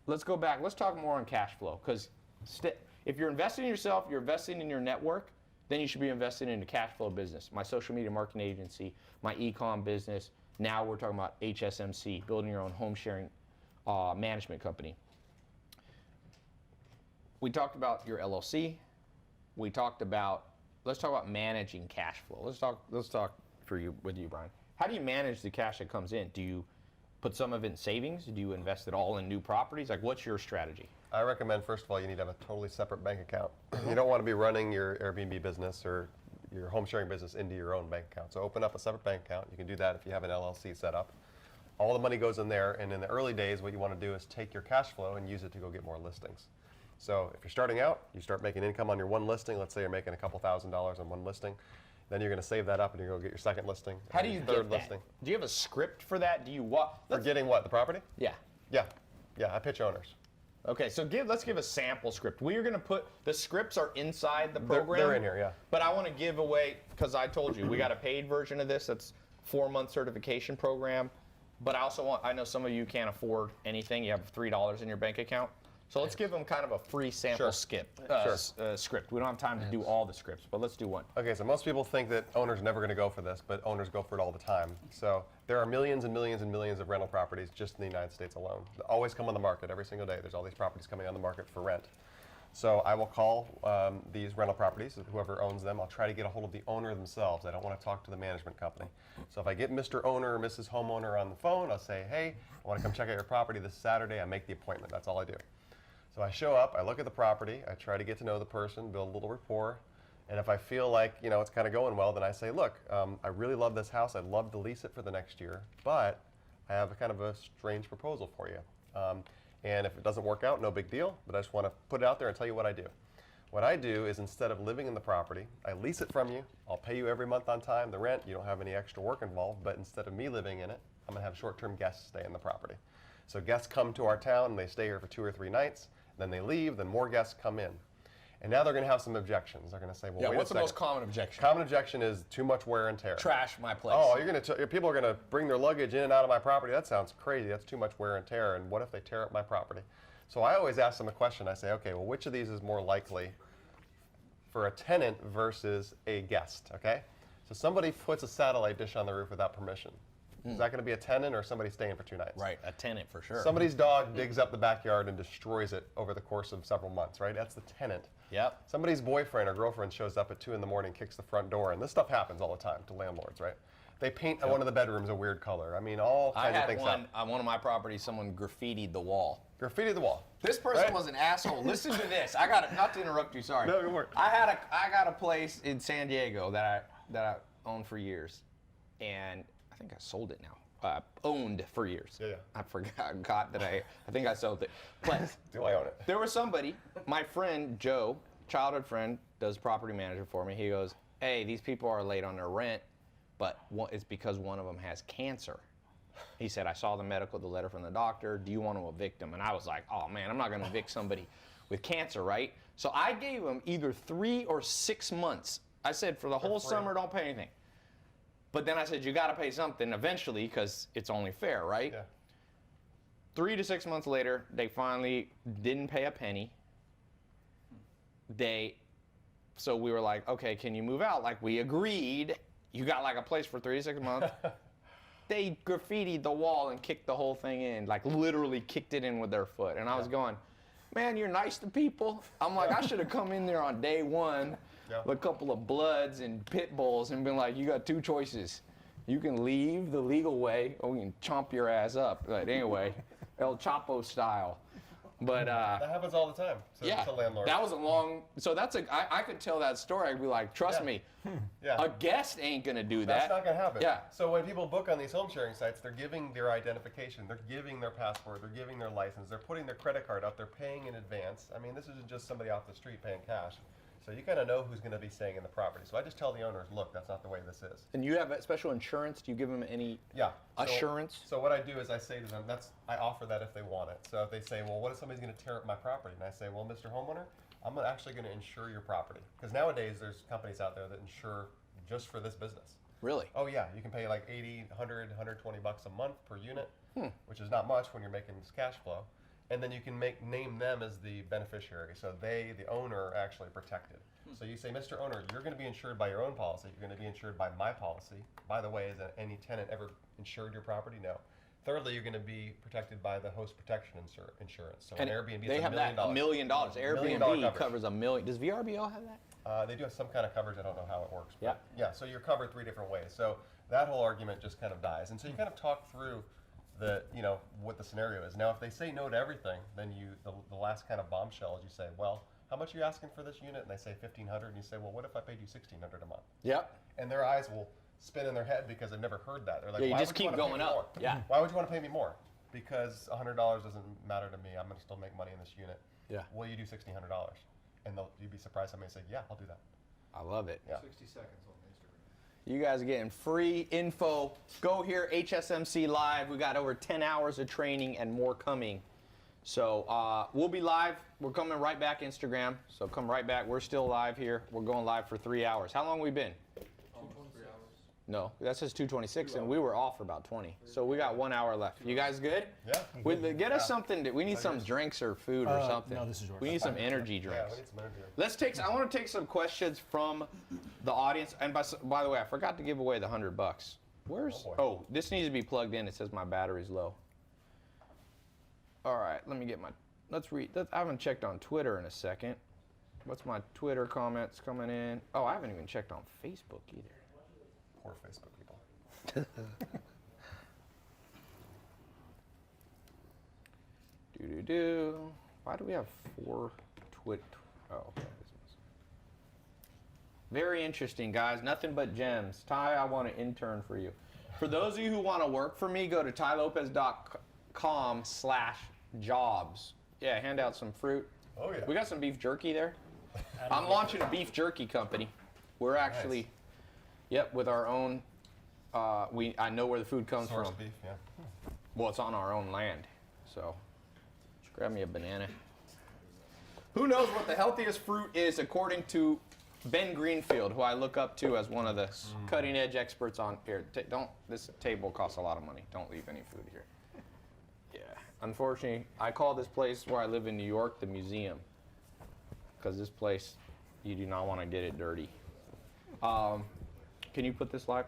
let's go back. Let's talk more on cash flow, because if you're investing in yourself, you're investing in your network, then you should be investing in a cash flow business. My social media marketing agency, my e-com business. Now we're talking about HSMC, building your own home sharing management company. We talked about your LLC. We talked about, let's talk about managing cash flow. Let's talk with you, Brian. How do you manage the cash that comes in? Do you put some of it in savings? Do you invest it all in new properties? Like, what's your strategy? I recommend, first of all, you need to have a totally separate bank account. You don't want to be running your Airbnb business or your home sharing business into your own bank account. So open up a separate bank account. You can do that if you have an LLC set up. All the money goes in there, and in the early days, what you want to do is take your cash flow and use it to go get more listings. So if you're starting out, you start making income on your one listing. Let's say you're making a couple $1,000s on one listing. Then you're going to save that up and you're going to go get your second listing. How do you third get that? listing. Do you have a script for that? Do you what? For getting what? The property? Yeah. Yeah. I pitch owners. Okay, so let's give a sample script. We are going to put, the scripts are inside the program. They're in here, yeah. But I want to give away, because I told you, we got a paid version of this. That's 4-month certification program. But I know some of you can't afford anything. You have $3 in your bank account. So let's give them kind of a free sample script. We don't have time to do all the scripts, but let's do one. Okay, so most people think that owners are never going to go for this, but owners go for it all the time. So there are millions and millions and millions of rental properties just in the United States alone. They always come on the market every single day. There's all these properties coming on the market for rent. So I will call these rental properties, whoever owns them. I'll try to get a hold of the owner themselves. I don't want to talk to the management company. So if I get Mr. Owner or Mrs. Homeowner on the phone, I'll say, hey, I want to come check out your property this Saturday. I make the appointment. That's all I do. So I show up, I look at the property, I try to get to know the person, build a little rapport, and if I feel like it's kind of going well, then I say, look, I really love this house, I'd love to lease it for the next year, but I have a kind of a strange proposal for you. And if it doesn't work out, no big deal, but I just want to put it out there and tell you what I do. What I do is, instead of living in the property, I lease it from you, I'll pay you every month on time, the rent, you don't have any extra work involved, but instead of me living in it, I'm going to have short-term guests stay in the property. So guests come to our town, and they stay here for 2 or 3 nights, then they leave, then more guests come in. And now they're going to have some objections. They're going to say, well, wait what's a the second. most common objection? Common objection is too much wear and tear. Trash my place. Oh, people are going to bring their luggage in and out of my property. That sounds crazy. That's too much wear and tear. And what if they tear up my property? So I always ask them a question. I say, okay, well, which of these is more likely for a tenant versus a guest, okay? So somebody puts a satellite dish on the roof without permission. Is that going to be a tenant or somebody staying for 2 nights? Right, a tenant for sure. Somebody's dog digs up the backyard and destroys it over the course of several months, right? That's the tenant. Yep. Somebody's boyfriend or girlfriend shows up at 2 in the morning, kicks the front door, and this stuff happens all the time to landlords, right? They paint one of the bedrooms a weird color. I mean, all kinds of things happen. On one of my properties, someone graffitied the wall. Graffitied the wall. This person was an asshole. Listen to this. I got not to interrupt you. Sorry. No, go for it. I got a place in San Diego that I owned for years, and I think I sold it now. Owned for years. Yeah. I forgot that I think I sold it. But Do I own it? there was somebody, my friend Joe, childhood friend, does property management for me. He goes, hey, these people are late on their rent, but it's because one of them has cancer. He said, I saw the letter from the doctor. Do you want to evict them? And I was like, oh man, I'm not going to evict somebody with cancer, right? So I gave him either 3 or 6 months. I said, for the whole summer, don't pay anything. But then I said, you got to pay something eventually because it's only fair, right? Yeah. 3 to 6 months later, they finally didn't pay a penny. So we were like, okay, can you move out? Like we agreed. You got like a place for 3 to 6 months. They graffitied the wall and kicked the whole thing in, like literally kicked it in with their foot. And I was going, man, you're nice to people. I'm like, I should have come in there on day one with a couple of Bloods and pit bulls and been like, you got 2 choices. You can leave the legal way or we can chomp your ass up. But anyway, El Chapo style. But That happens all the time to landlords. that was a long, so I could tell that story. I'd be like, trust me, a guest ain't gonna do that. That's not going to happen. Yeah. So when people book on these home sharing sites, they're giving their identification, they're giving their passport, they're giving their license, they're putting their credit card out, they're paying in advance. I mean, this isn't just somebody off the street paying cash. So you kind of know who's going to be staying in the property. So I just tell the owners, look, that's not the way this is. And you have special insurance? Do you give them any assurance? So what I do is I say to them, I offer that if they want it. So if they say, well, what if somebody's going to tear up my property? And I say, well, Mr. Homeowner, I'm actually going to insure your property. Because nowadays there's companies out there that insure just for this business. Really? Oh yeah, you can pay like 80, 100, 120 bucks a month per unit, which is not much when you're making this cash flow. And then you can name them as the beneficiary. So the owner, are actually protected. So you say, Mr. Owner, you're going to be insured by your own policy. You're going to be insured by my policy. By the way, has any tenant ever insured your property? No. Thirdly, you're going to be protected by the host protection insurance. So And an Airbnb they is have that $1 million. Airbnb coverage. covers $1 million. Does VRBO have that? They do have some kind of coverage. I don't know how it works. Yeah. Yeah, so you're covered 3 different ways. So that whole argument just kind of dies. And so you kind of talk through what the scenario is. Now, if they say no to everything, then the last kind of bombshell is you say, well, how much are you asking for this unit? And they say $1,500, and you say, well, what if I paid you $1,600 a month? Yep. And their eyes will spin in their head because they've never heard that. They're like, Yeah, you why just would you keep wanna pay going me up. more? Yeah. Why would you want to pay me more? Because $100 doesn't matter to me. I'm going to still make money in this unit. Yeah. Will you do $1,600? And you'd be surprised somebody say, yeah, I'll do that. I love it. Yeah. 60 seconds on Instagram. You guys are getting free info. Go here, HSMC Live. We got over 10 hours of training and more coming. So we'll be live. We're coming right back Instagram. So come right back. We're still live here. We're going live for 3 hours. How long we been? Almost 3 hours. No, that says 226, and we were off for about 20. So we got 1 hour left. You guys good? Yeah. Get us something. We need some drinks or food or something. no, this is yours. We need some energy Yeah, drinks. we need some energy. Let's take. I want to take some questions from the audience. And by the way, I forgot to give away the $100. Where's? Oh, boy. Oh, this needs to be plugged in. It says my battery's low. All right, let me get my. Let's read. I haven't checked on Twitter in a second. What's my Twitter comments coming in? Oh, I haven't even checked on Facebook either. Poor Facebook people. Why do we have 4 twit? Oh, okay. Very interesting, guys. Nothing but gems. Ty, I want an intern for you. For those of you who want to work for me, go to tailopez.com/jobs. Yeah, hand out some fruit. Oh, yeah. We got some beef jerky there. I'm launching a beef jerky company. We're actually, yep, with our own. I know where the food comes Source from. beef, yeah. Well, it's on our own land, so just grab me a banana. Who knows what the healthiest fruit is according to Ben Greenfield, who I look up to as one of the cutting-edge experts on here. This table costs a lot of money. Don't leave any food here. Yeah, unfortunately, I call this place where I live in New York the museum, because this place, you do not want to get it dirty. Can you put this live?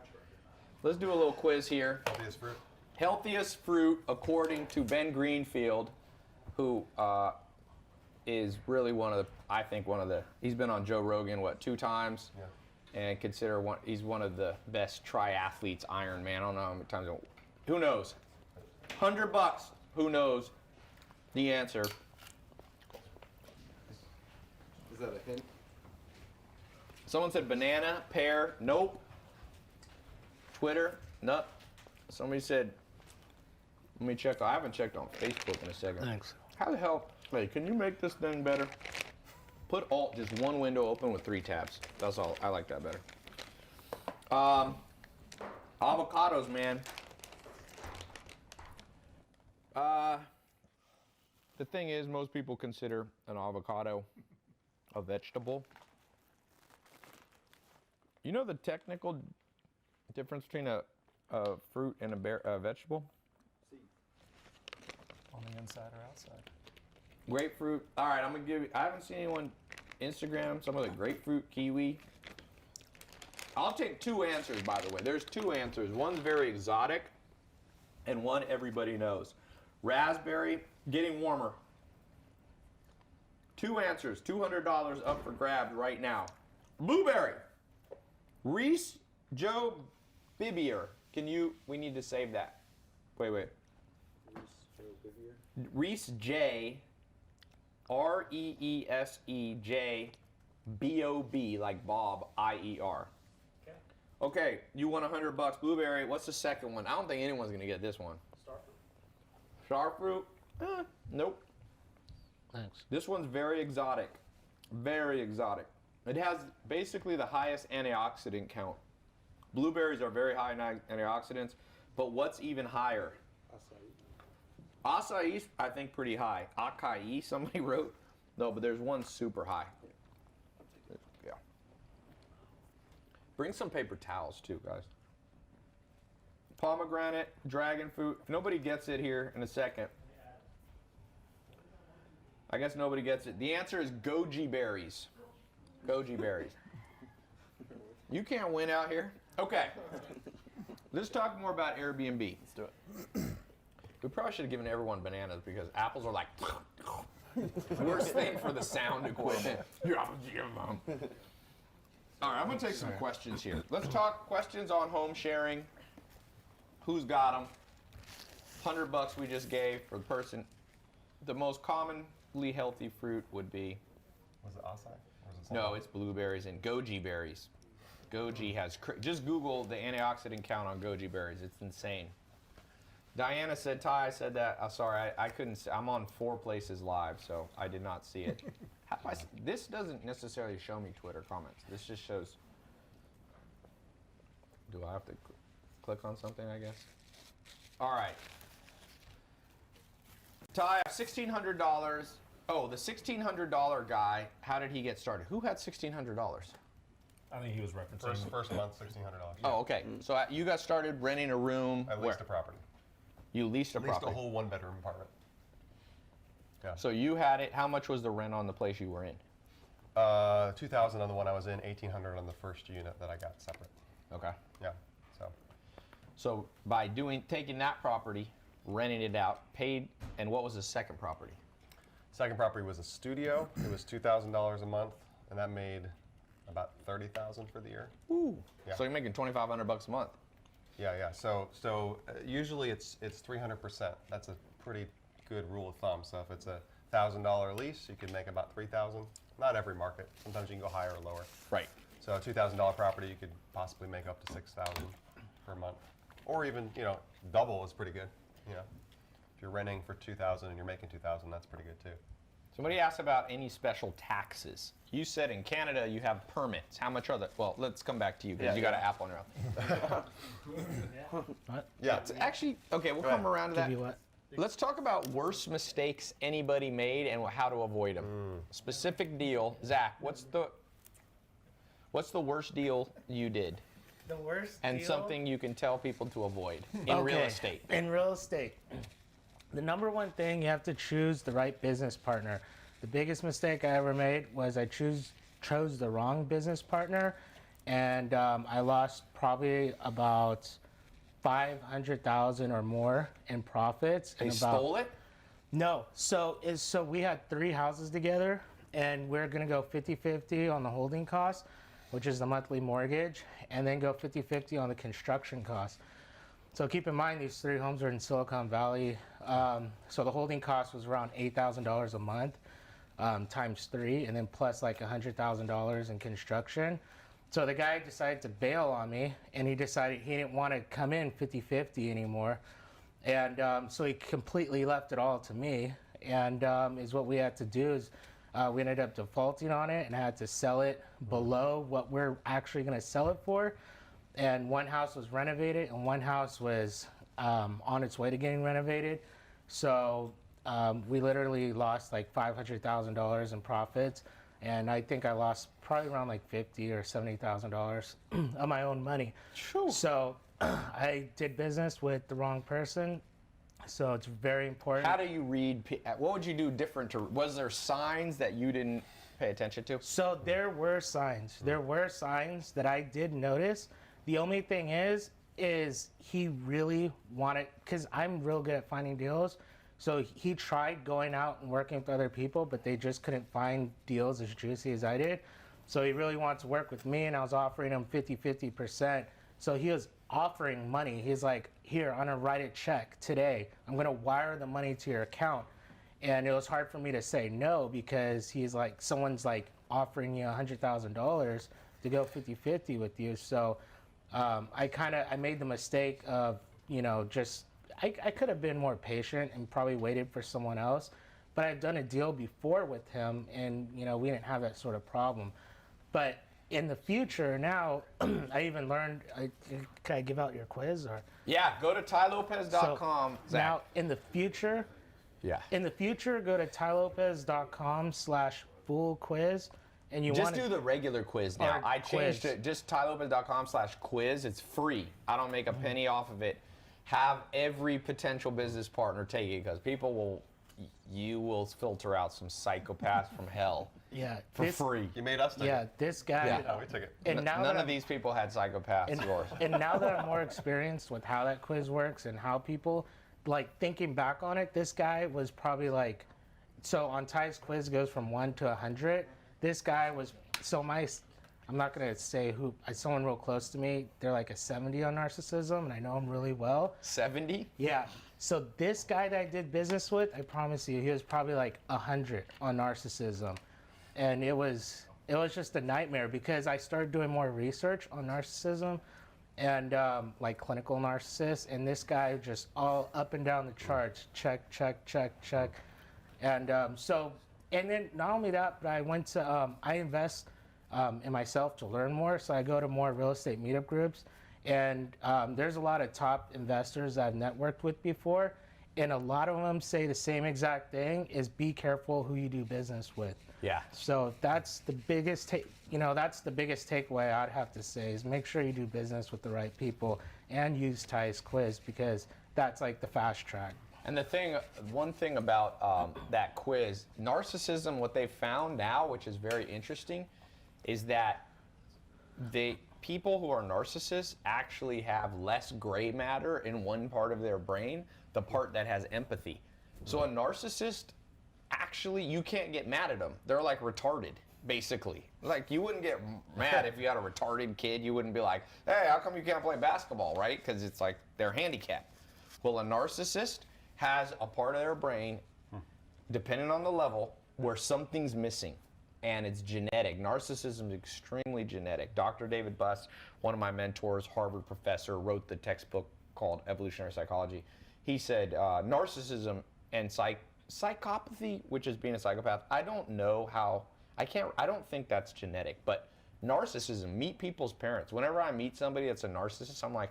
Let's do a little quiz here. Healthiest fruit? Healthiest fruit according to Ben Greenfield, who is really he's been on Joe Rogan, 2 times? Yeah. And he's one of the best triathletes, Ironman. I don't know how many times. Who knows? $100. Who knows the answer? Is that a hint? Someone said banana, pear, nope. Twitter, no. Somebody said, let me check. I haven't checked on Facebook in a second. Thanks. How the hell? Hey, can you make this thing better? Put Alt just one window open with 3 tabs. That's all. I like that better. Avocados, man. The thing is, most people consider an avocado a vegetable. You know the technical difference between a fruit and a vegetable? On the inside or outside? Grapefruit. All right, I'm gonna give you. I haven't seen anyone Instagram some of the grapefruit, kiwi. I'll take 2 answers, by the way. There's 2 answers. One's very exotic, and one everybody knows. Raspberry, getting warmer. 2 answers, $200 up for grabs right now. Blueberry. Reese Joe Bibier. We need to save that. Wait. Reese J, REESE J, like Bob, IER. Okay, you won $100. Blueberry. What's the second one? I don't think anyone's gonna get this one. Starfruit. Nope. Thanks. This one's very exotic. Very exotic. It has basically the highest antioxidant count. Blueberries are very high in antioxidants, but what's even higher? Acai's, I think, pretty high. Acai, somebody wrote. No, but there's one super high. Yeah. Bring some paper towels too, guys. Pomegranate, dragon fruit. If nobody gets it here in a second, I guess nobody gets it. The answer is goji berries. Goji berries. You can't win out here. Okay. Let's talk more about Airbnb. Let's do it. We probably should have given everyone bananas because apples are like worst thing for the sound equipment. All right, I'm gonna take some questions here. Let's talk questions on home sharing. Who's got them? $100 we just gave for the person. The most commonly healthy fruit would be. Was it acai? Or was it No, something? it's blueberries and goji berries. Goji has, just Google the antioxidant count on goji berries. It's insane. Diana said, Ty, I said that. Sorry, I couldn't see. I'm on 4 places live, so I did not see it. This doesn't necessarily show me Twitter comments. This just shows. Do I have to click on something, I guess? All right. Ty, $1,600. Oh, the $1,600 guy, how did he get started? Who had $1,600? I think he was referencing. First month, $1,600. Oh, okay. So you got started renting a room. I leased a property. You leased a property. Leased a whole 1-bedroom apartment. Yeah. So you had it. How much was the rent on the place you were in? $2,000 on the one I was in, $1,800 on the first unit that I got separate. Okay. Yeah. So by taking that property, renting it out, paid, and what was the second property? Second property was a studio. It was $2,000 a month, and that made about $30,000 for the year. Ooh. Yeah. So you're making $2,500 a month. Yeah. So usually it's 300%. That's a pretty good rule of thumb. So if it's a $1,000 lease, you can make about $3,000. Not every market. Sometimes you can go higher or lower. Right. So a $2,000 property, you could possibly make up to $6,000 per month, or even double is pretty good. If you're renting for $2,000 and you're making $2,000, that's pretty good too. Somebody asked about any special taxes. You said in Canada you have permits. How much are they? Well, let's come back to you because you got an app on your own. Yeah. It's actually, okay, we'll Go come ahead. around to Give that. you what? Let's talk about worst mistakes anybody made and how to avoid them. Specific deal. Zach, what's the worst deal you did? The worst And deal? something you can tell people to avoid in real Okay, estate. In real estate, the number one thing, you have to choose the right business partner. The biggest mistake I ever made was I chose the wrong business partner, and I lost probably about $500,000 or more in profits. They and stole it? No. So we had 3 houses together, and we're gonna go 50-50 on the holding cost, which is the monthly mortgage, and then go 50-50 on the construction cost. So keep in mind, these 3 homes are in Silicon Valley. So the holding cost was around $8,000 a month, times 3, and then plus like $100,000 in construction. So the guy decided to bail on me, and he decided he didn't want to come in 50-50 anymore. And so he completely left it all to me. And is what we had to do is we ended up defaulting on it and had to sell it below what we're actually going to sell it for. And one house was renovated and one house was on its way to getting renovated. So we literally lost like $500,000 in profits. And I think I lost probably around like $50,000 or $70,000 of my own money. So I did business with the wrong person. So it's very important. How do you read? What would you do different? Was there signs that you didn't pay attention to? So there were signs. There were signs that I did notice. The only thing is he really wanted, because I'm real good at finding deals. So he tried going out and working with other people, but they just couldn't find deals as juicy as I did. So he really wanted to work with me, and I was offering him 50-50%. So he was offering money. He's like, here, I'm gonna write a check today. I'm gonna wire the money to your account. And it was hard for me to say no, because he's like, someone's like offering you $100,000 to go 50-50 with you. So I made the mistake of, I could have been more patient and probably waited for someone else, but I've done a deal before with him, and we didn't have that sort of problem. But in the future now, I even learned, can I give out your quiz? Or? Yeah, go to tailopez.com. So now in the future, go to tailopez.com/full quiz. And you just do the regular quiz now. I changed it, just tailopez.com/quiz. It's free. I don't make a penny off of it. Have every potential business partner take it, because you will filter out some psychopaths from hell. Yeah, for free. You made us take it. Yeah, this guy. Yeah, we took it. And now None of these people had psychopaths. Yours. And now that I'm more experienced with how that quiz works and how people, like, thinking back on it, this guy was probably like, so on Ty's quiz goes from 1 to 100. This guy was, I'm not gonna say who, someone real close to me, they're like a 70 on narcissism, and I know him really well. 70? Yeah. So this guy that I did business with, I promise you, he was probably like 100 on narcissism. And it was just a nightmare, because I started doing more research on narcissism and like clinical narcissists, and this guy just all up and down the charts, check. And and then not only that, but I went to, I invest in myself to learn more. So I go to more real estate meetup groups, and there's a lot of top investors I've networked with before, and a lot of them say the same exact thing: is be careful who you do business with. Yeah. So that's the biggest takeaway I'd have to say, is make sure you do business with the right people and use Ty's quiz, because that's like the fast track. And one thing about that quiz, narcissism, what they found now, which is very interesting, is that the people who are narcissists actually have less gray matter in one part of their brain, the part that has empathy. So a narcissist, actually, you can't get mad at them. They're like retarded, basically. Like, you wouldn't get mad if you had a retarded kid. You wouldn't be like, hey, how come you can't play basketball, right? Because it's like they're handicapped. Well, a narcissist has a part of their brain, depending on the level, where something's missing, and it's genetic. Narcissism is extremely genetic. Dr. David Buss, one of my mentors, Harvard professor, wrote the textbook called Evolutionary Psychology. He said narcissism and psychopathy, which is being a psychopath, I don't think that's genetic, but narcissism, meet people's parents. Whenever I meet somebody that's a narcissist, I'm like,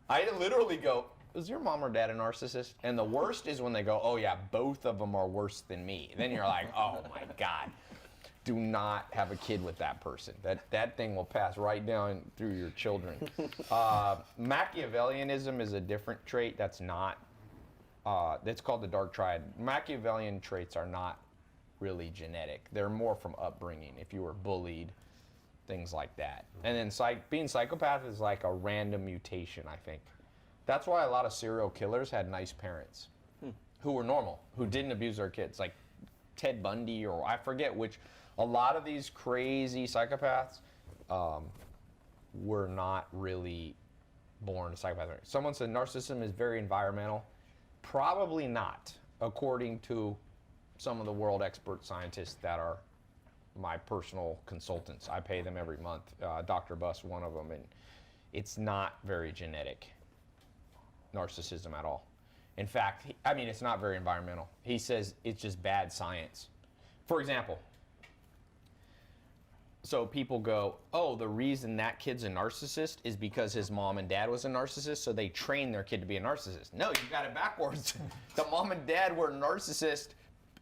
I literally go, is your mom or dad a narcissist? And the worst is when they go, oh yeah, both of them are worse than me. Then you're like, oh my God, do not have a kid with that person. That thing will pass right down through your children. Machiavellianism is a different trait that's not, that's called the dark triad. Machiavellian traits are not really genetic. They're more from upbringing, if you were bullied, things like that. And then being psychopath is like a random mutation, I think. That's why a lot of serial killers had nice parents who were normal, who didn't abuse their kids, like Ted Bundy, or I forget which. A lot of these crazy psychopaths were not really born psychopathic. Someone said narcissism is very environmental. Probably not, according to some of the world expert scientists that are my personal consultants. I pay them every month. Dr. Buss, one of them, and it's not very genetic narcissism at all. In fact, it's not very environmental. He says it's just bad science. For example, so people go, oh, the reason that kid's a narcissist is because his mom and dad was a narcissist, so they trained their kid to be a narcissist. No, you got it backwards. The mom and dad were narcissists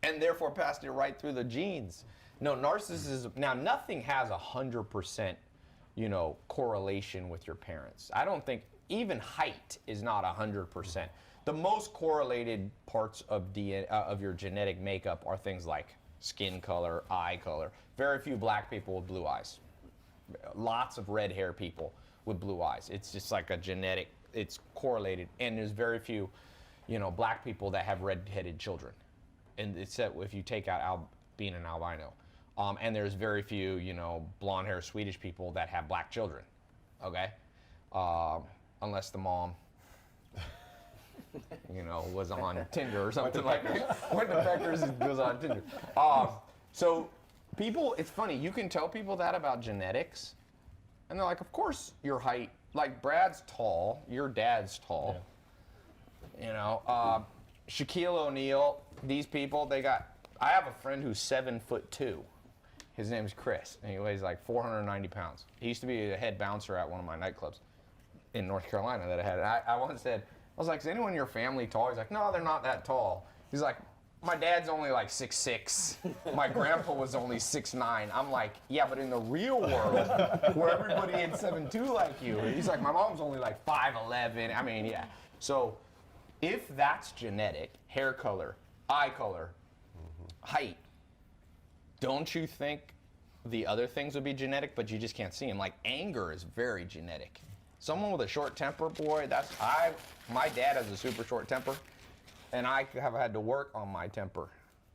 and therefore passed it right through the genes. No, narcissism, now nothing has 100%, correlation with your parents. I don't think, even height is not 100%. The most correlated parts of DNA, of your genetic makeup are things like skin color, eye color. Very few black people with blue eyes. Lots of red hair people with blue eyes. It's just like a genetic, it's correlated. And there's very few, black people that have red-headed children. And it's that if you take out being an albino. And there's very few, blonde hair Swedish people that have black children, okay? Unless the mom, was on Tinder or something like that. Went to Peckers and was on Tinder. So people, it's funny, you can tell people that about genetics, and they're like, of course your height, like Brad's tall, your dad's tall. Yeah. Shaquille O'Neal, these people, I have a friend who's 7'2". His name's Chris, and he weighs like 490 pounds. He used to be a head bouncer at one of my nightclubs in North Carolina that I had. And I once said, I was like, is anyone in your family tall? He's like, no, they're not that tall. He's like, my dad's only like 6'6". My grandpa was only 6'9". I'm like, yeah, but in the real world, where everybody ain't 7'2" like you. He's like, my mom's only like 5'11". Yeah. So if that's genetic, hair color, eye color, height, don't you think the other things would be genetic, but you just can't see them? Like anger is very genetic. Someone with a short temper, boy, my dad has a super short temper, and I have had to work on my temper.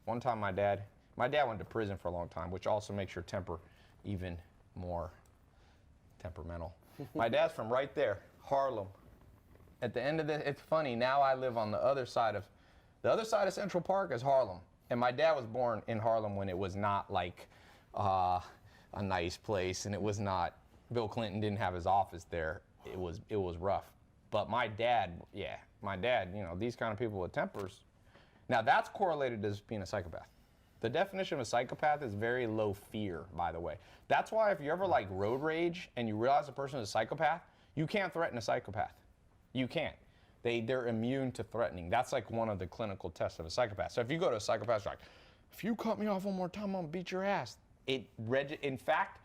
One time my dad went to prison for a long time, which also makes your temper even more temperamental. My dad's from right there, Harlem. At the end of it's funny, now I live on the other side of Central Park is Harlem. And my dad was born in Harlem when it was not like a nice place, and it was not, Bill Clinton didn't have his office there. It was rough. But my dad, these kind of people with tempers. Now that's correlated as being a psychopath. The definition of a psychopath is very low fear, by the way. That's why if you ever like road rage and you realize a person is a psychopath, you can't threaten a psychopath. You can't. They're immune to threatening. That's like one of the clinical tests of a psychopath. So if you go to a psychopath, you're like, if you cut me off one more time, I'm gonna beat your ass. In fact,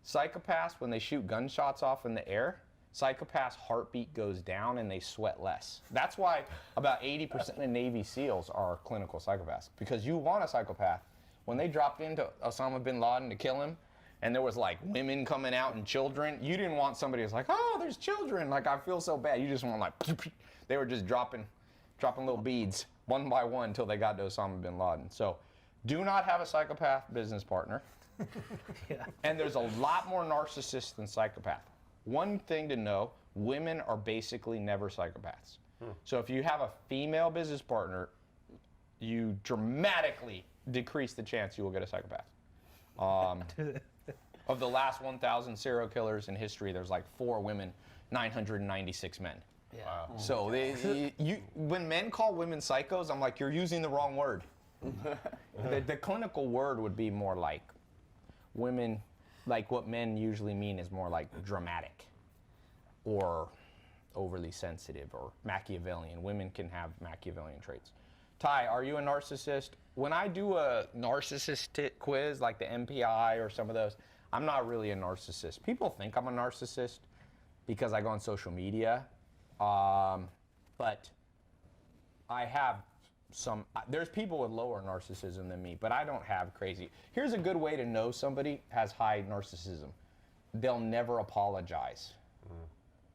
psychopaths, when they shoot gunshots off in the air, psychopaths' heartbeat goes down and they sweat less. That's why about 80% of Navy SEALs are clinical psychopaths, because you want a psychopath. When they dropped into Osama bin Laden to kill him, and there was like women coming out and children, you didn't want somebody who's like, oh, there's children, like I feel so bad. You just want like, they were just dropping little beads one by one until they got to Osama bin Laden. So do not have a psychopath business partner. Yeah. And there's a lot more narcissists than psychopaths. One thing to know, women are basically never psychopaths. So if you have a female business partner, you dramatically decrease the chance you will get a psychopath. Of the last 1,000 serial killers in history, there's like 4 women, 996 men. Yeah. Wow. So when men call women psychos, I'm like, you're using the wrong word. The clinical word would be more like women, like what men usually mean is more like dramatic or overly sensitive or Machiavellian. Women can have Machiavellian traits. Tai, are you a narcissist? When I do a narcissist quiz like the MPI or some of those, I'm not really a narcissist. People think I'm a narcissist because I go on social media, but I have there's people with lower narcissism than me, but I don't have crazy. Here's a good way to know somebody has high narcissism. They'll never apologize.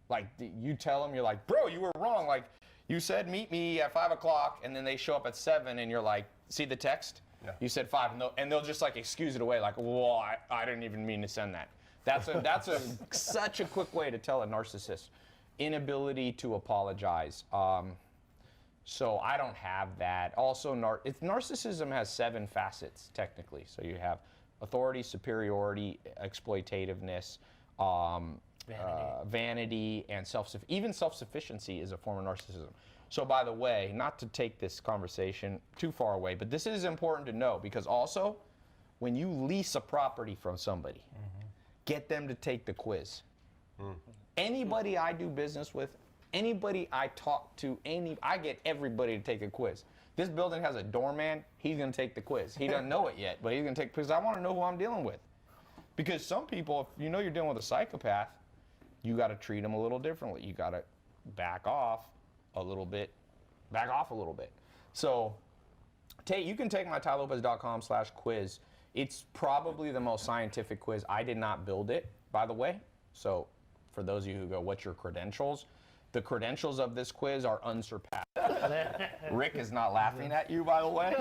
Like you tell them, you're like, bro, you were wrong. Like you said, meet me at 5 o'clock, and then they show up at 7, and you're like, see the text? Yeah. You said 5, and they'll just like excuse it away, like, well, I didn't even mean to send that. That's such a quick way to tell a narcissist. Inability to apologize. So I don't have that. Also, narcissism has 7 facets technically. So you have authority, superiority, exploitativeness, vanity, and even self-sufficiency is a form of narcissism. So by the way, not to take this conversation too far away, but this is important to know, because also when you lease a property from somebody, get them to take the quiz. Anybody I do business with, anybody I talk to, I get everybody to take a quiz. This building has a doorman, he's gonna take the quiz. He doesn't know it yet, but he's gonna take, because I wanna know who I'm dealing with. Because some people, if you know you're dealing with a psychopath, you gotta treat them a little differently. You gotta back off a little bit. So you can take my tailopez.com/quiz. It's probably the most scientific quiz. I did not build it, by the way. So for those of you who go, what's your credentials? The credentials of this quiz are unsurpassed. Rick is not laughing at you, by the way.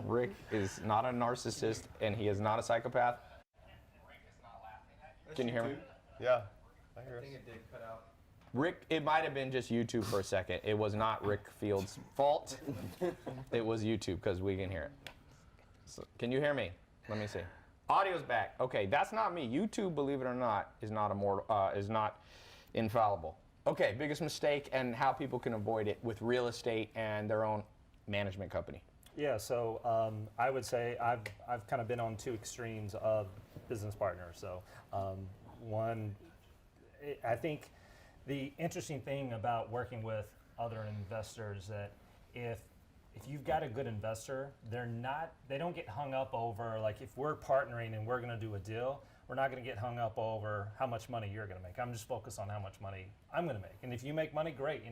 Rick is not a narcissist, and he is not a psychopath. Can you hear me? Yeah, I hear I us. think it did cut out. Rick, it might have been just YouTube for a second. It was not Rick Field's fault. It was YouTube, because we can hear it. So, can you hear me? Let me see. Audio's back. Okay, that's not me. YouTube, believe it or not, is not infallible. Okay, biggest mistake and how people can avoid it with real estate and their own management company. Yeah, so I would say I've kind of been on two extremes of business partners. So I think the interesting thing about working with other investors that if you've got a good investor, they don't get hung up over, like, if we're partnering and we're going to do a deal, we're not going to get hung up over how much money you're going to make. I'm just focused on how much money I'm going to make. And if you make money, great,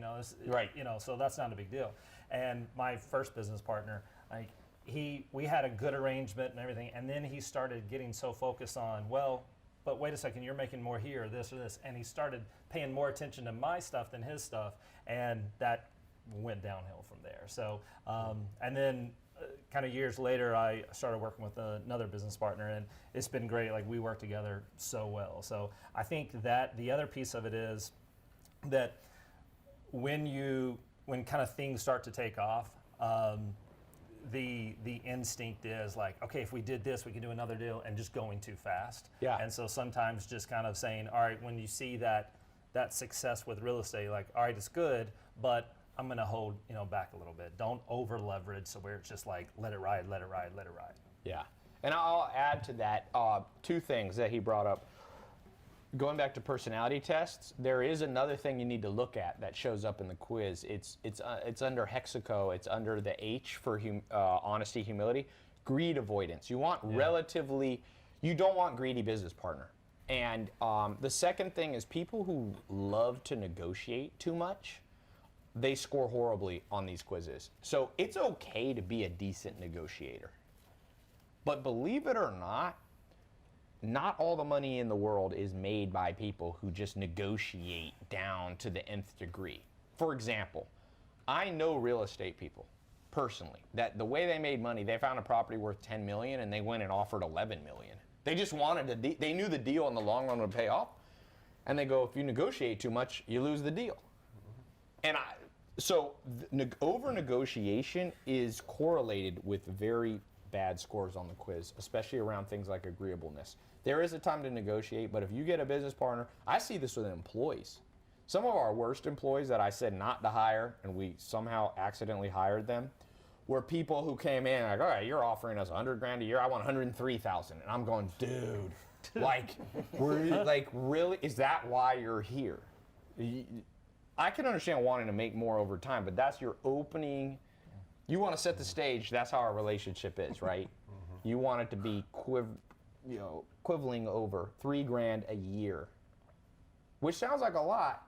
Right. So that's not a big deal. And my first business partner, like, we had a good arrangement and everything, and then he started getting so focused on, well, but wait a second, you're making more here, this or this, and he started paying more attention to my stuff than his stuff, and that went downhill from there. So, and then kind of years later, I started working with another business partner, and it's been great. Like, we work together so well. So I think that the other piece of it is that when kind of things start to take off, the instinct is like, okay, if we did this, we can do another deal, and just going too fast. Yeah. And so sometimes just kind of saying, all right, when you see that success with real estate, like, all right, it's good, but I'm going to hold back a little bit. Don't over leverage, so where it's just like, let it ride. Yeah. And I'll add to that two things that he brought up. Going back to personality tests, there is another thing you need to look at that shows up in the quiz. It's under Hexaco. It's under the H for honesty, humility, greed avoidance. You want you don't want greedy business partner. And the second thing is people who love to negotiate too much, they score horribly on these quizzes. So it's okay to be a decent negotiator. But believe it or not all the money in the world is made by people who just negotiate down to the nth degree. For example, I know real estate people personally that the way they made money, they found a property worth 10 million and they went and offered 11 million. They just wanted they knew the deal in the long run would pay off. And they go, if you negotiate too much, you lose the deal. And over negotiation is correlated with very bad scores on the quiz, especially around things like agreeableness. There is a time to negotiate, but if you get a business partner, I see this with employees. Some of our worst employees that I said not to hire, and we somehow accidentally hired them, were people who came in like, all right, you're offering us $100,000 a year, I want 103,000, and I'm going, dude, like, really, is that why you're here? I can understand wanting to make more over time, but that's your opening. You want to set the stage. That's how our relationship is, right? You want it to be quibbling over $3,000 a year, which sounds like a lot,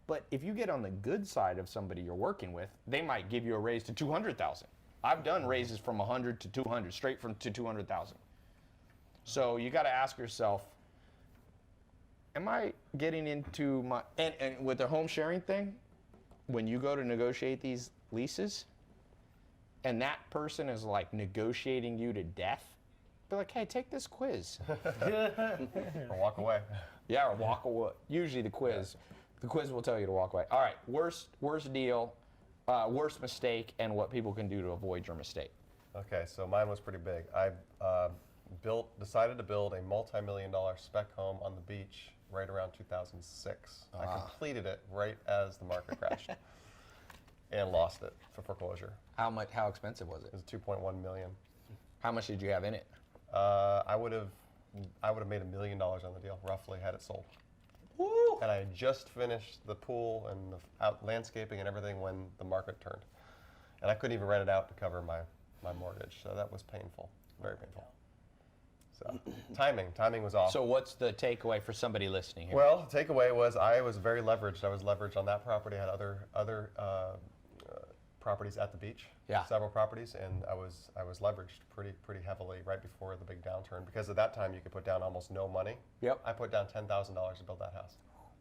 but if you get on the good side of somebody you're working with, they might give you a raise to 200,000. I've done raises from 100 to 200, straight to 200,000. So you got to ask yourself, am I getting into my, and with the home sharing thing, when you go to negotiate these leases, and that person is like negotiating you to death, be like, hey, take this quiz. Or walk away. Yeah, or walk away. Usually the quiz. Yeah. The quiz will tell you to walk away. All right, worst deal, worst mistake, and what people can do to avoid your mistake. Okay, so mine was pretty big. decided to build a multi-million-dollar spec home on the beach right around 2006. I completed it right as the market crashed and lost it for foreclosure. How expensive was It it? was 2.1 million. How much did you have in it? I would have made $1 million on the deal, roughly, had it sold. Woo! And I had just finished the pool and the landscaping and everything when the market turned. And I couldn't even rent it out to cover my mortgage, so that was painful, very painful. So timing was off. So what's the takeaway for somebody listening here? Well, the takeaway was I was very leveraged. I was leveraged on that property. I had other properties at the beach. Yeah. Several properties, and I was leveraged pretty heavily right before the big downturn, because at that time you could put down almost no money. Yep. I put down $10,000 to build that house.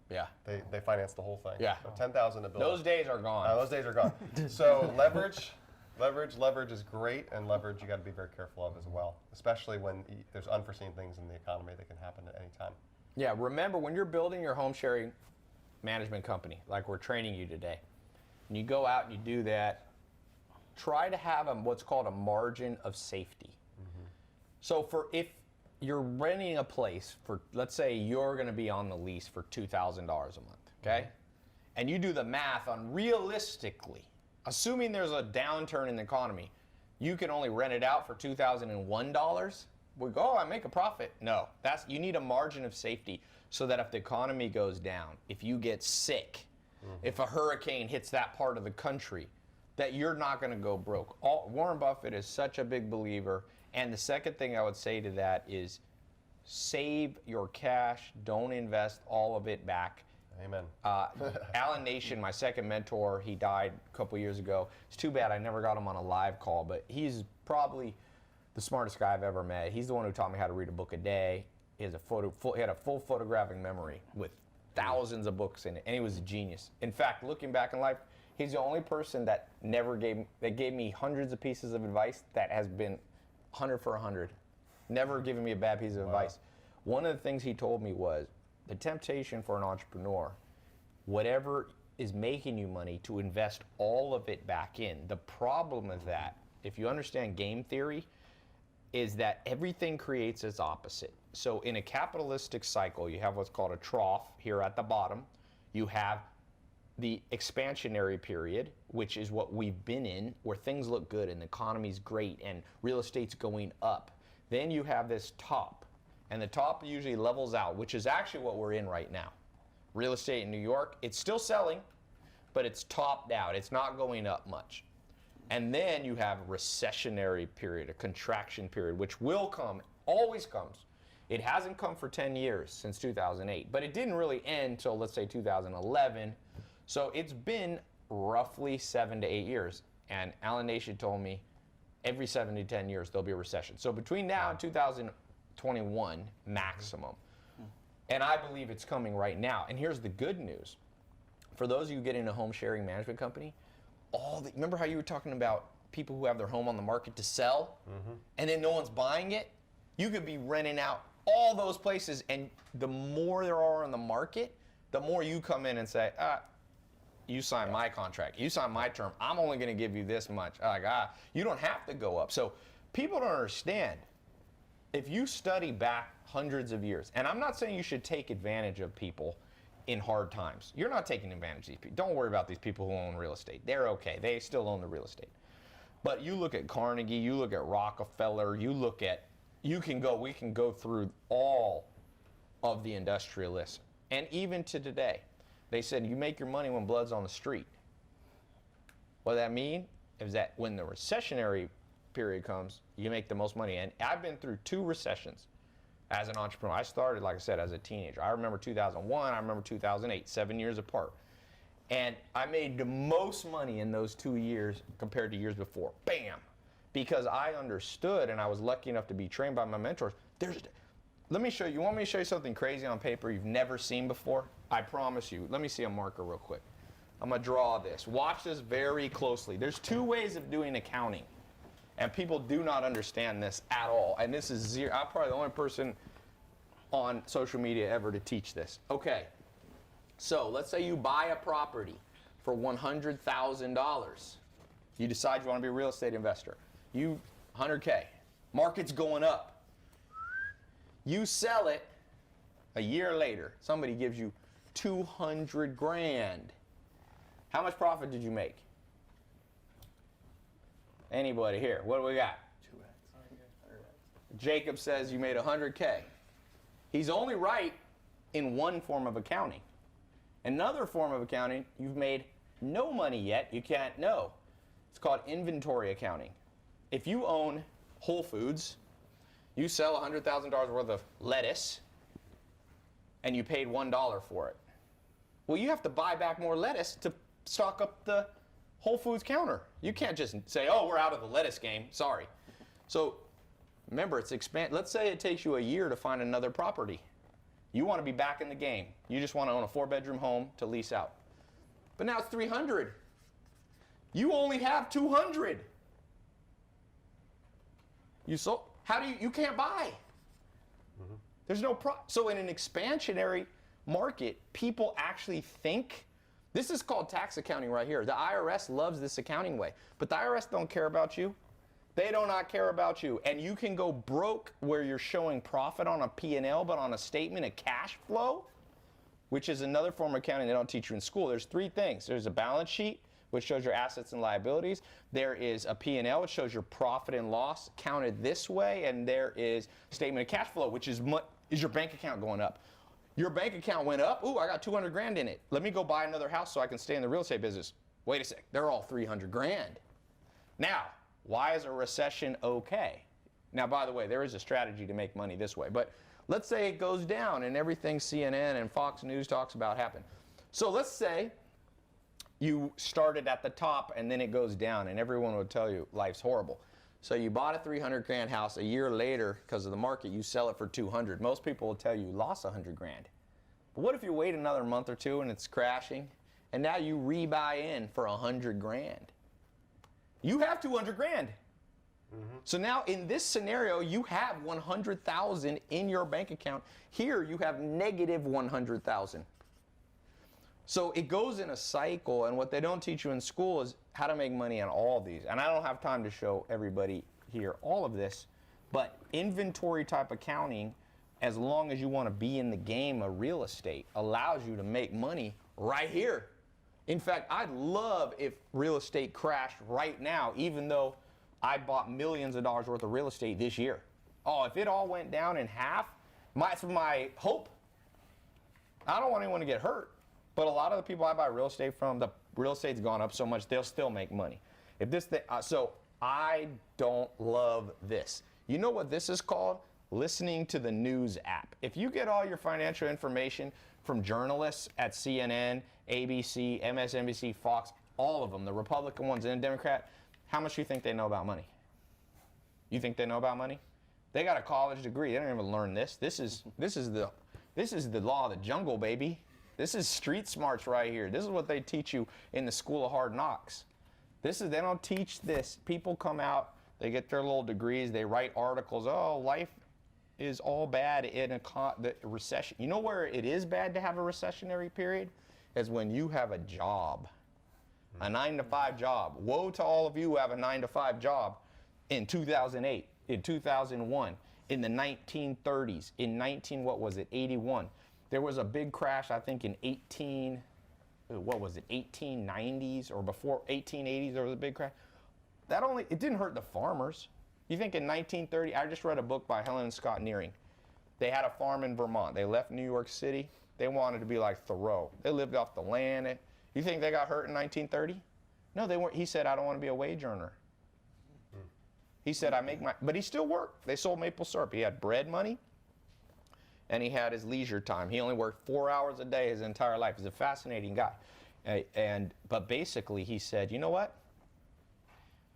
Yeah. They financed the whole thing. Yeah. So $10,000 to build. Those days are gone. Those days are gone. So leverage is great, and leverage you got to be very careful of as well, especially when there's unforeseen things in the economy that can happen at any time. Yeah, remember when you're building your home sharing management company, like we're training you today, and you go out and you do that, try to have what's called a margin of safety. So if you're renting a place for, let's say you're going to be on the lease for $2,000 a month, okay? And you do the math on realistically, assuming there's a downturn in the economy, you can only rent it out for $2,001. We go, I make a profit. No, you need a margin of safety so that if the economy goes down, if you get sick, if a hurricane hits that part of the country, that you're not going to go broke. Warren Buffett is such a big believer. And the second thing I would say to that is save your cash. Don't invest all of it back. Amen. Alan Nation, my second mentor, he died a couple years ago. It's too bad I never got him on a live call, but he's probably the smartest guy I've ever met. He's the one who taught me how to read a book a day. He had a full photographic memory with thousands of books in it, and he was a genius. In fact, looking back in life, he's the only person that gave me hundreds of pieces of advice that has been 100 for 100. Never given me a bad piece of advice. One of the things he told me was the temptation for an entrepreneur, whatever is making you money, to invest all of it back in. The problem is that, if you understand game theory, is that everything creates its opposite. So in a capitalistic cycle, you have what's called a trough here at the bottom. You have the expansionary period, which is what we've been in, where things look good and the economy's great and real estate's going up. Then you have this top, and the top usually levels out, which is actually what we're in right now. Real estate in New York, it's still selling, but it's topped out. It's not going up much. And then you have a recessionary period, a contraction period, which will come, always comes. It hasn't come for 10 years since 2008, but it didn't really end until, let's say, 2011. So it's been roughly 7 to 8 years. And Alan Nation told me every 7 to 10 years there'll be a recession. So between now and 2021, maximum. And I believe it's coming right now. And here's the good news. For those of you who get into a home sharing management company, remember how you were talking about people who have their home on the market to sell, and then no one's buying it? You could be renting out all those places, and the more there are on the market, the more you come in and say, you sign my contract, you sign my term, I'm only going to give you this much. You don't have to go up. So people don't understand. If you study back hundreds of years, and I'm not saying you should take advantage of people in hard times. You're not taking advantage of these people. Don't worry about these people who own real estate. They're okay. They still own the real estate. But you look at Carnegie, you look at Rockefeller, we can go through all of the industrialists. And even to today, they said you make your money when blood's on the street. What that mean is that when the recessionary period comes, you make the most money. And I've been through 2 recessions as an entrepreneur. I started, like I said, as a teenager. I remember 2001, I remember 2008, 7 years apart. And I made the most money in those 2 years compared to years before. Bam! Because I understood, and I was lucky enough to be trained by my mentors. Let me show you. You want me to show you something crazy on paper you've never seen before? I promise you. Let me see a marker real quick. I'm going to draw this. Watch this very closely. There's 2 ways of doing accounting. And people do not understand this at all. And this is zero. I'm probably the only person on social media ever to teach this. Okay, so let's say you buy a property for $100,000. You decide you want to be a real estate investor. 100K. Market's going up. You sell it a year later. Somebody gives you 200 grand. How much profit did you make? Anybody here? What do we got? 2x. Jacob says you made 100K. He's only right in one form of accounting. Another form of accounting, you've made no money yet. You can't know. It's called inventory accounting. If you own Whole Foods, you sell $100,000 worth of lettuce, and you paid $1 for it. Well, you have to buy back more lettuce to stock up the Whole Foods counter. You can't just say, oh, we're out of the lettuce game. Sorry. So remember, it's let's say it takes you a year to find another property. You want to be back in the game. You just want to own a 4-bedroom home to lease out. But now it's 300. You only have 200. You can't buy. There's no so in an expansionary market, people actually think, this is called tax accounting right here. The IRS loves this accounting way, but the IRS don't care about you. They do not care about you. And you can go broke where you're showing profit on a P&L, but on a statement of cash flow, which is another form of accounting they don't teach you in school. There's three things. There's a balance sheet, which shows your assets and liabilities. There is a P&L, which shows your profit and loss counted this way. And there is statement of cash flow, which is your bank account going up. Your bank account went up. Ooh, I got 200 grand in it. Let me go buy another house so I can stay in the real estate business. Wait a sec, they're all 300 grand. Now, why is a recession okay? Now, by the way, there is a strategy to make money this way. But let's say it goes down and everything CNN and Fox News talks about happened. So let's say you started at the top and then it goes down and everyone would tell you life's horrible. So you bought a 300 grand house. A year later, because of the market, you sell it for 200. Most people will tell you lost 100 grand. But what if you wait another month or two and it's crashing and now you rebuy in for 100 grand? You have 200 grand. So now in this scenario, you have 100,000 in your bank account. Here you have negative 100,000. So it goes in a cycle, and what they don't teach you in school is how to make money on all these. And I don't have time to show everybody here all of this, but inventory type accounting, as long as you want to be in the game of real estate, allows you to make money right here. In fact, I'd love if real estate crashed right now, even though I bought millions of dollars worth of real estate this year. Oh, if it all went down in half, that's my hope. I don't want anyone to get hurt. But a lot of the people I buy real estate from, the real estate's gone up so much, they'll still make money. If this thing, so I don't love this. You know what this is called? Listening to the news app. If you get all your financial information from journalists at CNN, ABC, MSNBC, Fox, all of them, the Republican ones and the Democrat, how much do you think they know about money? You think they know about money? They got a college degree. They don't even learn this. This is the law of the jungle, baby. This is street smarts right here. This is what they teach you in the School of Hard Knocks. They don't teach this. People come out, they get their little degrees, they write articles. Oh, life is all bad in the recession. You know where it is bad to have a recessionary period? Is when you have a job, a 9-to-5 job. Woe to all of you who have a 9-to-5 job in 2008, in 2001, in the 1930s, in 81. There was a big crash, I think, in 1890s or before 1880s, there was a big crash. It didn't hurt the farmers. You think in 1930, I just read a book by Helen and Scott Nearing. They had a farm in Vermont. They left New York City. They wanted to be like Thoreau. They lived off the land. You think they got hurt in 1930? No, they weren't. He said, I don't want to be a wage earner. He said, but he still worked. They sold maple syrup. He had bread money. And he had his leisure time. He only worked 4 hours a day his entire life. He's a fascinating guy. But basically he said, you know what?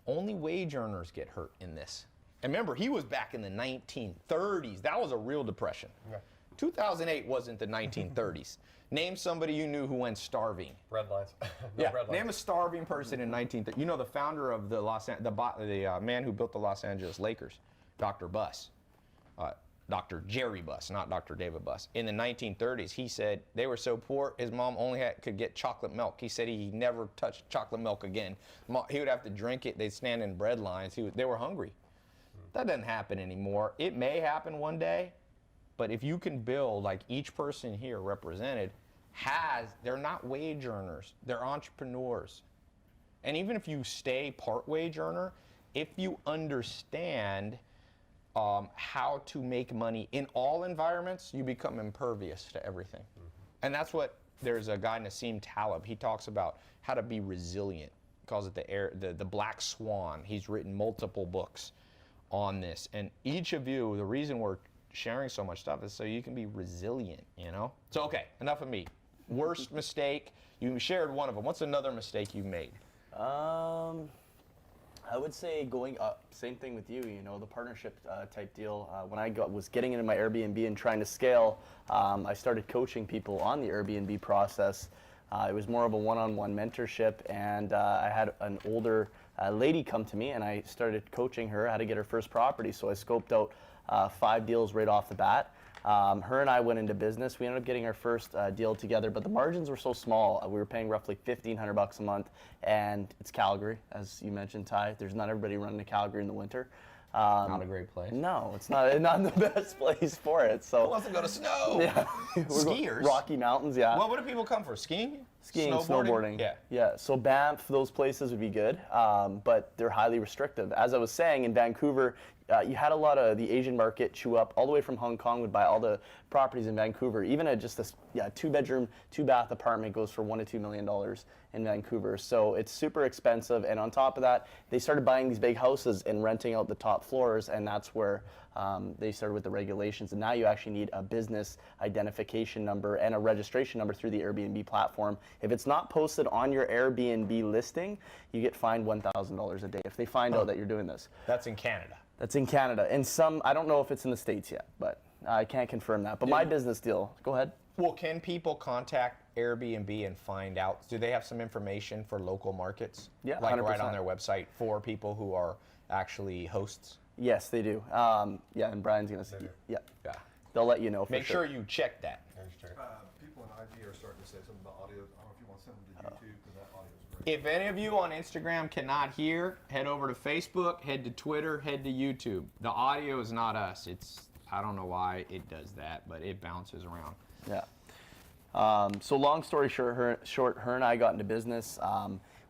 Only wage earners get hurt in this. And remember, he was back in the 1930s. That was a real depression. Yeah. 2008 wasn't the 1930s. Name somebody you knew who went starving. Bread lines. Name a starving person in 1930. You know the founder of the man who built the Los Angeles Lakers, Dr. Buss. Dr. Jerry Buss, not Dr. David Buss. In the 1930s, he said they were so poor, his mom only could get chocolate milk. He said he never touched chocolate milk again. He would have to drink it. They'd stand in bread lines. They were hungry. That doesn't happen anymore. It may happen one day, But if you can build, like each person here represented they're not wage earners, they're entrepreneurs. And even if you stay part wage earner, if you understand how to make money in all environments, you become impervious to everything. And that's what, there's a guy, Nassim Taleb, he talks about how to be resilient. He calls it the black swan. He's written multiple books on this. And each of you, the reason we're sharing so much stuff is so you can be resilient, you know? So, okay, enough of me. Worst mistake, you shared one of them. What's another mistake you made? I would say going up, same thing with you, you know, the partnership type deal. When I was getting into my Airbnb and trying to scale, I started coaching people on the Airbnb process. It was more of a one-on-one mentorship, and I had an older lady come to me, and I started coaching her how to get her first property. So I scoped out 5 deals right off the bat. Her and I went into business. We ended up getting our first deal together, but the margins were so small. We were paying roughly $1,500 a month, and it's Calgary, as you mentioned, Ty. There's not everybody running to Calgary in the winter. Not a great place. No, it's not the best place for it. So Who wants to go to snow? yeah, Skiers? Rocky Mountains, yeah. Well, what do people come for? Skiing? Skiing, snowboarding. Yeah. Yeah. So Banff, those places would be good, but they're highly restrictive. As I was saying, in Vancouver, you had a lot of the Asian market chew up all the way from Hong Kong would buy all the properties in Vancouver. Even just a 2-bedroom, 2-bath apartment goes for $1 to $2 million in Vancouver. So it's super expensive. And on top of that, they started buying these big houses and renting out the top floors, and that's where they started with the regulations. And now you actually need a business identification number and a registration number through the Airbnb platform. If it's not posted on your Airbnb listing, you get fined $1,000 a day if they find out that you're doing this. That's in Canada. That's in Canada. And some, I don't know if it's in the States yet, but I can't confirm that. But my business deal, go ahead. Well, can people contact Airbnb and find out? Do they have some information for local markets? Yeah, like right 100%. on their website for people who are actually hosts? Yes, they do. Yeah, and Brian's going to see. Yeah. Yeah. They'll let you know for Make sure. sure you check that. People in IG are starting to say something about audio. I don't know if you want to send them to YouTube because that audio is great. If any of you on Instagram cannot hear, head over to Facebook, head to Twitter, head to YouTube. The audio is not us. I don't know why it does that, but it bounces around. Yeah. So long story short, her and I got into business.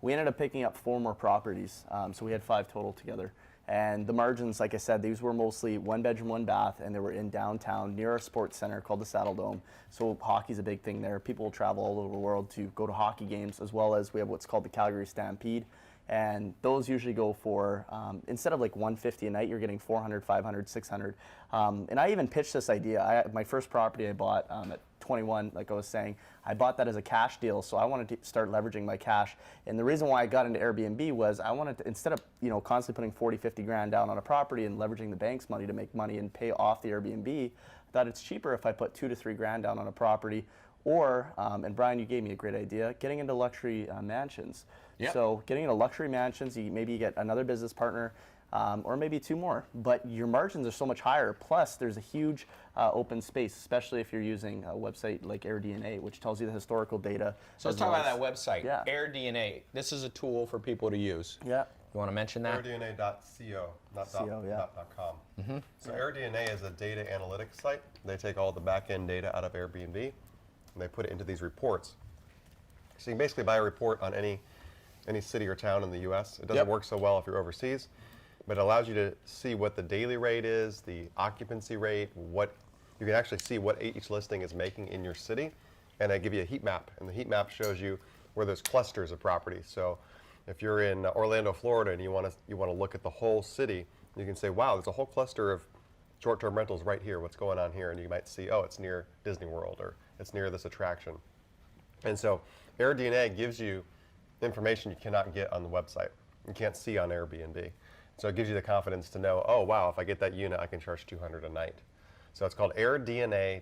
We ended up picking up 4 more properties. So we had 5 total together. And the margins, like I said, these were mostly 1 bedroom, 1 bath, and they were in downtown near our sports center called the Saddle Dome. So hockey's a big thing there. People travel all over the world to go to hockey games, as well as we have what's called the Calgary Stampede. And those usually go for, instead of like $150 a night, you're getting $400, $500, $600. And I even pitched this idea. My first property I bought at 21, like I was saying, I bought that as a cash deal, so I wanted to start leveraging my cash. And the reason why I got into Airbnb was I wanted to, instead of constantly putting 40, 50 grand down on a property and leveraging the bank's money to make money and pay off the Airbnb, I thought it's cheaper if I put 2 to 3 grand down on a property. Or, and Brian, you gave me a great idea, getting into luxury mansions. Yep. So getting into luxury mansions, maybe you get another business partner, or maybe 2 more, but your margins are so much higher. Plus, there's a huge open space, especially if you're using a website like AirDNA, which tells you the historical data. So let's talk about that website, Yeah. AirDNA. This is a tool for people to use. Yeah. You want to mention that? AirDNA.co, not CO, yeah. .com. So AirDNA is a data analytics site. They take all the back-end data out of Airbnb, and they put it into these reports. So you can basically buy a report on any city or town in the U.S. It doesn't work so well if you're overseas, but it allows you to see what the daily rate is, the occupancy rate, you can actually see what each listing is making in your city, and they give you a heat map, and the heat map shows you where there's clusters of properties. So if you're in Orlando, Florida, and you want to look at the whole city, you can say, wow, there's a whole cluster of short-term rentals right here. What's going on here? And you might see, oh, it's near Disney World, or it's near this attraction. And so AirDNA gives you information you cannot get on the website. You can't see on Airbnb. So it gives you the confidence to know, oh, wow, if I get that unit, I can charge $200 a night. So it's called airdna.co.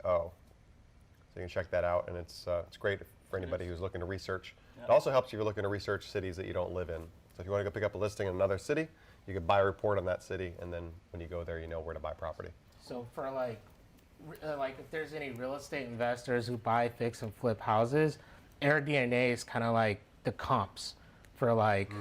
So you can check that out, and it's great for anybody who's looking to research. It also helps if you're looking to research cities that you don't live in. So if you want to go pick up a listing in another city, you can buy a report on that city, and then when you go there, you know where to buy property. So for like if there's any real estate investors who buy, fix, and flip houses, AirDNA is kind of like the comps for like,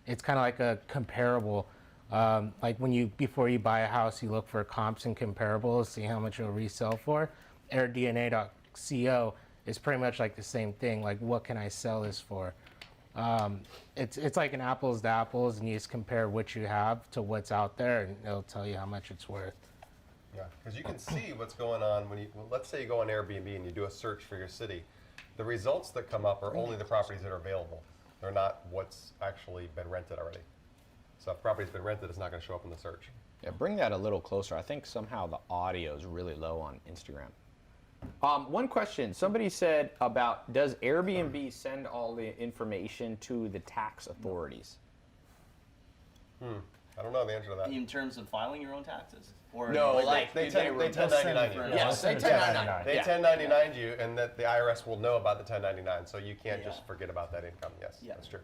it's kind of like a comparable. Like before you buy a house, you look for comps and comparables, see how much it'll resell for. AirDNA.co is pretty much like the same thing. Like, what can I sell this for? It's like an apples to apples, and you just compare what you have to what's out there, and it'll tell you how much it's worth. Yeah, because you can see what's going on when let's say you go on Airbnb and you do a search for your city. The results that come up are only the properties that are available. They're not what's actually been rented already. So if property's been rented, it's not going to show up in the search. Yeah, bring that a little closer. I think somehow the audio is really low on Instagram. One question. Somebody said about, does Airbnb send all the information to the tax authorities? I don't know the answer to that. In terms of filing your own taxes? Or No, like They 1099 you. Yes, they 1099. They Yeah. 1099 you, and that the IRS will know about the 1099, so you can't Yeah. just forget about that income. Yes, Yeah. that's true.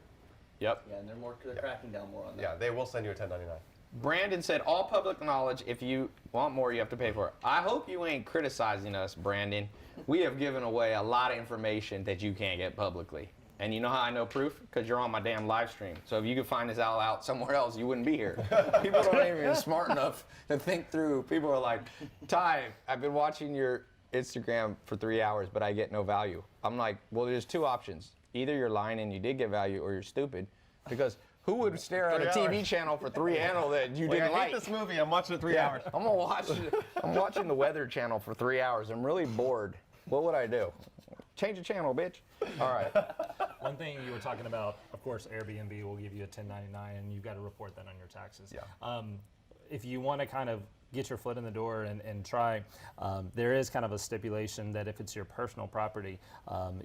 Yep. Yeah, and they're cracking down more on that. Yeah, they will send you a 1099. Brandon said, all public knowledge, if you want more, you have to pay for it. I hope you ain't criticizing us, Brandon. We have given away a lot of information that you can't get publicly. And you know how I know proof? Because you're on my damn live stream. So if you could find this all out somewhere else, you wouldn't be here. People don't even smart enough to think through. People are like, Tai, I've been watching your Instagram for 3 hours, but I get no value. I'm like, well, there's two options. Either you're lying and you did get value, or you're stupid. Because who would stare at a TV channel for 3 hours that you didn't I like? hate this movie. I'm watching it 3 hours. I'm watching the Weather Channel for 3 hours. I'm really bored. What would I do? Change the channel, bitch. All right. One thing you were talking about, of course, Airbnb will give you a 1099, and you've got to report that on your taxes. Yeah. If you want to kind of get your foot in the door and try, there is kind of a stipulation that if it's your personal property,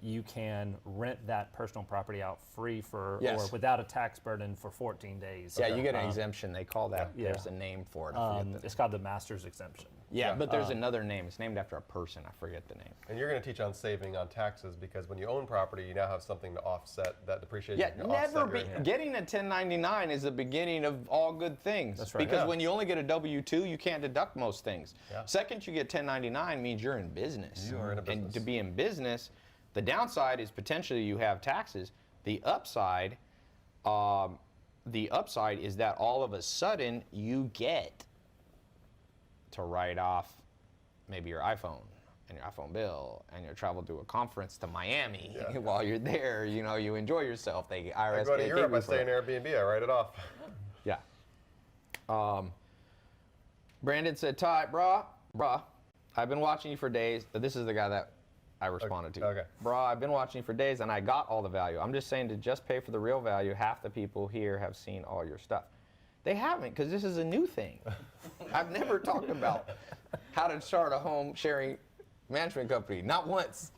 you can rent that personal property out free or without a tax burden for 14 days. Yeah, you get an exemption. They call that. Yeah. There's a name for it. I forget the It's called the master's exemption. yeah, but there's another name. It's named after a person. I forget the name. And you're going to teach on saving on taxes because when you own property, you now have something to offset that depreciation. Yeah, to never offset be, your income. getting a 1099 is the beginning of all good things. That's right. Because Yeah. when you only get a W-2, you can't deduct most things. Yeah. Second, you get 1099 means you're in business. You are in a And business. to be in business, the downside is potentially you have taxes. The upside is that all of a sudden you get to write off maybe your iPhone and your iPhone bill and your travel to a conference to Miami while you're there. You know, you enjoy yourself. They IRS I go to can't Europe, keep I you stay in for Airbnb, I write it off. Yeah. Brandon said, Tai, brah, I've been watching you for days. This is the guy that I responded to. Okay. Brah, I've been watching you for days and I got all the value. I'm just saying to just pay for the real value. Half the people here have seen all your stuff. They haven't, because this is a new thing. I've never talked about how to start a home sharing management company. Not once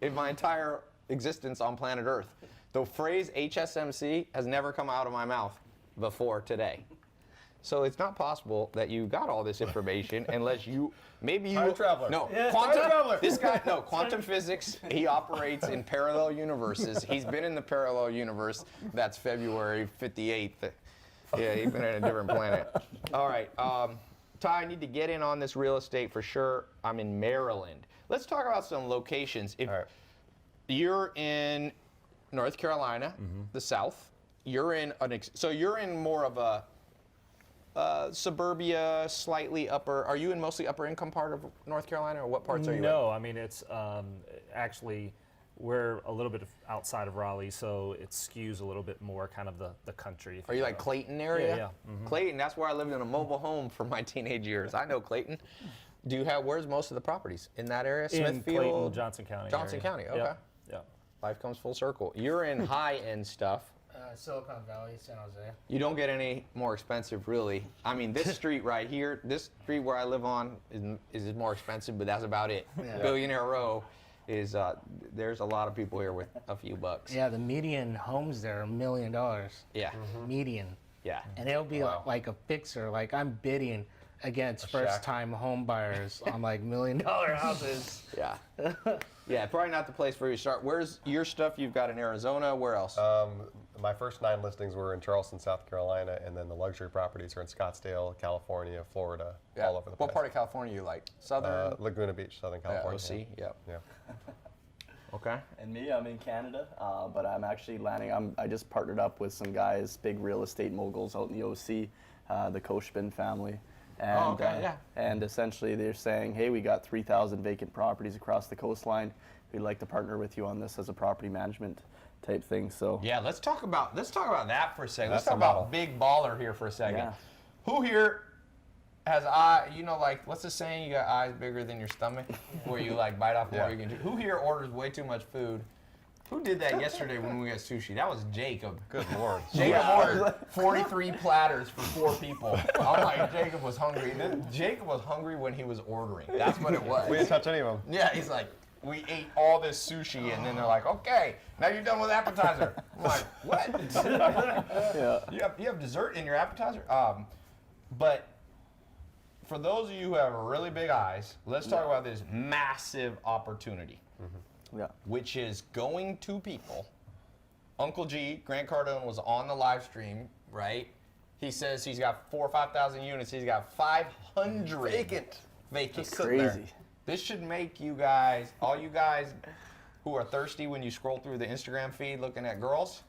in my entire existence on planet Earth. The phrase HSMC has never come out of my mouth before today. So it's not possible that you got all this information unless maybe you. Time traveler. No, Yeah, quantum. time traveler. This guy, no, quantum physics. He operates in parallel universes. He's been in the parallel universe. That's February 58th. Yeah, he's been in a different planet. All right, Tai, I need to get in on this real estate for sure. I'm in Maryland. Let's talk about some locations. If All right. you're in North Carolina, the South, you're in so you're in more of a suburbia, slightly upper. Are you in mostly upper income part of North Carolina, or what parts are you in? No, I mean, it's actually, we're a little bit outside of Raleigh, so it skews a little bit more kind of the country. Are you like Clayton area? Yeah. Clayton, that's where I lived in a mobile home for my teenage years. I know Clayton. Where's most of the properties? In that area? In Smithfield? Clayton, Johnson County. Johnson area. County, okay. Yeah. Life comes full circle. You're in high-end stuff. Silicon Valley, San Jose. You don't get any more expensive, really. I mean, this street right here, this street where I live on is more expensive, but that's about it. Yeah. Billionaire Row is, there's a lot of people here with a few bucks. Yeah, the median homes there are $1 million. Yeah. Median. Yeah. And it'll be like a fixer. Like, I'm bidding against first-time home buyers on like $1 million houses. Yeah. Yeah, probably not the place for you to start. Where's your stuff you've got in Arizona? Where else? My first 9 listings were in Charleston, South Carolina, and then the luxury properties are in Scottsdale, California, Florida, all over the place. What part of California you like? Southern? Laguna Beach, Southern California. OC? Yeah. Yeah. Okay. And me, I'm in Canada, but I'm actually landing. I just partnered up with some guys, big real estate moguls out in the OC, the Koshbin family. And, and essentially they're saying, hey, we got 3,000 vacant properties across the coastline. We'd like to partner with you on this as a property management type thing. So Yeah, let's talk about that for a second. Let's That's talk the model. about big baller here for a second. Yeah. Who here has eye? You know, like what's the saying? You got eyes bigger than your stomach, where you like bite off more. Yeah. You can. Who here orders way too much food? Who did that yesterday when we got sushi? That was Jacob. Good Lord. Jacob ordered 43 platters for 4 people. I'm like, Jacob was hungry. Jacob was hungry when he was ordering. That's what it was. We didn't touch any of them. Yeah, he's like, we ate all this sushi, and then they're like, okay, now you're done with appetizer. I'm like, what? yeah. You have dessert in your appetizer? But for those of you who have really big eyes, let's talk about this massive opportunity, Yeah. which is going to people. Uncle G, Grant Cardone, was on the live stream, right? He says he's got 4,000 or 5,000 units. He's got 500 Vacant. Vacant. Crazy. This should make you guys, all you guys who are thirsty when you scroll through the Instagram feed looking at girls,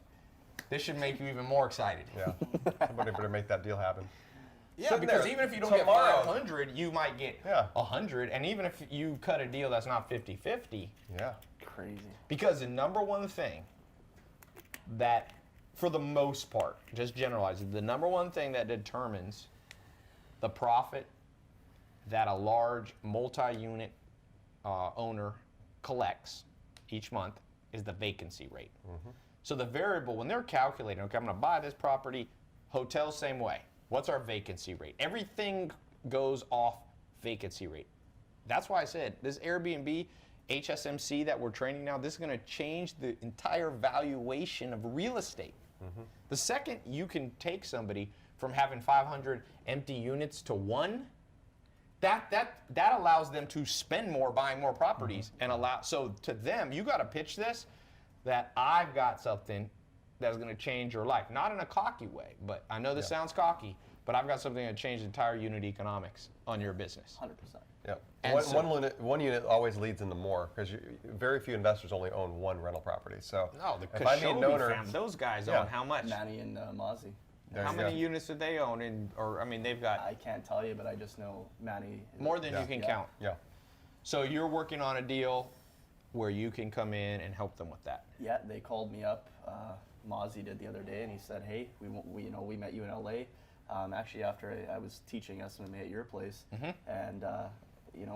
this should make you even more excited. Yeah. Somebody better make that deal happen. Yeah, Sitting because there even if you don't tomorrow. get 500, you might get Yeah. 100. And even if you cut a deal that's not 50-50, Yeah. Crazy. because the number one thing that, for the most part, just generalizing, the number one thing that determines the profit that a large multi-unit owner collects each month is the vacancy rate. So the variable, when they're calculating, okay, I'm going to buy this property, hotels same way. What's our vacancy rate? Everything goes off vacancy rate. That's why I said this Airbnb, HSMC that we're training now, this is going to change the entire valuation of real estate. The second you can take somebody from having 500 empty units to 1, that allows them to spend more buying more properties and allow. So to them, you got to pitch this that I've got something that's going to change your life. Not in a cocky way, but I know this sounds cocky, but I've got something that change the entire unit economics on your business. 100%. Yeah. And One, so- one unit always leads into more because very few investors only own one rental property. So No, the if I need an owner, Khashoggi family, those guys Yeah. own how much? Manny and Mozzie. there How you many go. units do they own? Or I mean, they've got I can't tell you, but I just know Manny. more than Yeah. you can Yeah. count. Yeah. So you're working on a deal where you can come in and help them with that. Yeah, they called me up. Mozzie did the other day, and he said, "Hey, we met you in LA. Actually, after I was teaching SMA at your place, and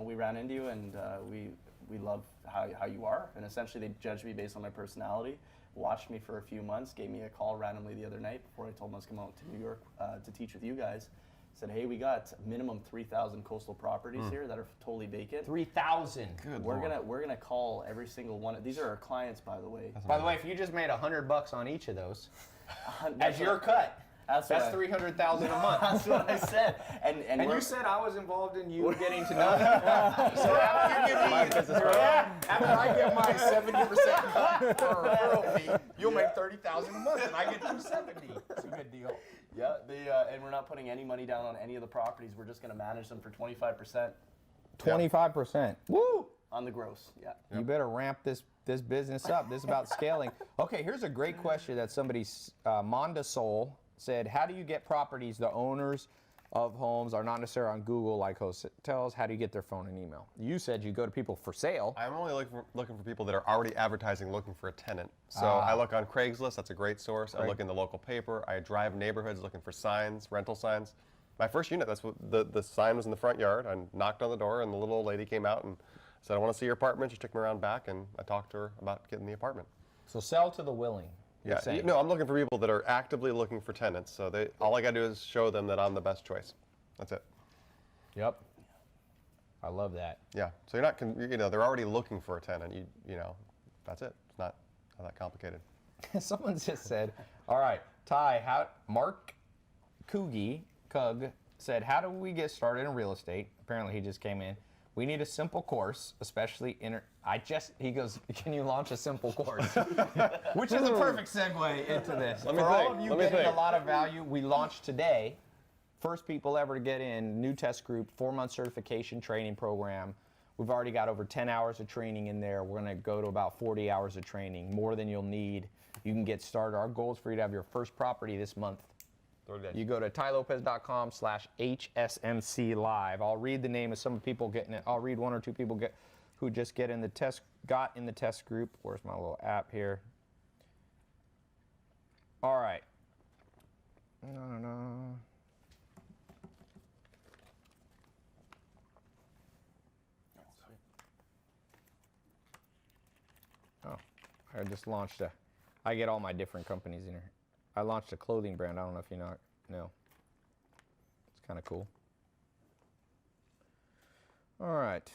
we ran into you, and we love how you are. And essentially, they judged me based on my personality. Watched me for a few months, gave me a call randomly the other night before I told them I was coming out to New York to teach with you guys. Said, hey, we got minimum 3,000 coastal properties here that are totally vacant. 3,000. We're gonna call every single one. These are our clients, by the way. By the way, if you just made $100 on each of those, That's as your what- cut, That's that's what I- 300,000 a month. That's what I said. And And we're- you said I was involved in you getting to know me. So after you give me, after I get my 70% cut for a referral fee, you'll make 30,000 a month, and I get 270. It's a good deal. Yeah, and we're not putting any money down on any of the properties. We're just going to manage them for 25% 25%. Woo! on the gross. Yeah. You better ramp this business up. This is about scaling. Okay, here's a great question that somebody, Monda Soul, said, how do you get properties the owners of homes are not necessarily on Google like hotels? How do you get their phone and email? You said you go to people for sale. I'm only looking for people that are already advertising looking for a tenant. So I look on Craigslist, that's a great source. I look in the local paper. I drive neighborhoods looking for signs, rental signs. My first unit, that's what the sign was in the front yard. I knocked on the door and the little old lady came out and said, I want to see your apartment. She took me around back and I talked to her about getting the apartment. So sell to the willing. you're Yeah, saying. no, I'm looking for people that are actively looking for tenants. So all I got to do is show them that I'm the best choice. That's it. Yep. I love that. Yeah. So you're not, they're already looking for a tenant. That's it. It's not that complicated. Someone just said, all right, Ty, Mark Kug said, how do we get started in real estate? Apparently he just came in. We need a simple course, especially he goes, can you launch a simple course? Which is a perfect segue into this. For all of you getting a lot of value, we launched today, first people ever to get in, new test group, 4-month certification training program. We've already got over 10 hours of training in there. We're gonna go to about 40 hours of training, more than you'll need. You can get started. Our goal is for you to have your first property this month. You go to tailopez.com/HSMC live. I'll read the name of some people getting it. I'll read one or two people who just got in the test group. Where's my little app here? All right. No. Oh, I just launched I get all my different companies in here. I launched a clothing brand. I don't know if you know. It's kind of cool. All right.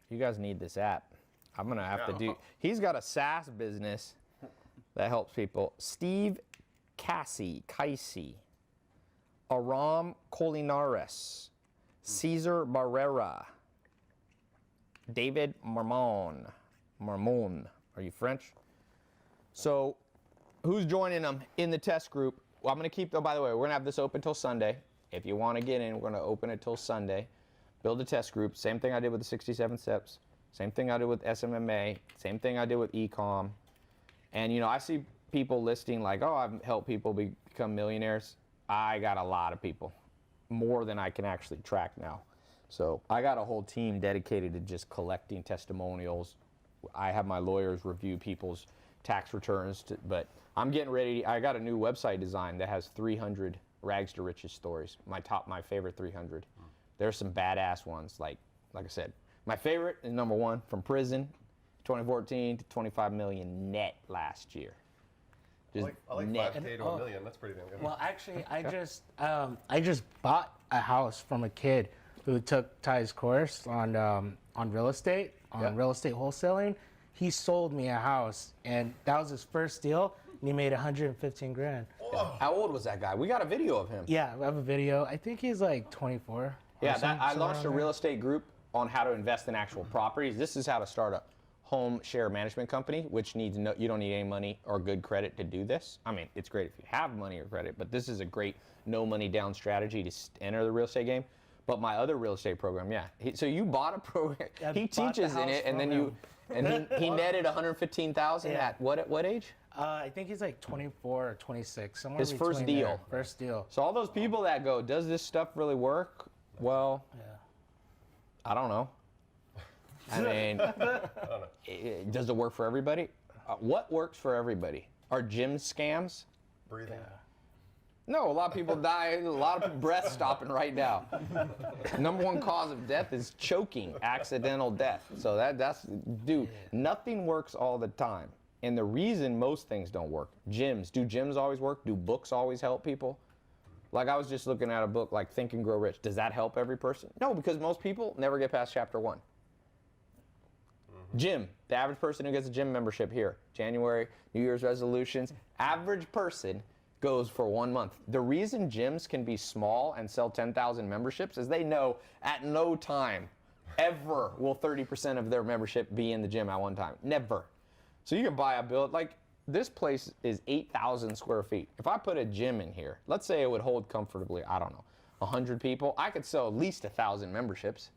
You guys need this app. I'm going to have to do. He's got a SaaS business that helps people. Steve Casey, Aram Colinares, Cesar Barrera, David Marmon. Are you French? So, who's joining them in the test group? Well, I'm going to keep, by the way, we're going to have this open till Sunday. If you want to get in, we're going to open it till Sunday. Build a test group. Same thing I did with the 67 steps. Same thing I did with SMMA. Same thing I did with Ecom. And, I see people listing like, oh, I've helped people become millionaires. I got a lot of people, more than I can actually track now. So I got a whole team dedicated to just collecting testimonials. I have my lawyers review people's tax returns, but I'm getting ready. I got a new website design that has 300 rags to riches stories. My favorite 300. There's some badass ones. Like I said, my favorite is number 1 from prison, 2014 to 25 million net last year. I like net. 5K to $1 million. That's pretty damn good. Well, actually, I just bought a house from a kid who took Ty's course on real estate, real estate wholesaling. He sold me a house, and that was his first deal, and he made 115 grand. How old was that guy? We got a video of him. Yeah, I have a video. I think he's like 24. Yeah, I launched a real estate group on how to invest in actual properties. This is how to start a home share management company, which you don't need any money or good credit to do this. I mean, it's great if you have money or credit, but this is a great no money down strategy to enter the real estate game. But my other real estate program, so you bought a program. He teaches in it, and then he netted 115,000 at what age? I think he's like 24 or 26. Somewhere His first between deal. there. First deal. So all those people that go, does this stuff really work? Well, I don't know. I mean, does it work for everybody? What works for everybody? Are gym scams? Breathing. No, a lot of people die. A lot of breath stopping right now. Number 1 cause of death is choking, accidental death. So dude, nothing works all the time. And the reason most things don't work, gyms. Do gyms always work? Do books always help people? Like I was just looking at a book like Think and Grow Rich. Does that help every person? No, because most people never get past chapter 1. Gym, the average person who gets a gym membership here, January, New Year's resolutions, average person goes for 1 month. The reason gyms can be small and sell 10,000 memberships is they know at no time ever will 30% of their membership be in the gym at one time. Never. So you can buy a build, like this place is 8,000 square feet. If I put a gym in here, let's say it would hold comfortably, I don't know, 100 people, I could sell at least 1,000 memberships.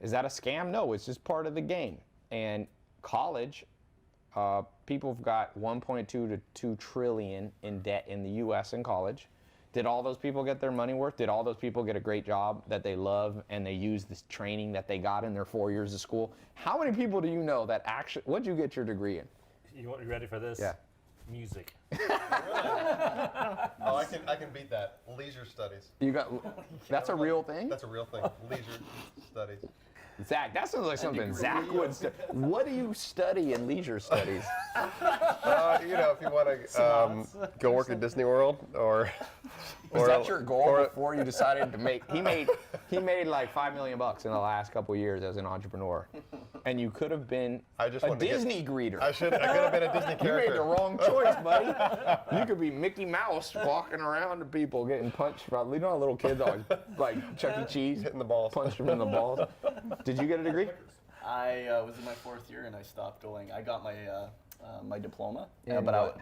Is that a scam? No, it's just part of the game. And college, people have got 1.2 to 2 trillion in debt in the U.S. in college. Did all those people get their money worth? Did all those people get a great job that they love and they use this training that they got in their 4 years of school? How many people do you know that actually, what'd you get your degree in? You ready for this? Yeah. Music. Oh, I can beat that. Leisure studies. You got, that's a real thing? That's a real thing. Leisure studies. Zach, that sounds like something Zach would study. What do you study in leisure studies? If you want to go work at Disney World or Was that your goal before you decided to make? He made like $5 million in the last couple of years as an entrepreneur, and you could have been a Disney greeter. I could have been a Disney character. You made the wrong choice, buddy. You could be Mickey Mouse walking around to people getting punched. You know how little kids always like Chuck E. Cheese hitting the balls, punch them in the balls. Did you get a degree? I was in my 4th year and I stopped going. I got my my diploma, Yeah, but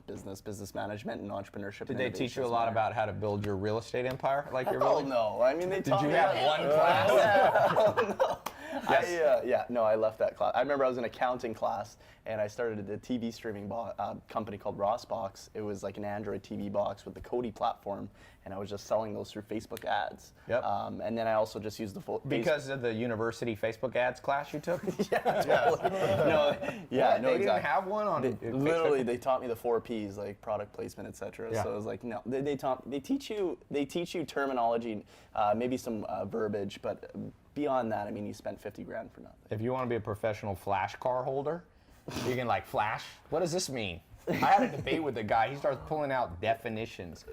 business management and entrepreneurship. Did they teach you a lot about how to build your real estate empire, like you're building? No, I mean they taught Did you me have one class? Oh, no. I left that class. I remember I was in accounting class, and I started a TV streaming company called Rossbox. It was like an Android TV box with the Kodi platform, and I was just selling those through Facebook ads. Yep. And then I also just used the full Because of the university Facebook ads class you took? no, They exactly. didn't have one on Literally, they taught me the 4 Ps, like product placement, etc. Yeah. So it was like, no, they teach you terminology, maybe some verbiage, but beyond that, I mean, you spent 50 grand for nothing. If you want to be a professional flash car holder, you can like flash. What does this mean? I had a debate with a guy. He starts pulling out definitions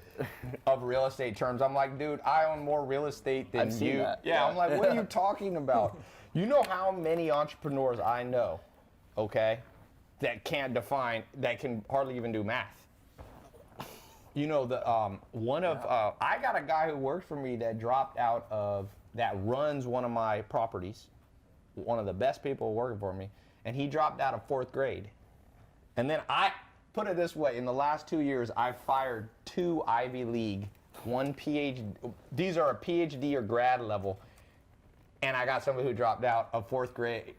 of real estate terms. I'm like, dude, I own more real estate than I've seen you. that. Yeah, I'm like, what are you talking about? You know how many entrepreneurs I know, okay, that can't define, that can hardly even do math. You know, I got a guy who works for me that dropped out of, that runs one of my properties, one of the best people working for me, and he dropped out of 4th grade. And then I, put it this way, in the last 2 years, I've fired 2 Ivy League, 1 PhD, these are a PhD or grad level, and I got somebody who dropped out of 4th grade,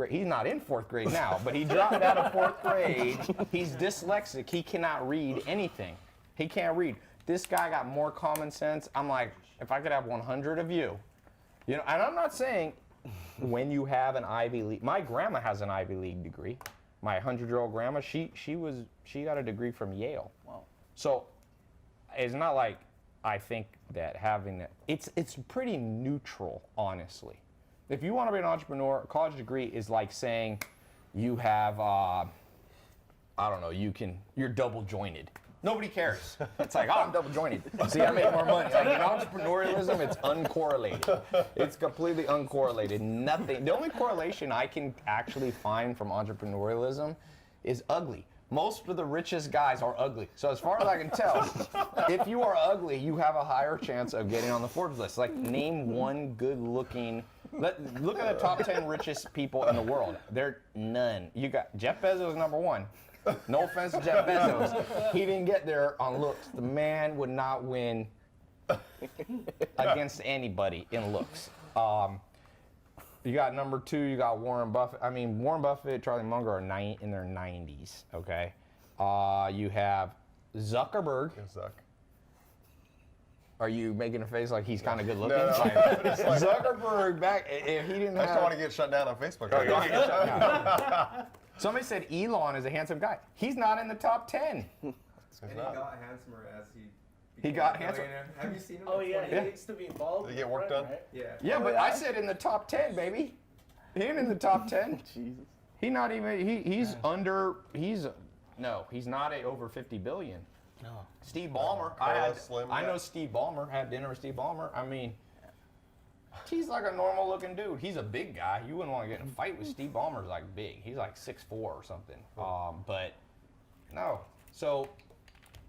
he's not in 4th grade now, but he dropped out of 4th grade, he's dyslexic, he cannot read anything. He can't read. This guy got more common sense. I'm like, if I could have 100 of you, and I'm not saying when you have an Ivy League, my grandma has an Ivy League degree. My 100-year-old grandma, she got a degree from Yale. Wow. So it's not like I think that having that, it's pretty neutral, honestly. If you want to be an entrepreneur, a college degree is like saying you have, I don't know, you're double jointed. Nobody cares. It's like, oh, I'm double jointed. See, I make more money. Like in entrepreneurialism, it's uncorrelated. It's completely uncorrelated. Nothing. The only correlation I can actually find from entrepreneurialism is ugly. Most of the richest guys are ugly. So as far as I can tell, if you are ugly, you have a higher chance of getting on the Forbes list. Like name one good-looking. Look at the top 10 richest people in the world. They're none. You got Jeff Bezos number 1. No offense to Jeff Bezos. He didn't get there on looks. The man would not win against anybody in looks. You got number 2, you got Warren Buffett. I mean, Warren Buffett, Charlie Munger are in their 90s, okay? You have Zuckerberg. Yeah, Zuck. Are you making a face like he's kind of good looking? No. Zuckerberg, if he didn't I have... just don't want to get shut down on Facebook. Oh, you want to get shut down. Somebody said Elon is a handsome guy. He's not in the top 10. And he got handsomer as he He became got a handsomer. millionaire. Have you seen him? Oh at yeah, 28? he needs to be bald. Did he get work done? Right? Yeah. Yeah, but I said in the top 10, baby. He ain't in the top 10. Jesus. He not even, he's under, no, he's not at over 50 billion. No. Steve Ballmer, Carlos Slim, I yeah. know Steve Ballmer, had dinner with Steve Ballmer. I mean, he's like a normal looking dude. He's a big guy. You wouldn't want to get in a fight with Steve Ballmer's like big. He's like 6'4" or something. But no. So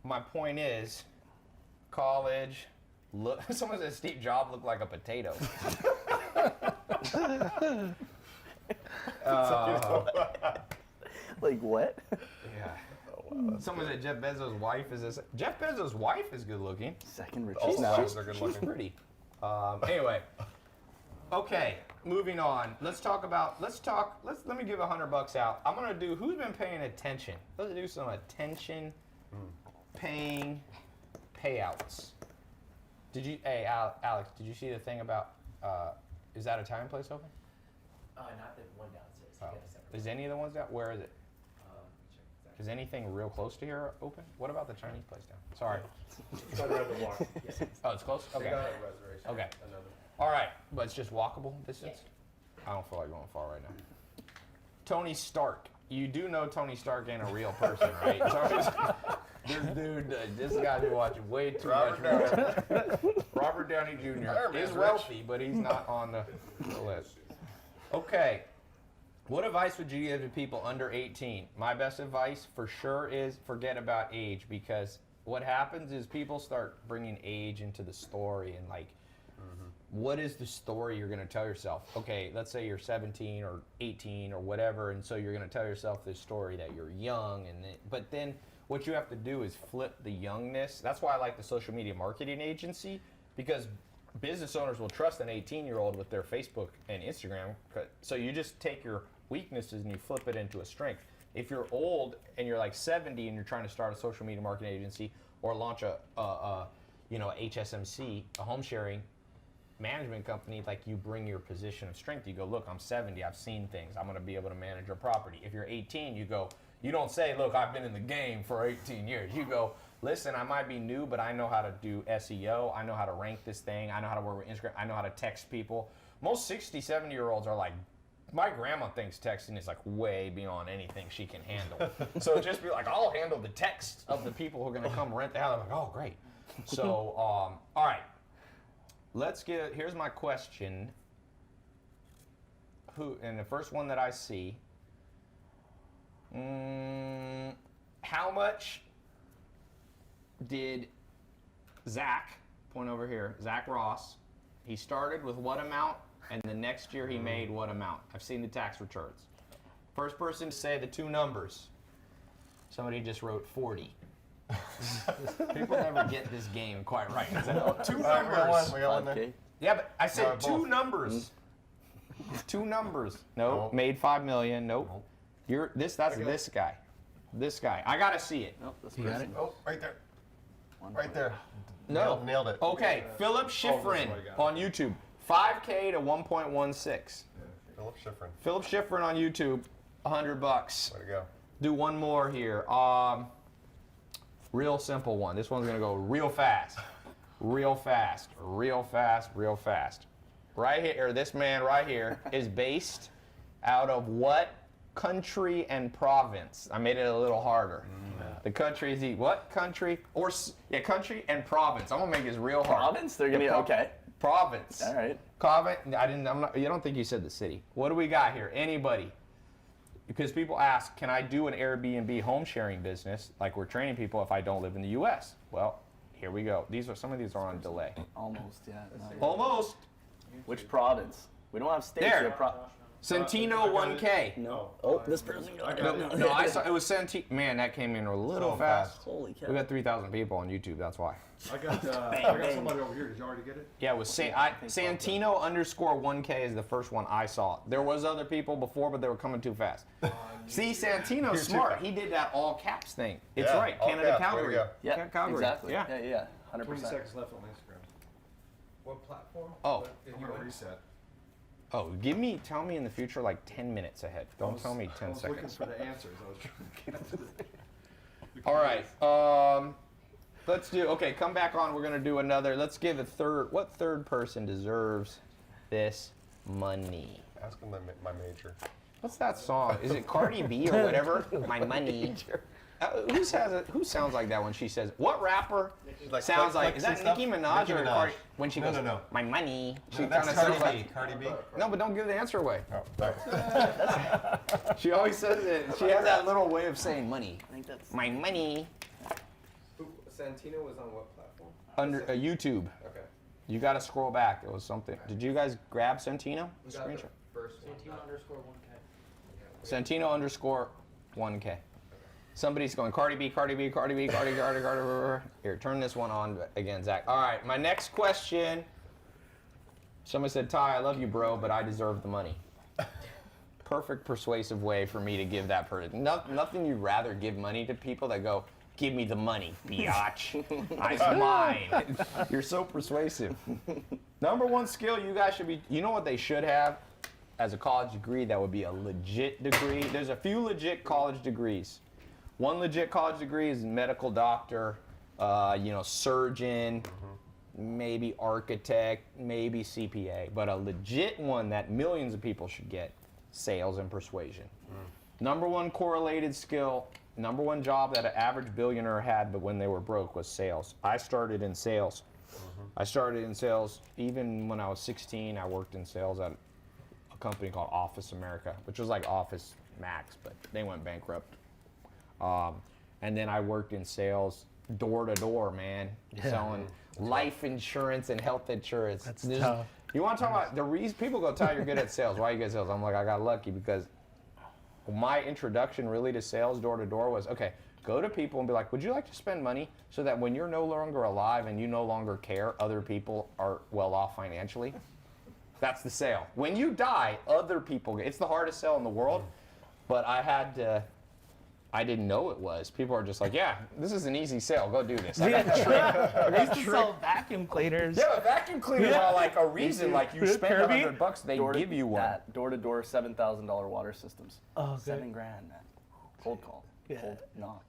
my point is, college, look, someone said Steve Jobs looked like a potato. Like what? Yeah. Someone said Jeff Bezos' wife is this. Jeff Bezos' wife is good looking. Second All richest now. stars are good She's looking. pretty. Anyway. Okay, moving on. Let me give $100 out. I'm gonna do who's been paying attention. Let's do some attention paying payouts. Hey Alex, did you see the thing about is that Italian place open? Not the one downstairs. Oh. You got a separate. Is any of the ones down? Where is it? Check this out. Is anything real close to here open? What about the Chinese place down? Sorry. It's right around the water. Yes. Oh, it's close? They Okay. got a reservation. Okay. Another. All right, but it's just walkable distance? I don't feel like going far right now. Tony Stark. You do know Tony Stark ain't a real person, right? This guy's watching way too much. Robert Downey Jr. Iron is Man's wealthy, but he's not on the list. Okay. What advice would you give to people under 18? My best advice for sure is forget about age, because what happens is people start bringing age into the story and like, what is the story you're going to tell yourself? Okay, let's say you're 17 or 18 or whatever, and so you're going to tell yourself this story that you're young, but then what you have to do is flip the youngness. That's why I like the social media marketing agency, because business owners will trust an 18-year-old with their Facebook and Instagram. So you just take your weaknesses and you flip it into a strength. If you're old and you're like 70 and you're trying to start a social media marketing agency or launch a HSMC, a home sharing management company, like you bring your position of strength. You go, look, I'm 70, I've seen things. I'm going to be able to manage a property. If you're 18, you go, you don't say, look, I've been in the game for 18 years. You go, listen, I might be new, but I know how to do SEO. I know how to rank this thing. I know how to work with Instagram. I know how to text people. Most 60, 70-year-olds are like, my grandma thinks texting is like way beyond anything she can handle. So just be like, I'll handle the texts of the people who are going to come rent the house. I'm like, oh, great. So, all right. Here's my question. And the first one that I see, how much did Zach, point over here, Zach Ross, he started with what amount, and the next year he made what amount? I've seen the tax returns. First person to say the two numbers. Somebody just wrote 40. People never get this game quite right. Two numbers. We got one there. Yeah, but I said two both. numbers. Two numbers. Nope. Made $5 million. Nope. That's this guy. This guy. I gotta see it. Nope, that's You got it? Oh, right there. Right there. No. Nailed it. Okay. Philip Schifrin on YouTube. 5K to 1.16. Philip Schifrin. Philip Schifrin on YouTube. $100. Way to go. Do one more here. Real simple one. This one's gonna go real fast. Real fast. Real fast. Real fast. Right here, this man right here is based out of what country and province? I made it a little harder. The country is what country? Country and province. I'm gonna make this real hard. Province? They're gonna be okay. Province. All right. Province. I don't think you said the city. What do we got here? Anybody? Because people ask, can I do an Airbnb home sharing business like we're training people if I don't live in the U.S.? Well, here we go. Some of these are on delay. Almost, yeah. Almost. Which province? We don't have states. There. We have Centino 1K. no. Oh, this person got it. No, I saw it was Centino. Man, that came in a little So fast. fast. Holy cow. We got 3,000 people on YouTube. That's why. I got somebody over here. Did you already get it? Yeah, it was Santino _ 1K is the first one I saw. There was other people before, but they were coming too fast. See, Santino's smart. He did that all caps thing. It's Yeah, right. all Canada, caps. There Calgary. we go. Yeah, Calgary. exactly. Yeah. Yeah, 100%. 20 seconds left on Instagram. What platform? Oh. I'm gonna reset. Oh, tell me in the future like 10 minutes ahead. Don't tell me 10 I was looking seconds. for the answers. I was trying to get to the. All right. Let's do, okay, come back on. We're going to do another. Let's give what third person deserves this money? Ask him my major. What's that song? Is it Cardi B or whatever? My money. Who sounds like that when she says, what rapper Like sounds like, flicks is and that stuff? Nicki Minaj Nicki or Minaj. Cardi? When she No, goes, no. my money. She No, kind that's of sounds Cardi like, B. Cardi B. no, but don't give the answer away. Oh, sorry. She always says it. She has that little way of saying money. I think that's. My money. Santino was on what platform? Under YouTube. Okay. You got to scroll back. There was something. Did you guys grab Santino? We got the Screenshot. first one. Santino _1K. Santino _ 1K. Somebody's going Cardi B, Cardi B, Cardi B, Cardi, Cardi, Cardi. Here, turn this one on again, Zach. All right, my next question. Somebody said, Ty, I love you, bro, but I deserve the money. Perfect persuasive way for me to give that person. Nothing you'd rather give money to people that go, give me the money, biatch. It's mine. You're so persuasive. Number one skill you guys should be, you know what they should have as a college degree that would be a legit degree? There's a few legit college degrees. One legit college degree is medical doctor, surgeon, maybe architect, maybe CPA, but a legit one that millions of people should get, sales and persuasion. Number one correlated skill, number one job that an average billionaire had, but when they were broke, was sales. I started in sales. I started in sales even when I was 16. I worked in sales at a company called Office America, which was like Office Max, but they went bankrupt. And then I worked in sales door to door, man, selling life insurance and health insurance. That's tough. You want to talk about the reason people go, Ty, you're good at sales. Why are you good at sales? I'm like, I got lucky because my introduction really to sales door to door was, okay, Go to people and be like, would you like to spend money so that when you're no longer alive and you no longer care, other people are well off financially? That's the sale. When you die, other people, it's the hardest sale in the world, but I didn't know it was. People are just like, yeah, this is an easy sale. Go do this. I got the trick. I used to sell vacuum cleaners. Yeah, but vacuum cleaners are like a reason. Like you spend $100, they give you one. Door-to-door $7,000 water systems. Oh, $7,000, good. man. Cold call. Yeah. Cold knock.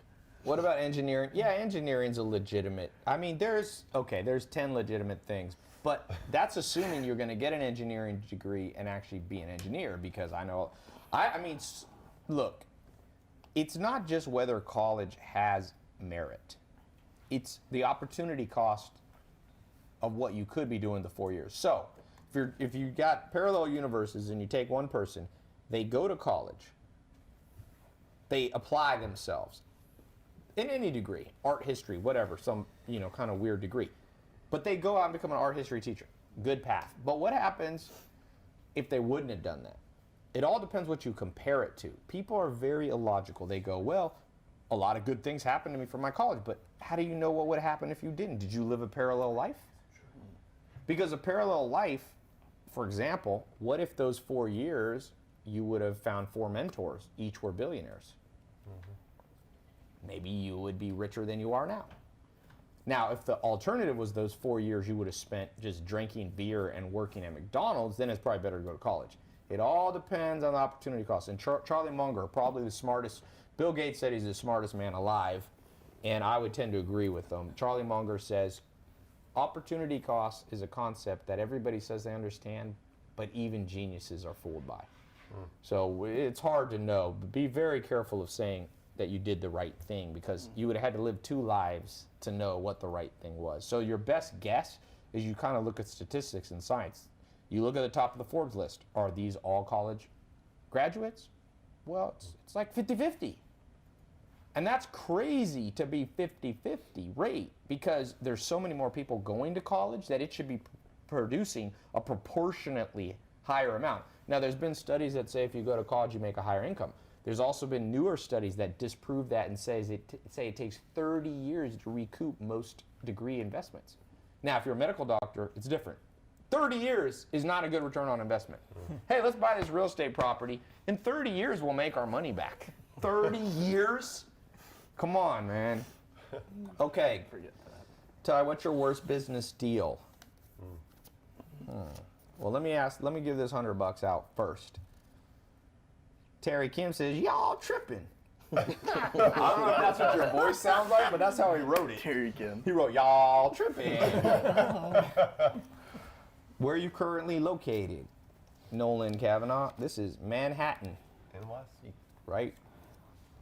What about engineering? Yeah, engineering's a legitimate. I mean, there's 10 legitimate things, but that's assuming you're going to get an engineering degree and actually be an engineer. Because I know, I mean, look, it's not just whether college has merit. It's the opportunity cost of what you could be doing the 4 years. So, if you got parallel universes and you take one person, they go to college, they apply themselves in any degree, art history, whatever, some kind of weird degree. But they go out and become an art history teacher. Good path. But what happens if they wouldn't have done that? It all depends what you compare it to. People are very illogical. They go, well, a lot of good things happened to me from my college, but how do you know what would happen if you didn't? Did you live a parallel life? Because a parallel life, for example, what if those 4 years you would have found 4 mentors, each were billionaires? Maybe you would be richer than you are now. Now, if the alternative was those 4 years you would have spent just drinking beer and working at McDonald's, then it's probably better to go to college. It all depends on the opportunity cost. And Charlie Munger, probably the smartest, Bill Gates said he's the smartest man alive, and I would tend to agree with him. Charlie Munger says, opportunity cost is a concept that everybody says they understand, but even geniuses are fooled by. So it's hard to know, but be very careful of saying that you did the right thing, because you would have had to live 2 lives to know what the right thing was. So your best guess is you kind of look at statistics and science. You look at the top of the Forbes list. Are these all college graduates? Well, it's like 50-50. And that's crazy to be 50-50 rate, because there's so many more people going to college that it should be producing a proportionately higher amount. Now, there's been studies that say if you go to college, you make a higher income. There's also been newer studies that disprove that and say it takes 30 years to recoup most degree investments. Now, if you're a medical doctor, it's different. 30 years is not a good return on investment. Hey, let's buy this real estate property. In 30 years, we'll make our money back. 30 years? Come on, man. Okay. Forget that. Ty, what's your worst business deal? Well, let me give this $100 out first. Terry Kim says, y'all tripping. I don't know if that's what your voice sounds like, but that's how he wrote it. Terry Kim. He wrote, y'all tripping. Where are you currently located? Nolan Kavanaugh. This is Manhattan, NYC. right?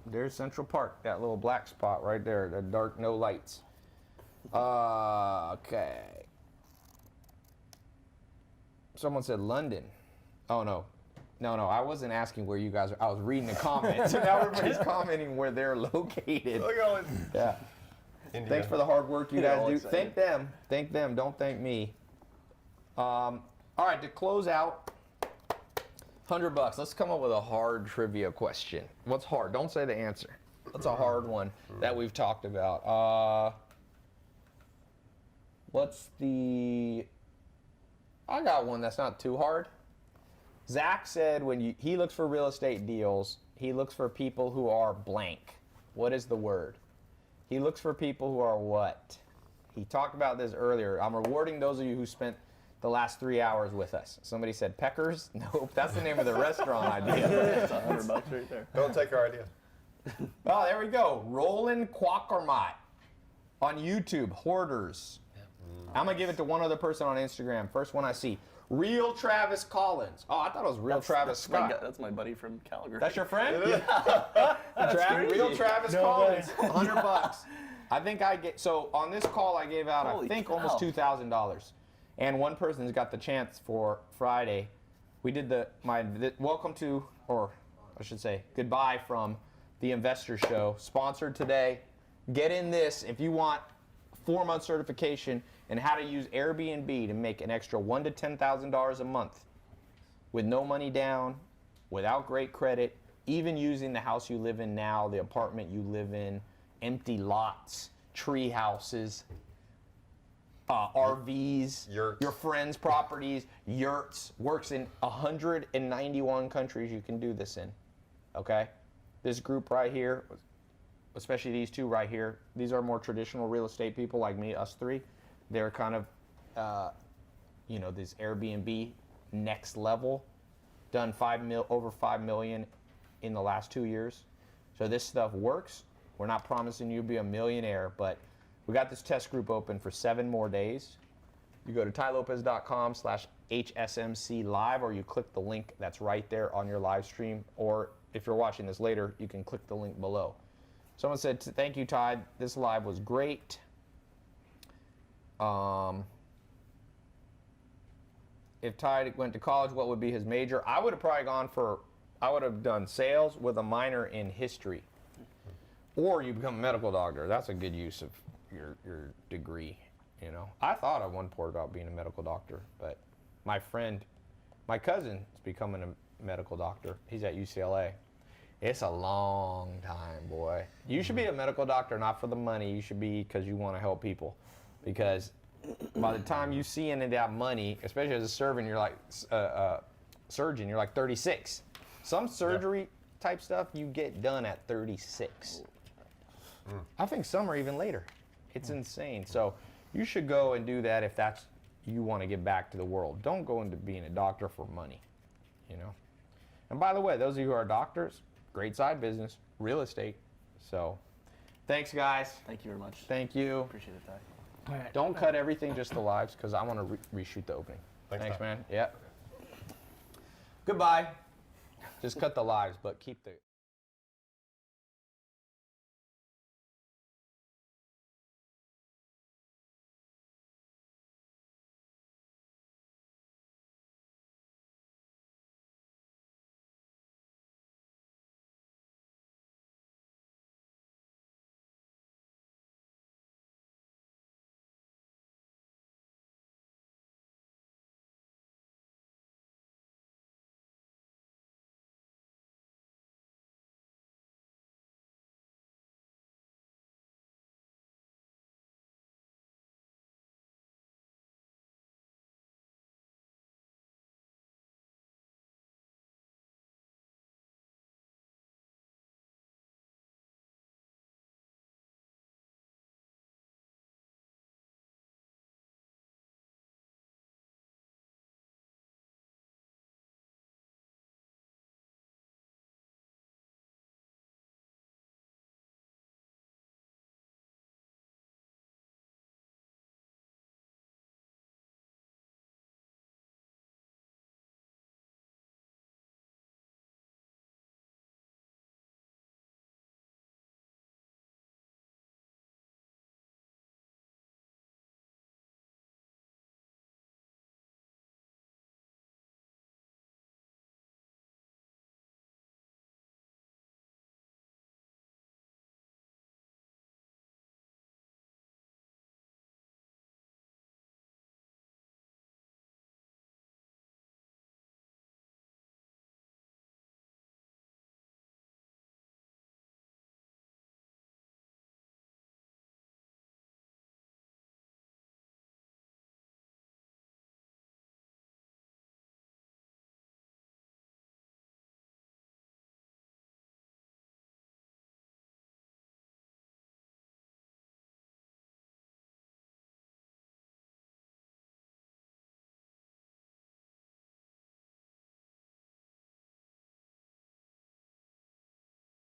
There's Central Park, that little black spot right there, the dark, no lights. Okay. Someone said London. Oh, no. No, I wasn't asking where you guys are. I was reading the comments. Now everybody's commenting where they're located. Look at all this. Yeah. India. Thanks for the hard work you guys all do. excited. Thank them. Thank them. Don't thank me. All right, to close out, $100. Let's come up with a hard trivia question. What's hard? Don't say the answer. What's a hard one that we've talked about? What's the... I got one that's not too hard. Zach said he looks for real estate deals, he looks for people who are blank. What is the word? He looks for people who are what? He talked about this earlier. I'm rewarding those of you who spent the last 3 hours with us. Somebody said Peckers? Nope, that's the name of the restaurant idea. It's $100 right there. Don't take our idea. Oh, there we go. Roland Quackermott on YouTube, Hoarders. I'm going to give it to one other person on Instagram. First one I see. Real Travis Collins. Oh, I thought it was Real Travis Scott. That's my buddy from Calgary. That's your friend? crazy. Real Travis No Collins, way. $100. I think so on this call I gave out, Holy I think cow. almost $2,000. And one person's got the chance for Friday. We did welcome to, or I should say, goodbye from the Investor Show, sponsored today. Get in this if you want 4-month certification and how to use Airbnb to make an extra $1,000 to $10,000 a month with no money down, without great credit, even using the house you live in now, the apartment you live in, empty lots, tree houses, RVs, Yurts. your friends' properties, yurts. Works in 191 countries you can do this in. Okay? This group right here, especially these two right here, these are more traditional real estate people like me, us three. They're kind of, this Airbnb next level, done over 5 million in the last 2 years. So this stuff works. We're not promising you to be a millionaire, but we got this test group open for 7 more days. You go to tailopez.com/HSMC live, or you click the link that's right there on your live stream, or if you're watching this later, you can click the link below. Someone said, thank you, Ty. This live was great. If Ty went to college, what would be his major? I would have probably I would have done sales with a minor in history. Or you become a medical doctor. That's a good use of your degree, I thought at one point about being a medical doctor, but my cousin is becoming a medical doctor. He's at UCLA. It's a long time, boy. You should be a medical doctor not for the money. You should be because you want to help people. Because by the time you see into that money, especially as a surgeon, you're like 36. Some surgery type stuff you get done at 36. I think some are even later. It's insane. So you should go and do that if that's you want to give back to the world. Don't go into being a doctor for money, And by the way, those of you who are doctors, great side business, real estate. So thanks, guys. Thank you very much. Thank you. Appreciate it, Ty. All right. Don't cut everything, just the lives, because I want to reshoot the opening. Thanks, Ty. man. Yep. Goodbye. Just cut the lives, but keep the...